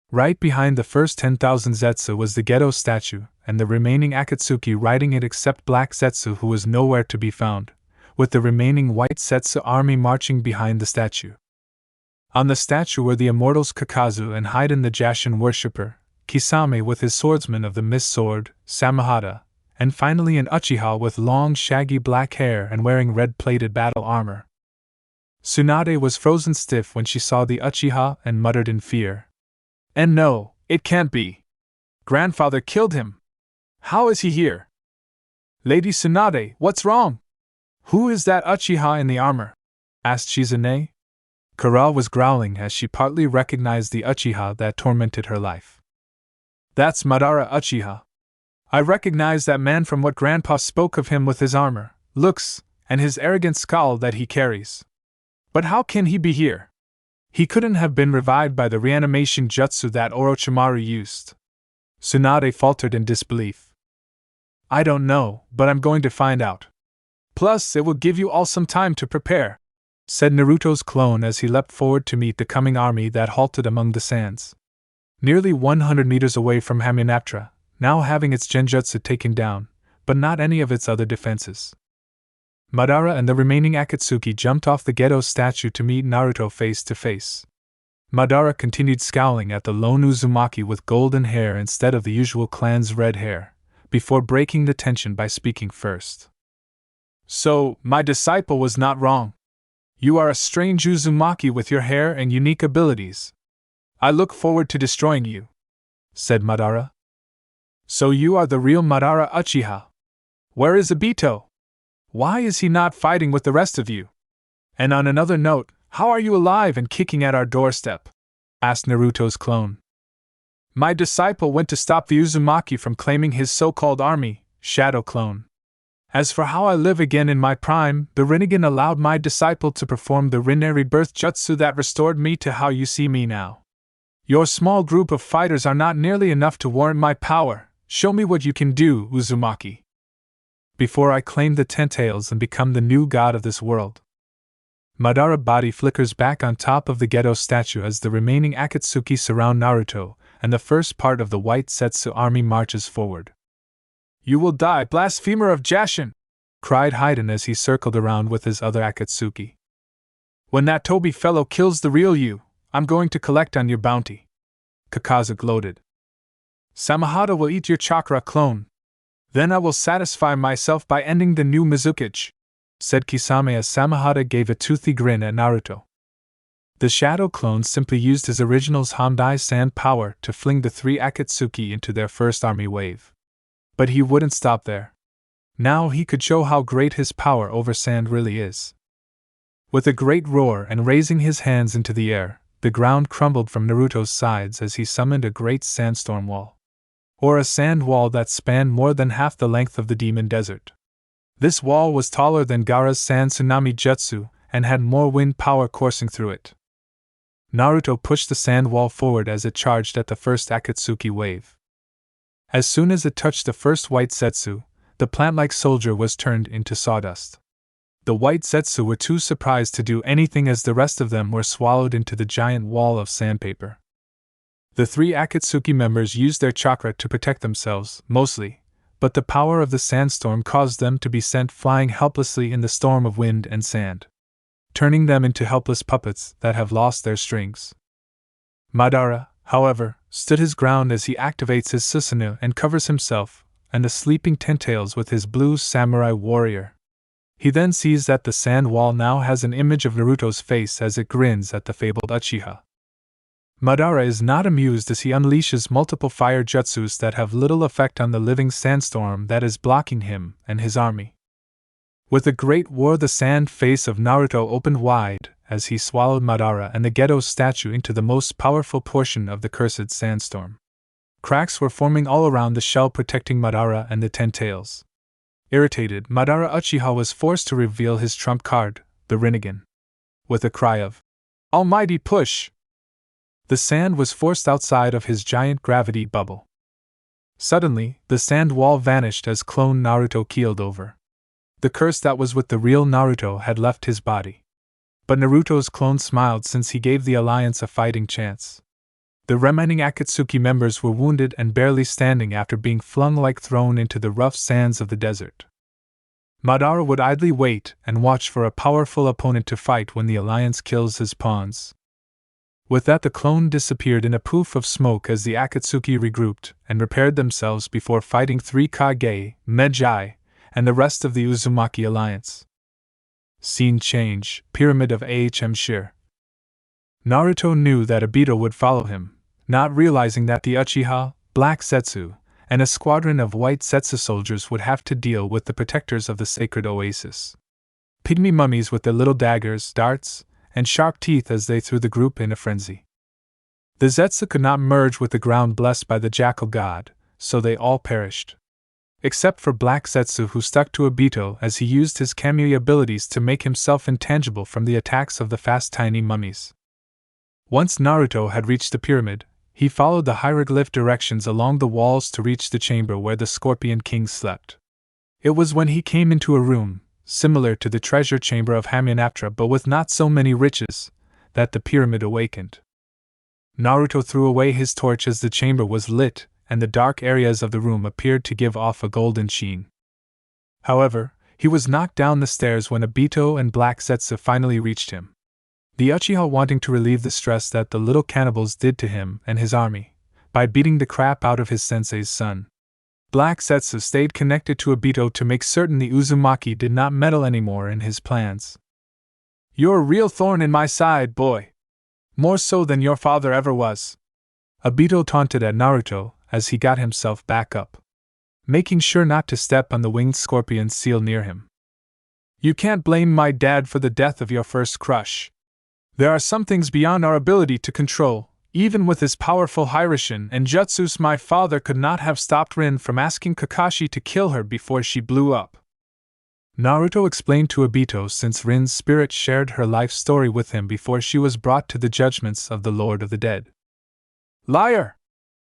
Right behind the first 10,000 Zetsu was the Geto statue, and the remaining Akatsuki riding it except Black Zetsu, who was nowhere to be found, with the remaining White Setsu army marching behind the statue. On the statue were the immortals Kakazu and Haiden the Jashin worshipper, Kisame with his swordsman of the Mist Sword, Samahata, and finally an Uchiha with long shaggy black hair and wearing red-plated battle armor. Tsunade was frozen stiff when she saw the Uchiha and muttered in fear. And no, it can't be. Grandfather killed him. How is he here? Lady Tsunade, what's wrong? Who is that Uchiha in the armor? Asked Shizune. Kara was growling as she partly recognized the Uchiha that tormented her life. That's Madara Uchiha. I recognize that man from what Grandpa spoke of him with his armor, looks, and his arrogant scowl that he carries. But how can he be here? He couldn't have been revived by the reanimation jutsu that Orochimaru used. Tsunade faltered in disbelief. I don't know, but I'm going to find out. Plus, it will give you all some time to prepare, said Naruto's clone as he leapt forward to meet the coming army that halted among the sands. Nearly 100 meters away from Hamunaptra, now having its genjutsu taken down, but not any of its other defenses. Madara and the remaining Akatsuki jumped off the Gedo statue to meet Naruto face to face. Madara continued scowling at the lone Uzumaki with golden hair instead of the usual clan's red hair, before breaking the tension by speaking first. So, my disciple was not wrong. You are a strange Uzumaki with your hair and unique abilities. I look forward to destroying you, said Madara. So you are the real Madara Uchiha. Where is Obito? Why is he not fighting with the rest of you? And on another note, how are you alive and kicking at our doorstep? Asked Naruto's clone. My disciple went to stop the Uzumaki from claiming his so-called army, Shadow Clone. As for how I live again in my prime, the Rinnegan allowed my disciple to perform the Rinne rebirth jutsu that restored me to how you see me now. Your small group of fighters are not nearly enough to warrant my power. Show me what you can do, Uzumaki, before I claim the Ten-Tails and become the new god of this world. Madara body flickers back on top of the Gedo statue as the remaining Akatsuki surround Naruto, and the first part of the White Setsu army marches forward. You will die, blasphemer of Jashin! Cried Haiden as he circled around with his other Akatsuki. When that Tobi fellow kills the real you, I'm going to collect on your bounty. Kakaza gloated. Samahata will eat your chakra clone. Then I will satisfy myself by ending the new Mizukage, said Kisame as Samahata gave a toothy grin at Naruto. The Shadow Clone simply used his original's Hamdai Sand power to fling the 3 Akatsuki into their first army wave. But he wouldn't stop there. Now he could show how great his power over sand really is. With a great roar and raising his hands into the air, the ground crumbled from Naruto's sides as he summoned a great sandstorm wall. Or a sand wall that spanned more than half the length of the Demon Desert. This wall was taller than Gaara's sand tsunami jutsu and had more wind power coursing through it. Naruto pushed the sand wall forward as it charged at the first Akatsuki wave. As soon as it touched the first White Setsu, the plant-like soldier was turned into sawdust. The White Setsu were too surprised to do anything as the rest of them were swallowed into the giant wall of sandpaper. The 3 Akatsuki members used their chakra to protect themselves, mostly, but the power of the sandstorm caused them to be sent flying helplessly in the storm of wind and sand, turning them into helpless puppets that have lost their strings. Madara, however, stood his ground as he activates his Susanoo and covers himself and the sleeping Ten-Tails with his blue samurai warrior. He then sees that the sand wall now has an image of Naruto's face as it grins at the fabled Uchiha. Madara is not amused as he unleashes multiple fire jutsus that have little effect on the living sandstorm that is blocking him and his army. With a great roar, the sand face of Naruto opened wide as he swallowed Madara and the Gedo statue into the most powerful portion of the cursed sandstorm. Cracks were forming all around the shell protecting Madara and the Ten-Tails. Irritated, Madara Uchiha was forced to reveal his trump card, the Rinnegan. With a cry of, "Almighty push!" the sand was forced outside of his giant gravity bubble. Suddenly, the sand wall vanished as clone Naruto keeled over. The curse that was with the real Naruto had left his body. But Naruto's clone smiled since he gave the alliance a fighting chance. The remaining Akatsuki members were wounded and barely standing after being flung like thrown into the rough sands of the desert. Madara would idly wait and watch for a powerful opponent to fight when the alliance kills his pawns. With that, the clone disappeared in a poof of smoke as the Akatsuki regrouped and repaired themselves before fighting 3 Kage, Medjai, and the rest of the Uzumaki alliance. Scene change, Pyramid of Ahm Shir. Naruto knew that Obito would follow him, not realizing that the Uchiha, Black Setsu, and a squadron of White Setsu soldiers would have to deal with the protectors of the sacred oasis. Pygmy mummies with their little daggers, darts, and sharp teeth as they threw the group in a frenzy. The Zetsu could not merge with the ground blessed by the Jackal God, so they all perished. Except for Black Zetsu, who stuck to Obito as he used his Kamui abilities to make himself intangible from the attacks of the fast tiny mummies. Once Naruto had reached the pyramid, he followed the hieroglyph directions along the walls to reach the chamber where the Scorpion King slept. It was when he came into a room, similar to the treasure chamber of Hamunaptra but with not so many riches, that the pyramid awakened. Naruto threw away his torch as the chamber was lit, and the dark areas of the room appeared to give off a golden sheen. However, he was knocked down the stairs when Obito and Black Zetsu finally reached him. The Uchiha wanting to relieve the stress that the little cannibals did to him and his army, by beating the crap out of his sensei's son. Black Zetsu stayed connected to Obito to make certain the Uzumaki did not meddle anymore in his plans. "You're a real thorn in my side, boy. More so than your father ever was," Obito taunted at Naruto as he got himself back up, making sure not to step on the winged scorpion seal near him. "You can't blame my dad for the death of your first crush. There are some things beyond our ability to control. Even with his powerful Hiraishin and Jutsus, my father could not have stopped Rin from asking Kakashi to kill her before she blew up," Naruto explained to Obito, since Rin's spirit shared her life story with him before she was brought to the judgments of the Lord of the Dead. "Liar!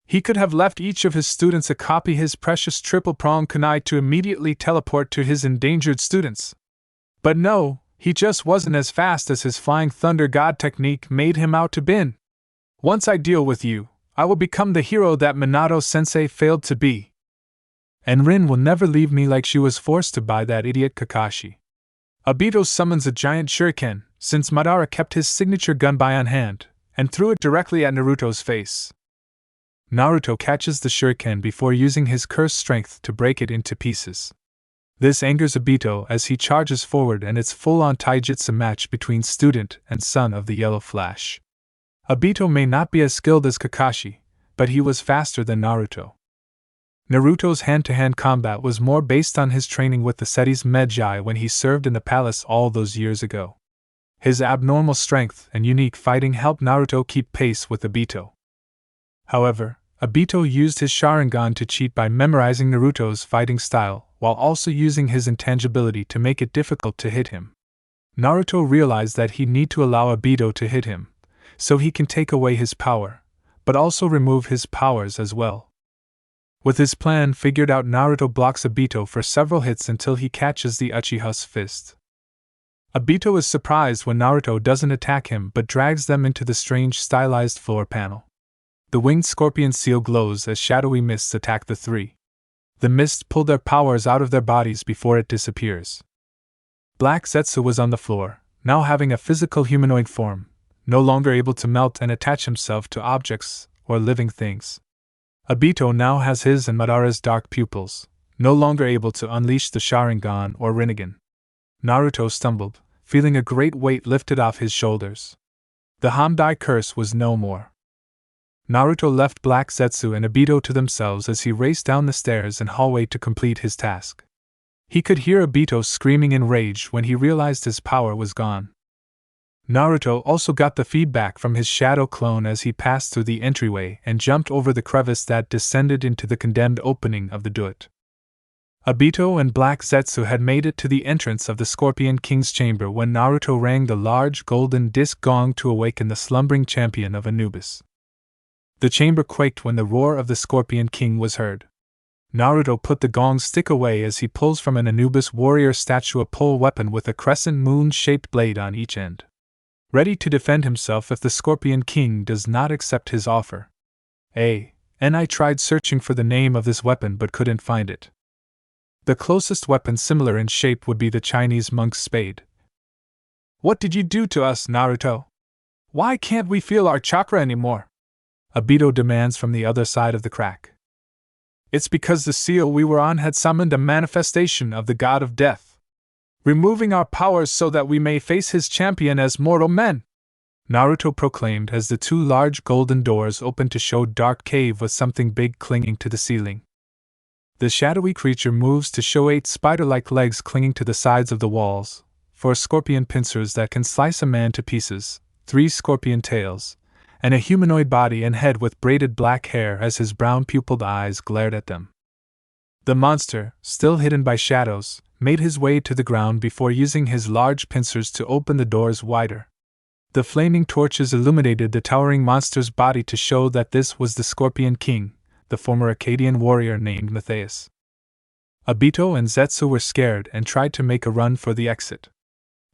He could have left each of his students a copy his precious triple-pronged kunai to immediately teleport to his endangered students. But no, he just wasn't as fast as his Flying Thunder God technique made him out to be. Once I deal with you, I will become the hero that Minato-sensei failed to be. And Rin will never leave me like she was forced to by that idiot Kakashi." Obito summons a giant shuriken, since Madara kept his signature gun by on hand, and threw it directly at Naruto's face. Naruto catches the shuriken before using his cursed strength to break it into pieces. This angers Obito as he charges forward, and it's full-on taijutsu match between student and son of the Yellow Flash. Obito may not be as skilled as Kakashi, but he was faster than Naruto. Naruto's hand-to-hand combat was more based on his training with the Seti's Medjai when he served in the palace all those years ago. His abnormal strength and unique fighting helped Naruto keep pace with Obito. However, Obito used his Sharingan to cheat by memorizing Naruto's fighting style, while also using his intangibility to make it difficult to hit him. Naruto realized that he need to allow Obito to hit him, so he can take away his power, but also remove his powers as well. With his plan figured out, Naruto blocks Obito for several hits until he catches the Uchiha's fist. Obito is surprised when Naruto doesn't attack him but drags them into the strange stylized floor panel. The winged scorpion seal glows as shadowy mists attack the three. The mist pull their powers out of their bodies before it disappears. Black Zetsu was on the floor, now having a physical humanoid form, no longer able to melt and attach himself to objects or living things. Obito now has his and Madara's dark pupils, no longer able to unleash the Sharingan or Rinnegan. Naruto stumbled, feeling a great weight lifted off his shoulders. The Hamdai curse was no more. Naruto left Black Zetsu and Obito to themselves as he raced down the stairs and hallway to complete his task. He could hear Obito screaming in rage when he realized his power was gone. Naruto also got the feedback from his shadow clone as he passed through the entryway and jumped over the crevice that descended into the condemned opening of the Duat. Obito and Black Zetsu had made it to the entrance of the Scorpion King's chamber when Naruto rang the large golden disc gong to awaken the slumbering champion of Anubis. The chamber quaked when the roar of the Scorpion King was heard. Naruto put the gong stick away as he pulls from an Anubis warrior statue a pole weapon with a crescent moon-shaped blade on each end, ready to defend himself if the Scorpion King does not accept his offer. I tried searching for the name of this weapon but couldn't find it. The closest weapon similar in shape would be the Chinese monk's spade. "What did you do to us, Naruto? Why can't we feel our chakra anymore?" Obito demands from the other side of the crack. "It's because the seal we were on had summoned a manifestation of the god of death, removing our powers so that we may face his champion as mortal men," Naruto proclaimed as the two large golden doors opened to show dark cave with something big clinging to the ceiling. The shadowy creature moves to show 8 spider-like legs clinging to the sides of the walls, 4 scorpion pincers that can slice a man to pieces, 3 scorpion tails, and a humanoid body and head with braided black hair as his brown pupilled eyes glared at them. The monster, still hidden by shadows, made his way to the ground before using his large pincers to open the doors wider. The flaming torches illuminated the towering monster's body to show that this was the Scorpion King, the former Akkadian warrior named Matthias. Obito and Zetsu were scared and tried to make a run for the exit.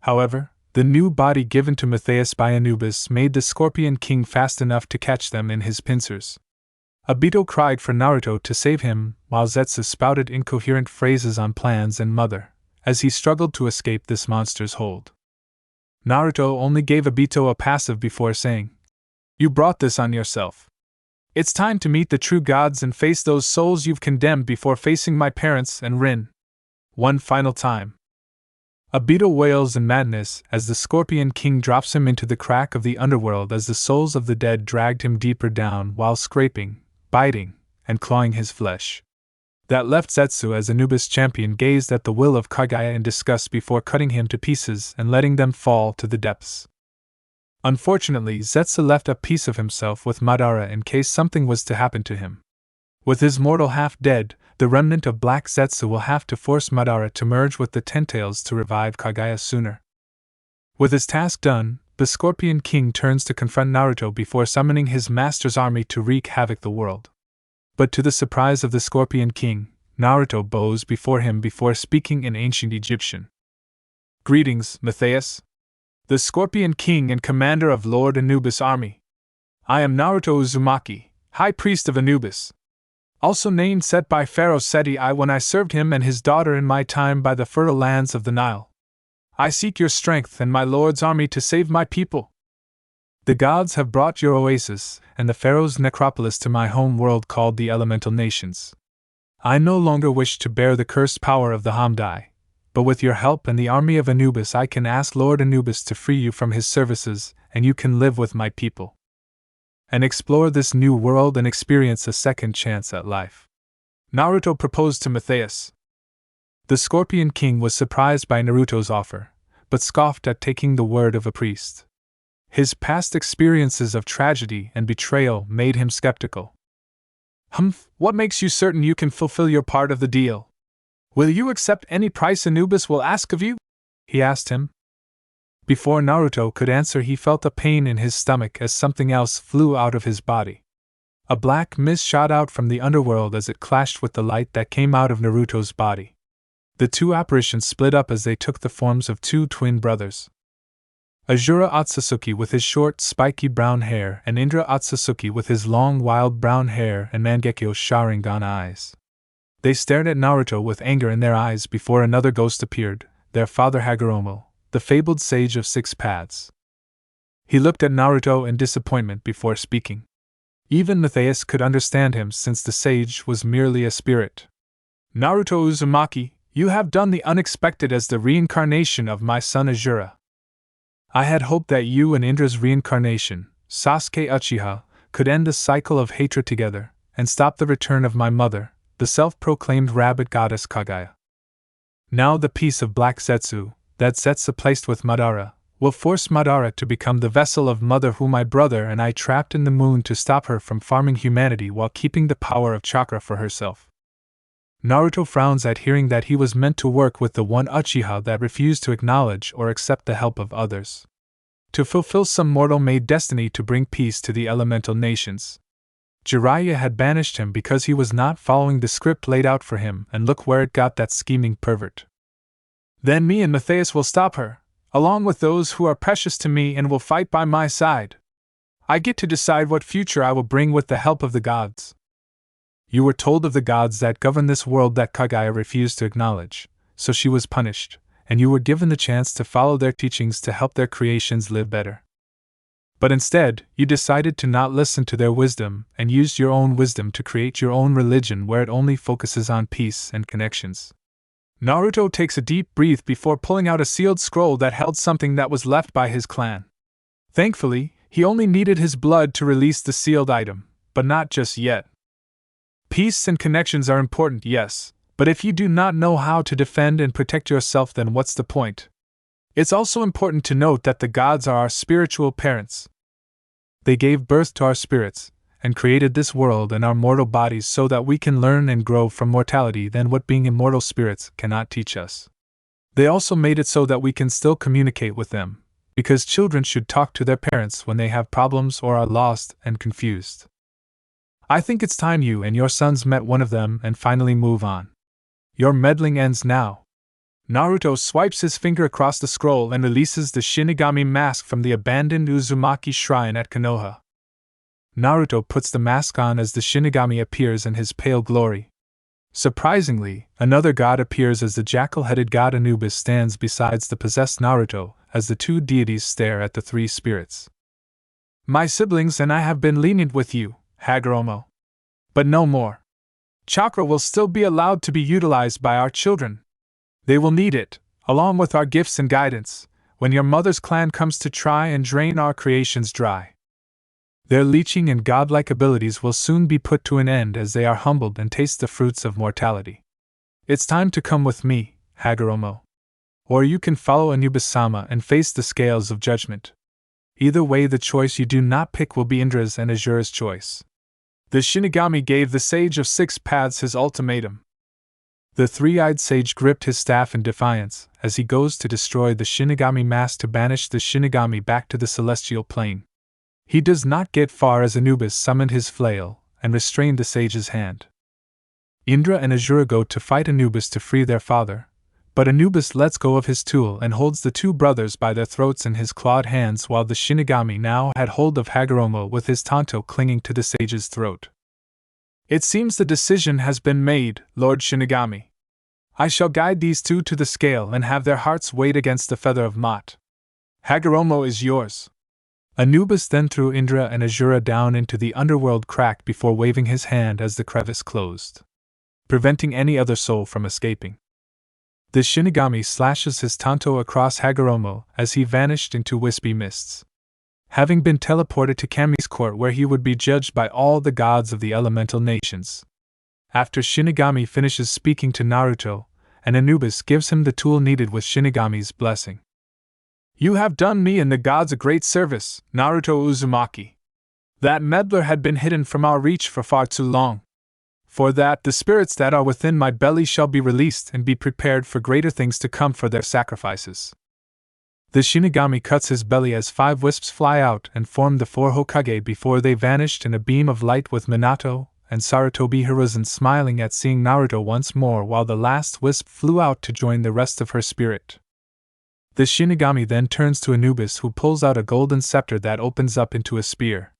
However, the new body given to Matthias by Anubis made the Scorpion King fast enough to catch them in his pincers. Obito cried for Naruto to save him, while Zetsu spouted incoherent phrases on plans and mother, as he struggled to escape this monster's hold. Naruto only gave Obito a passive before saying, "You brought this on yourself. It's time to meet the true gods and face those souls you've condemned before facing my parents and Rin. One final time." Obito wails in madness as the Scorpion King drops him into the crack of the underworld as the souls of the dead dragged him deeper down while scraping, biting, and clawing his flesh. That left Zetsu as Anubis champion gazed at the will of Kaguya in disgust before cutting him to pieces and letting them fall to the depths. Unfortunately, Zetsu left a piece of himself with Madara in case something was to happen to him. With his mortal half dead, the remnant of Black Zetsu will have to force Madara to merge with the Ten-Tails to revive Kaguya sooner. With his task done, the Scorpion King turns to confront Naruto before summoning his master's army to wreak havoc the world. But to the surprise of the Scorpion King, Naruto bows before him before speaking in ancient Egyptian. "Greetings, Matthias. The Scorpion King and commander of Lord Anubis' army. I am Naruto Uzumaki, High Priest of Anubis. Also named Set by Pharaoh Seti I when I served him and his daughter in my time by the fertile lands of the Nile. I seek your strength and my lord's army to save my people. The gods have brought your oasis and the pharaoh's necropolis to my home world called the Elemental Nations. I no longer wish to bear the cursed power of the Hamdai, but with your help and the army of Anubis I can ask Lord Anubis to free you from his services, and you can live with my people and explore this new world and experience a second chance at life." Naruto proposed to Matthias. The Scorpion King was surprised by Naruto's offer, but scoffed at taking the word of a priest. His past experiences of tragedy and betrayal made him skeptical. What makes you certain you can fulfill your part of the deal? Will you accept any price Anubis will ask of you?" he asked him. Before Naruto could answer, he felt a pain in his stomach as something else flew out of his body. A black mist shot out from the underworld as it clashed with the light that came out of Naruto's body. The two apparitions split up as they took the forms of two twin brothers. Azura Otsutsuki with his short, spiky brown hair and Indra Otsutsuki with his long, wild brown hair and Mangekyo Sharingan eyes. They stared at Naruto with anger in their eyes before another ghost appeared, their father Hagoromo, the fabled sage of 6 paths. He looked at Naruto in disappointment before speaking. Even Matthias could understand him since the sage was merely a spirit. "Naruto Uzumaki, you have done the unexpected as the reincarnation of my son Azura. I had hoped that you and Indra's reincarnation, Sasuke Uchiha, could end the cycle of hatred together, and stop the return of my mother, the self-proclaimed rabbit goddess Kaguya. Now the piece of Black Zetsu, that Zetsu placed with Madara, will force Madara to become the vessel of mother whom my brother and I trapped in the moon to stop her from farming humanity while keeping the power of chakra for herself." Naruto frowns at hearing that he was meant to work with the one Uchiha that refused to acknowledge or accept the help of others. To fulfill some mortal-made destiny to bring peace to the elemental nations. Jiraiya had banished him because he was not following the script laid out for him, and look where it got that scheming pervert. Then me and Matthias will stop her, along with those who are precious to me and will fight by my side. I get to decide what future I will bring with the help of the gods. You were told of the gods that govern this world that Kaguya refused to acknowledge, so she was punished, and you were given the chance to follow their teachings to help their creations live better. But instead, you decided to not listen to their wisdom and used your own wisdom to create your own religion where it only focuses on peace and connections." Naruto takes a deep breath before pulling out a sealed scroll that held something that was left by his clan. Thankfully, he only needed his blood to release the sealed item, but not just yet. Peace and connections are important, yes, but if you do not know how to defend and protect yourself, then what's the point? It's also important to note that the gods are our spiritual parents. They gave birth to our spirits, and created this world and our mortal bodies so that we can learn and grow from mortality than what being immortal spirits cannot teach us. They also made it so that we can still communicate with them, because children should talk to their parents when they have problems or are lost and confused. I think it's time you and your sons met one of them and finally move on. Your meddling ends now. Naruto swipes his finger across the scroll and releases the Shinigami mask from the abandoned Uzumaki shrine at Konoha. Naruto puts the mask on as the Shinigami appears in his pale glory. Surprisingly, another god appears as the jackal-headed god Anubis stands beside the possessed Naruto as the two deities stare at the three spirits. My siblings and I have been lenient with you, Hagoromo. But no more. Chakra will still be allowed to be utilized by our children. They will need it, along with our gifts and guidance, when your mother's clan comes to try and drain our creations dry. Their leeching and godlike abilities will soon be put to an end as they are humbled and taste the fruits of mortality. It's time to come with me, Hagoromo. Or you can follow Anubis-sama and face the scales of judgment. Either way, the choice you do not pick will be Indra's and Azura's choice. The Shinigami gave the Sage of Six Paths his ultimatum. The three-eyed sage gripped his staff in defiance as he goes to destroy the Shinigami mask to banish the Shinigami back to the celestial plane. He does not get far as Anubis summoned his flail and restrained the sage's hand. Indra and Azura go to fight Anubis to free their father, but Anubis lets go of his tool and holds the two brothers by their throats in his clawed hands while the Shinigami now had hold of Hagoromo with his tanto clinging to the sage's throat. It seems the decision has been made, Lord Shinigami. I shall guide these two to the scale and have their hearts weighed against the feather of Mot. Hagoromo is yours. Anubis then threw Indra and Azura down into the underworld crack before waving his hand as the crevice closed, preventing any other soul from escaping. The Shinigami slashes his tanto across Hagoromo as he vanished into wispy mists. Having been teleported to Kami's court where he would be judged by all the gods of the elemental nations. After Shinigami finishes speaking to Naruto, and Anubis gives him the tool needed with Shinigami's blessing. You have done me and the gods a great service, Naruto Uzumaki. That meddler had been hidden from our reach for far too long. For that, the spirits that are within my belly shall be released and be prepared for greater things to come for their sacrifices. The Shinigami cuts his belly as 5 wisps fly out and form the 4 Hokage before they vanished in a beam of light with Minato and Sarutobi Hiruzen smiling at seeing Naruto once more while the last wisp flew out to join the rest of her spirit. The Shinigami then turns to Anubis who pulls out a golden scepter that opens up into a spear.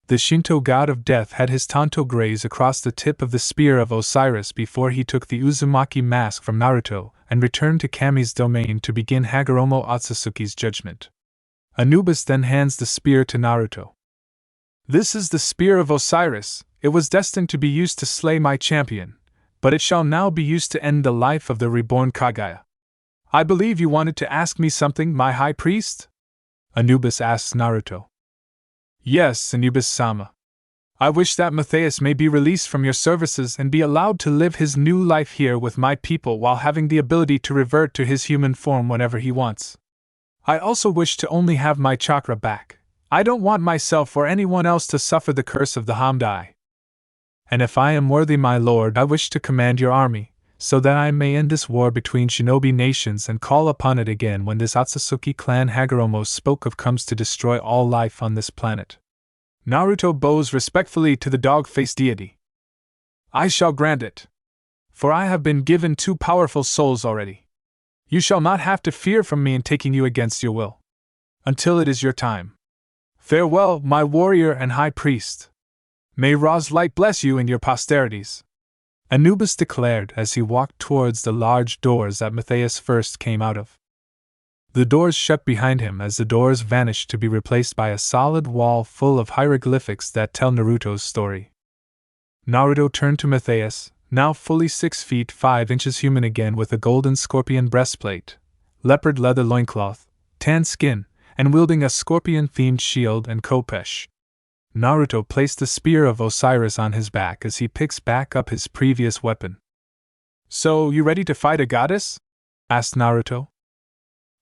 The Shinto god of death had his tanto graze across the tip of the spear of Osiris before he took the Uzumaki mask from Naruto and returned to Kami's domain to begin Hagoromo Otsutsuki's judgment. Anubis then hands the spear to Naruto. This is the spear of Osiris. It was destined to be used to slay my champion, but it shall now be used to end the life of the reborn Kaguya. I believe you wanted to ask me something, my high priest? Anubis asks Naruto. Yes, Anubis-sama. I wish that Matthias may be released from your services and be allowed to live his new life here with my people while having the ability to revert to his human form whenever he wants. I also wish to only have my chakra back. I don't want myself or anyone else to suffer the curse of the Hamdai. And if I am worthy, my lord, I wish to command your army, so that I may end this war between shinobi nations and call upon it again when this Otsutsuki clan Hagoromo spoke of comes to destroy all life on this planet. Naruto bows respectfully to the dog-faced deity. I shall grant it. For I have been given 2 powerful souls already. You shall not have to fear from me in taking you against your will. Until it is your time. Farewell, my warrior and high priest. May Ra's light bless you and your posterities. Anubis declared as he walked towards the large doors that Matthias first came out of. The doors shut behind him as the doors vanished to be replaced by a solid wall full of hieroglyphics that tell Naruto's story. Naruto turned to Matthias, now fully 6 feet 5 inches human again with a golden scorpion breastplate, leopard leather loincloth, tan skin, and wielding a scorpion-themed shield and khopesh. Naruto placed the spear of Osiris on his back as he picks back up his previous weapon. So, you ready to fight a goddess? Asked Naruto.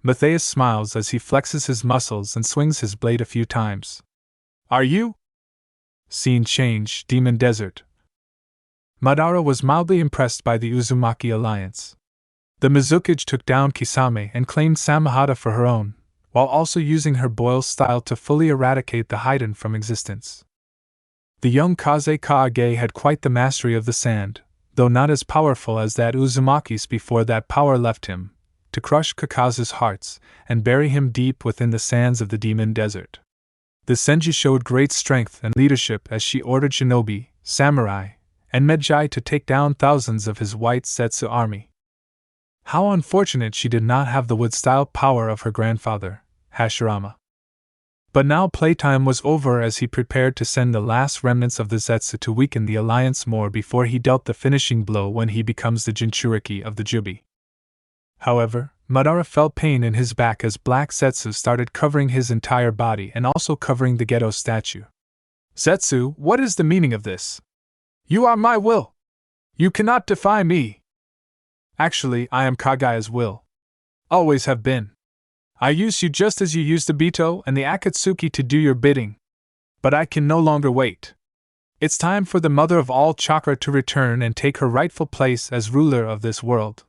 Matthias smiles as he flexes his muscles and swings his blade a few times. Are you? Scene change, Demon Desert. Madara was mildly impressed by the Uzumaki alliance. The Mizukage took down Kisame and claimed Samahata for her own, while also using her boil style to fully eradicate the Haiden from existence. The young Kaze Kage had quite the mastery of the sand, though not as powerful as that Uzumaki's before that power left him, to crush Kakazu's hearts and bury him deep within the sands of the demon desert. The Senju showed great strength and leadership as she ordered shinobi, samurai, and Medjai to take down thousands of his white Zetsu army. How unfortunate she did not have the wood-style power of her grandfather, Hashirama. But now playtime was over as he prepared to send the last remnants of the Zetsu to weaken the alliance more before he dealt the finishing blow when he becomes the Jinchuriki of the Jubi. However, Madara felt pain in his back as black Zetsu started covering his entire body and also covering the Geto statue. Zetsu, what is the meaning of this? You are my will. You cannot defy me. Actually, I am Kaguya's will. Always have been. I use you just as you used the Bito and the Akatsuki to do your bidding. But I can no longer wait. It's time for the mother of all chakra to return and take her rightful place as ruler of this world.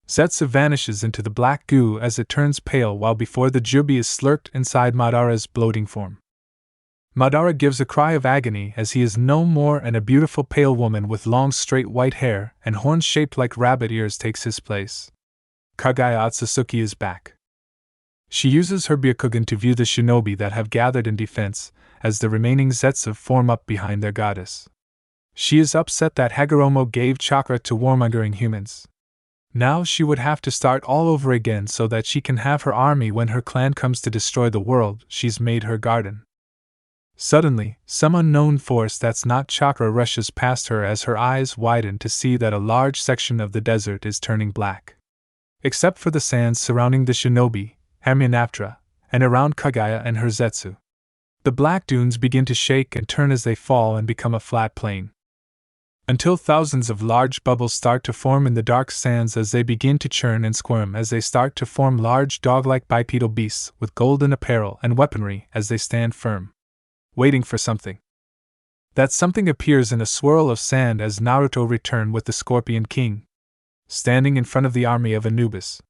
Zetsu vanishes into the black goo as it turns pale while before the Jubi is slurped inside Madara's bloating form. Madara gives a cry of agony as he is no more and a beautiful pale woman with long straight white hair and horns shaped like rabbit ears takes his place. Kaguya Otsutsuki is back. She uses her Byakugan to view the shinobi that have gathered in defense as the remaining Zetsu form up behind their goddess. She is upset that Hagoromo gave chakra to warmongering humans. Now she would have to start all over again so that she can have her army when her clan comes to destroy the world she's made her garden. Suddenly, some unknown force that's not chakra rushes past her as her eyes widen to see that a large section of the desert is turning black. Except for the sands surrounding the shinobi, Hamunaptra, and around Kaguya and her Zetsu. The black dunes begin to shake and turn as they fall and become a flat plain. Until thousands of large bubbles start to form in the dark sands as they begin to churn and squirm as they start to form large dog-like bipedal beasts with golden apparel and weaponry as they stand firm, waiting for something. That something appears in a swirl of sand as Naruto returns with the Scorpion King, standing in front of the army of Anubis.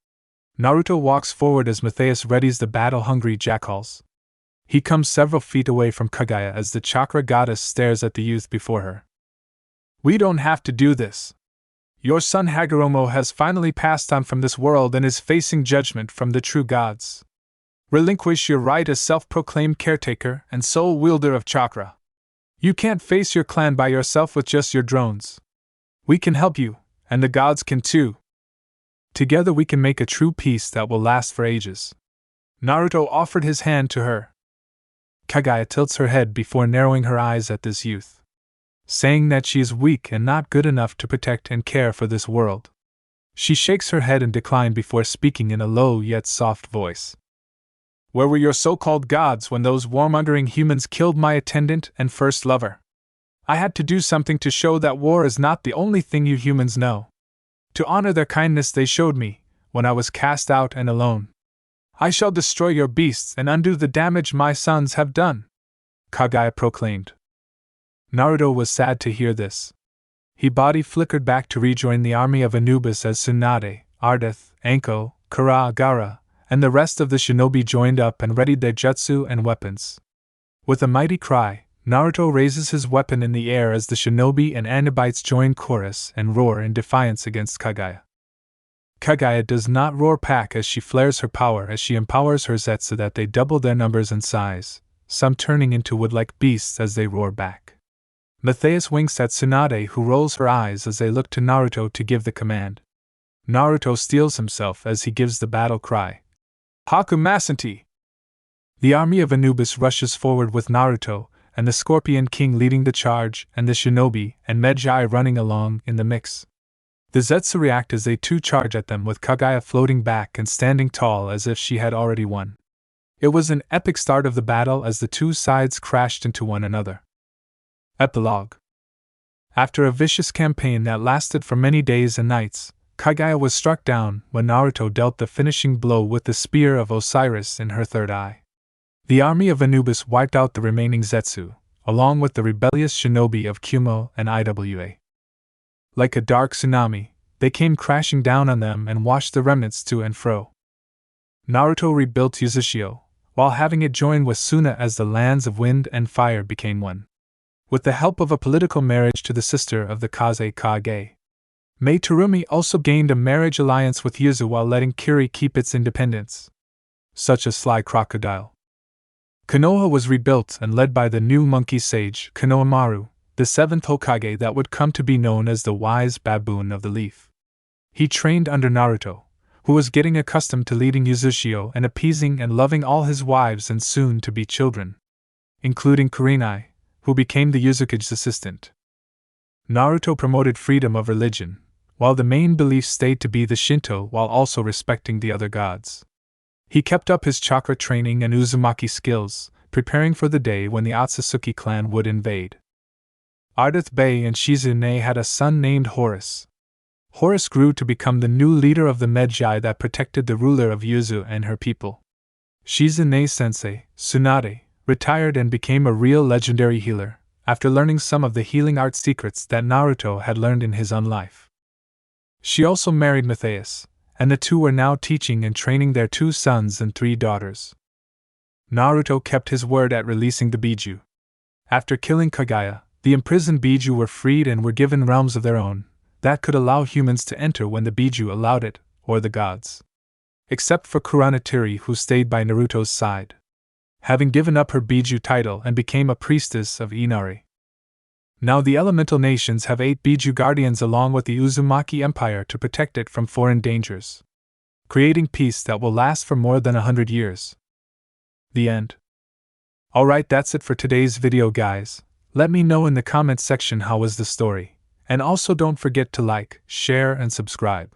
Naruto walks forward as Matthias readies the battle-hungry jackals. He comes several feet away from Kaguya as the chakra goddess stares at the youth before her. We don't have to do this. Your son Hagoromo has finally passed on from this world and is facing judgment from the true gods. Relinquish your right as self-proclaimed caretaker and sole wielder of chakra. You can't face your clan by yourself with just your drones. We can help you, and the gods can too. Together we can make a true peace that will last for ages. Naruto offered his hand to her. Kaguya tilts her head before narrowing her eyes at this youth, saying that she is weak and not good enough to protect and care for this world. She shakes her head in decline before speaking in a low yet soft voice. Where were your so-called gods when those warmongering humans killed my attendant and first lover? I had to do something to show that war is not the only thing you humans know. To honor their kindness they showed me, when I was cast out and alone. I shall destroy your beasts and undo the damage my sons have done, Kaguya proclaimed. Naruto was sad to hear this. His body flickered back to rejoin the army of Anubis as Tsunade, Ardeth, Anko, Kara, Gaara, and the rest of the shinobi joined up and readied their jutsu and weapons. With a mighty cry, Naruto raises his weapon in the air as the shinobi and Anubites join chorus and roar in defiance against Kaguya. Kaguya does not roar back as she flares her power as she empowers her Zetsu so that they double their numbers and size, some turning into wood-like beasts as they roar back. Matthias winks at Tsunade, who rolls her eyes as they look to Naruto to give the command. Naruto steels himself as he gives the battle cry. Haku Masanti! The army of Anubis rushes forward with Naruto, and the Scorpion King leading the charge, and the shinobi and Medjai running along in the mix. The Zetsu react as they too charge at them with Kaguya floating back and standing tall as if she had already won. It was an epic start of the battle as the two sides crashed into one another. Epilogue. After a vicious campaign that lasted for many days and nights, Kaguya was struck down when Naruto dealt the finishing blow with the spear of Osiris in her third eye. The army of Anubis wiped out the remaining Zetsu, along with the rebellious shinobi of Kumo and Iwa. Like a dark tsunami, they came crashing down on them and washed the remnants to and fro. Naruto rebuilt Uzashio, while having it join with Suna as the lands of wind and fire became one. With the help of a political marriage to the sister of the Kage, Mei Terumi also gained a marriage alliance with Yuzu while letting Kiri keep its independence. Such a sly crocodile. Konoha was rebuilt and led by the new monkey sage Konohamaru, the seventh Hokage that would come to be known as the wise baboon of the leaf. He trained under Naruto, who was getting accustomed to leading Uzashio and appeasing and loving all his wives and soon-to-be children, including Kurenai, who became the Uzukage's assistant. Naruto promoted freedom of religion, while the main belief stayed to be the Shinto while also respecting the other gods. He kept up his chakra training and Uzumaki skills, preparing for the day when the Akatsuki clan would invade. Ardith Bey and Shizune had a son named Horus. Horus grew to become the new leader of the Medjai that protected the ruler of Yuzu and her people. Shizune-sensei, Tsunade, retired and became a real legendary healer, after learning some of the healing art secrets that Naruto had learned in his own life. She also married Matthias, and the two were now teaching and training their 2 sons and 3 daughters. Naruto kept his word at releasing the Biju. After killing Kaguya, the imprisoned Biju were freed and were given realms of their own, that could allow humans to enter when the Biju allowed it, or the gods. Except for Kuranatiri, who stayed by Naruto's side, having given up her Biju title and became a priestess of Inari. Now the elemental nations have 8 Biju guardians along with the Uzumaki Empire to protect it from foreign dangers, creating peace that will last for more than 100 years. The end. Alright, that's it for today's video, guys. Let me know in the comments section how was the story, and also don't forget to like, share and subscribe.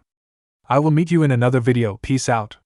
I will meet you in another video. Peace out.